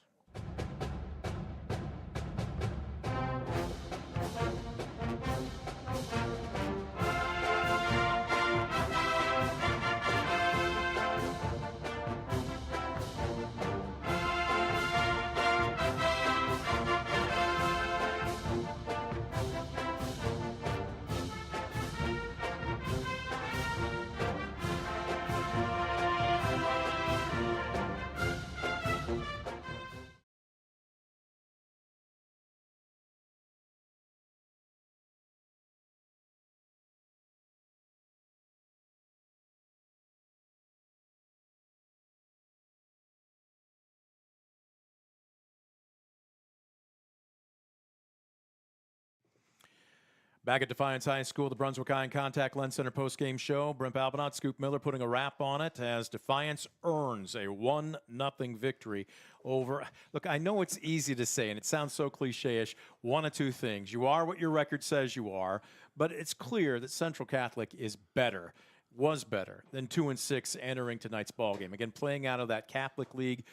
Back at Defiance High School, the Brunswick Eye and Contact Lens Center postgame show. Brent Balbinot, Scoop Miller putting a wrap on it as Defiance earns a 1-0 victory over. Look, I know it's easy to say, and it sounds so cliche-ish, one of 2 things. You are what your record says you are, but it's clear that Central Catholic is better. Was better than 2-6 entering tonight's ball game. Again, playing out of that Catholic League,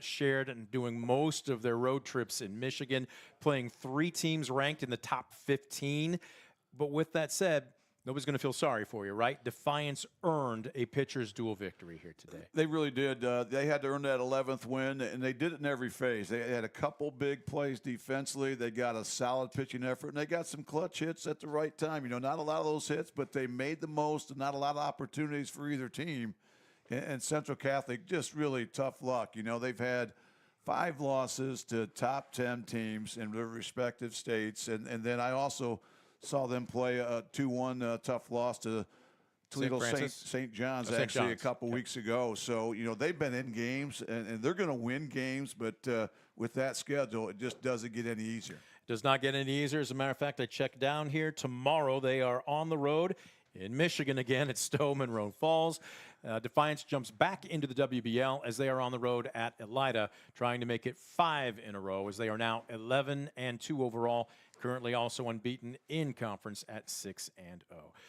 shared and doing most of their road trips in Michigan, playing 3 teams ranked in the top 15. But with that said, nobody's going to feel sorry for you, right? Defiance earned a pitcher's duel victory here today. They really did. They had to earn that 11th win, and they did it in every phase. They had a couple big plays defensively. They got a solid pitching effort, and they got some clutch hits at the right time. You know, not a lot of those hits, but they made the most, and not a lot of opportunities for either team. And Central Catholic, just really tough luck. You know, they've had 5 losses to top 10 teams in their respective states, and then I also saw them play a 2-1 tough loss to Toledo St. John's actually a couple weeks ago. So, you know, they've been in games, and they're going to win games, but with that schedule, it just doesn't get any easier. Does not get any easier. As a matter of fact, I checked down here. Tomorrow they are on the road In Michigan again, it's Stowe Monroe Falls. Defiance jumps back into the WBL as they are on the road at Elida, trying to make it 5 in a row as they are now 11-2 overall. Currently also unbeaten in conference at 6-0.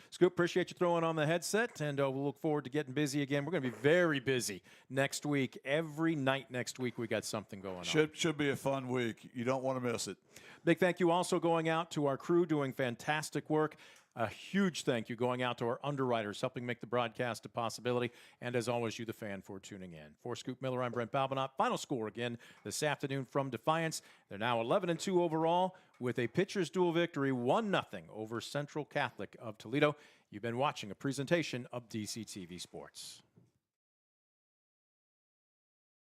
Scoop, appreciate you throwing on the headset, and we'll look forward to getting busy again. We're going to be very busy next week. Every night next week we got something going on. Should be a fun week. You don't want to miss it. Big thank you also going out to our crew doing fantastic work. A huge thank you going out to our underwriters helping make the broadcast a possibility. And as always, you, the fan, for tuning in. For Scoop Miller, I'm Brent Balbinot. Final score again this afternoon from Defiance. They're now 11-2 overall with a pitcher's duel victory, 1-0 over Central Catholic of Toledo. You've been watching a presentation of DCTV Sports.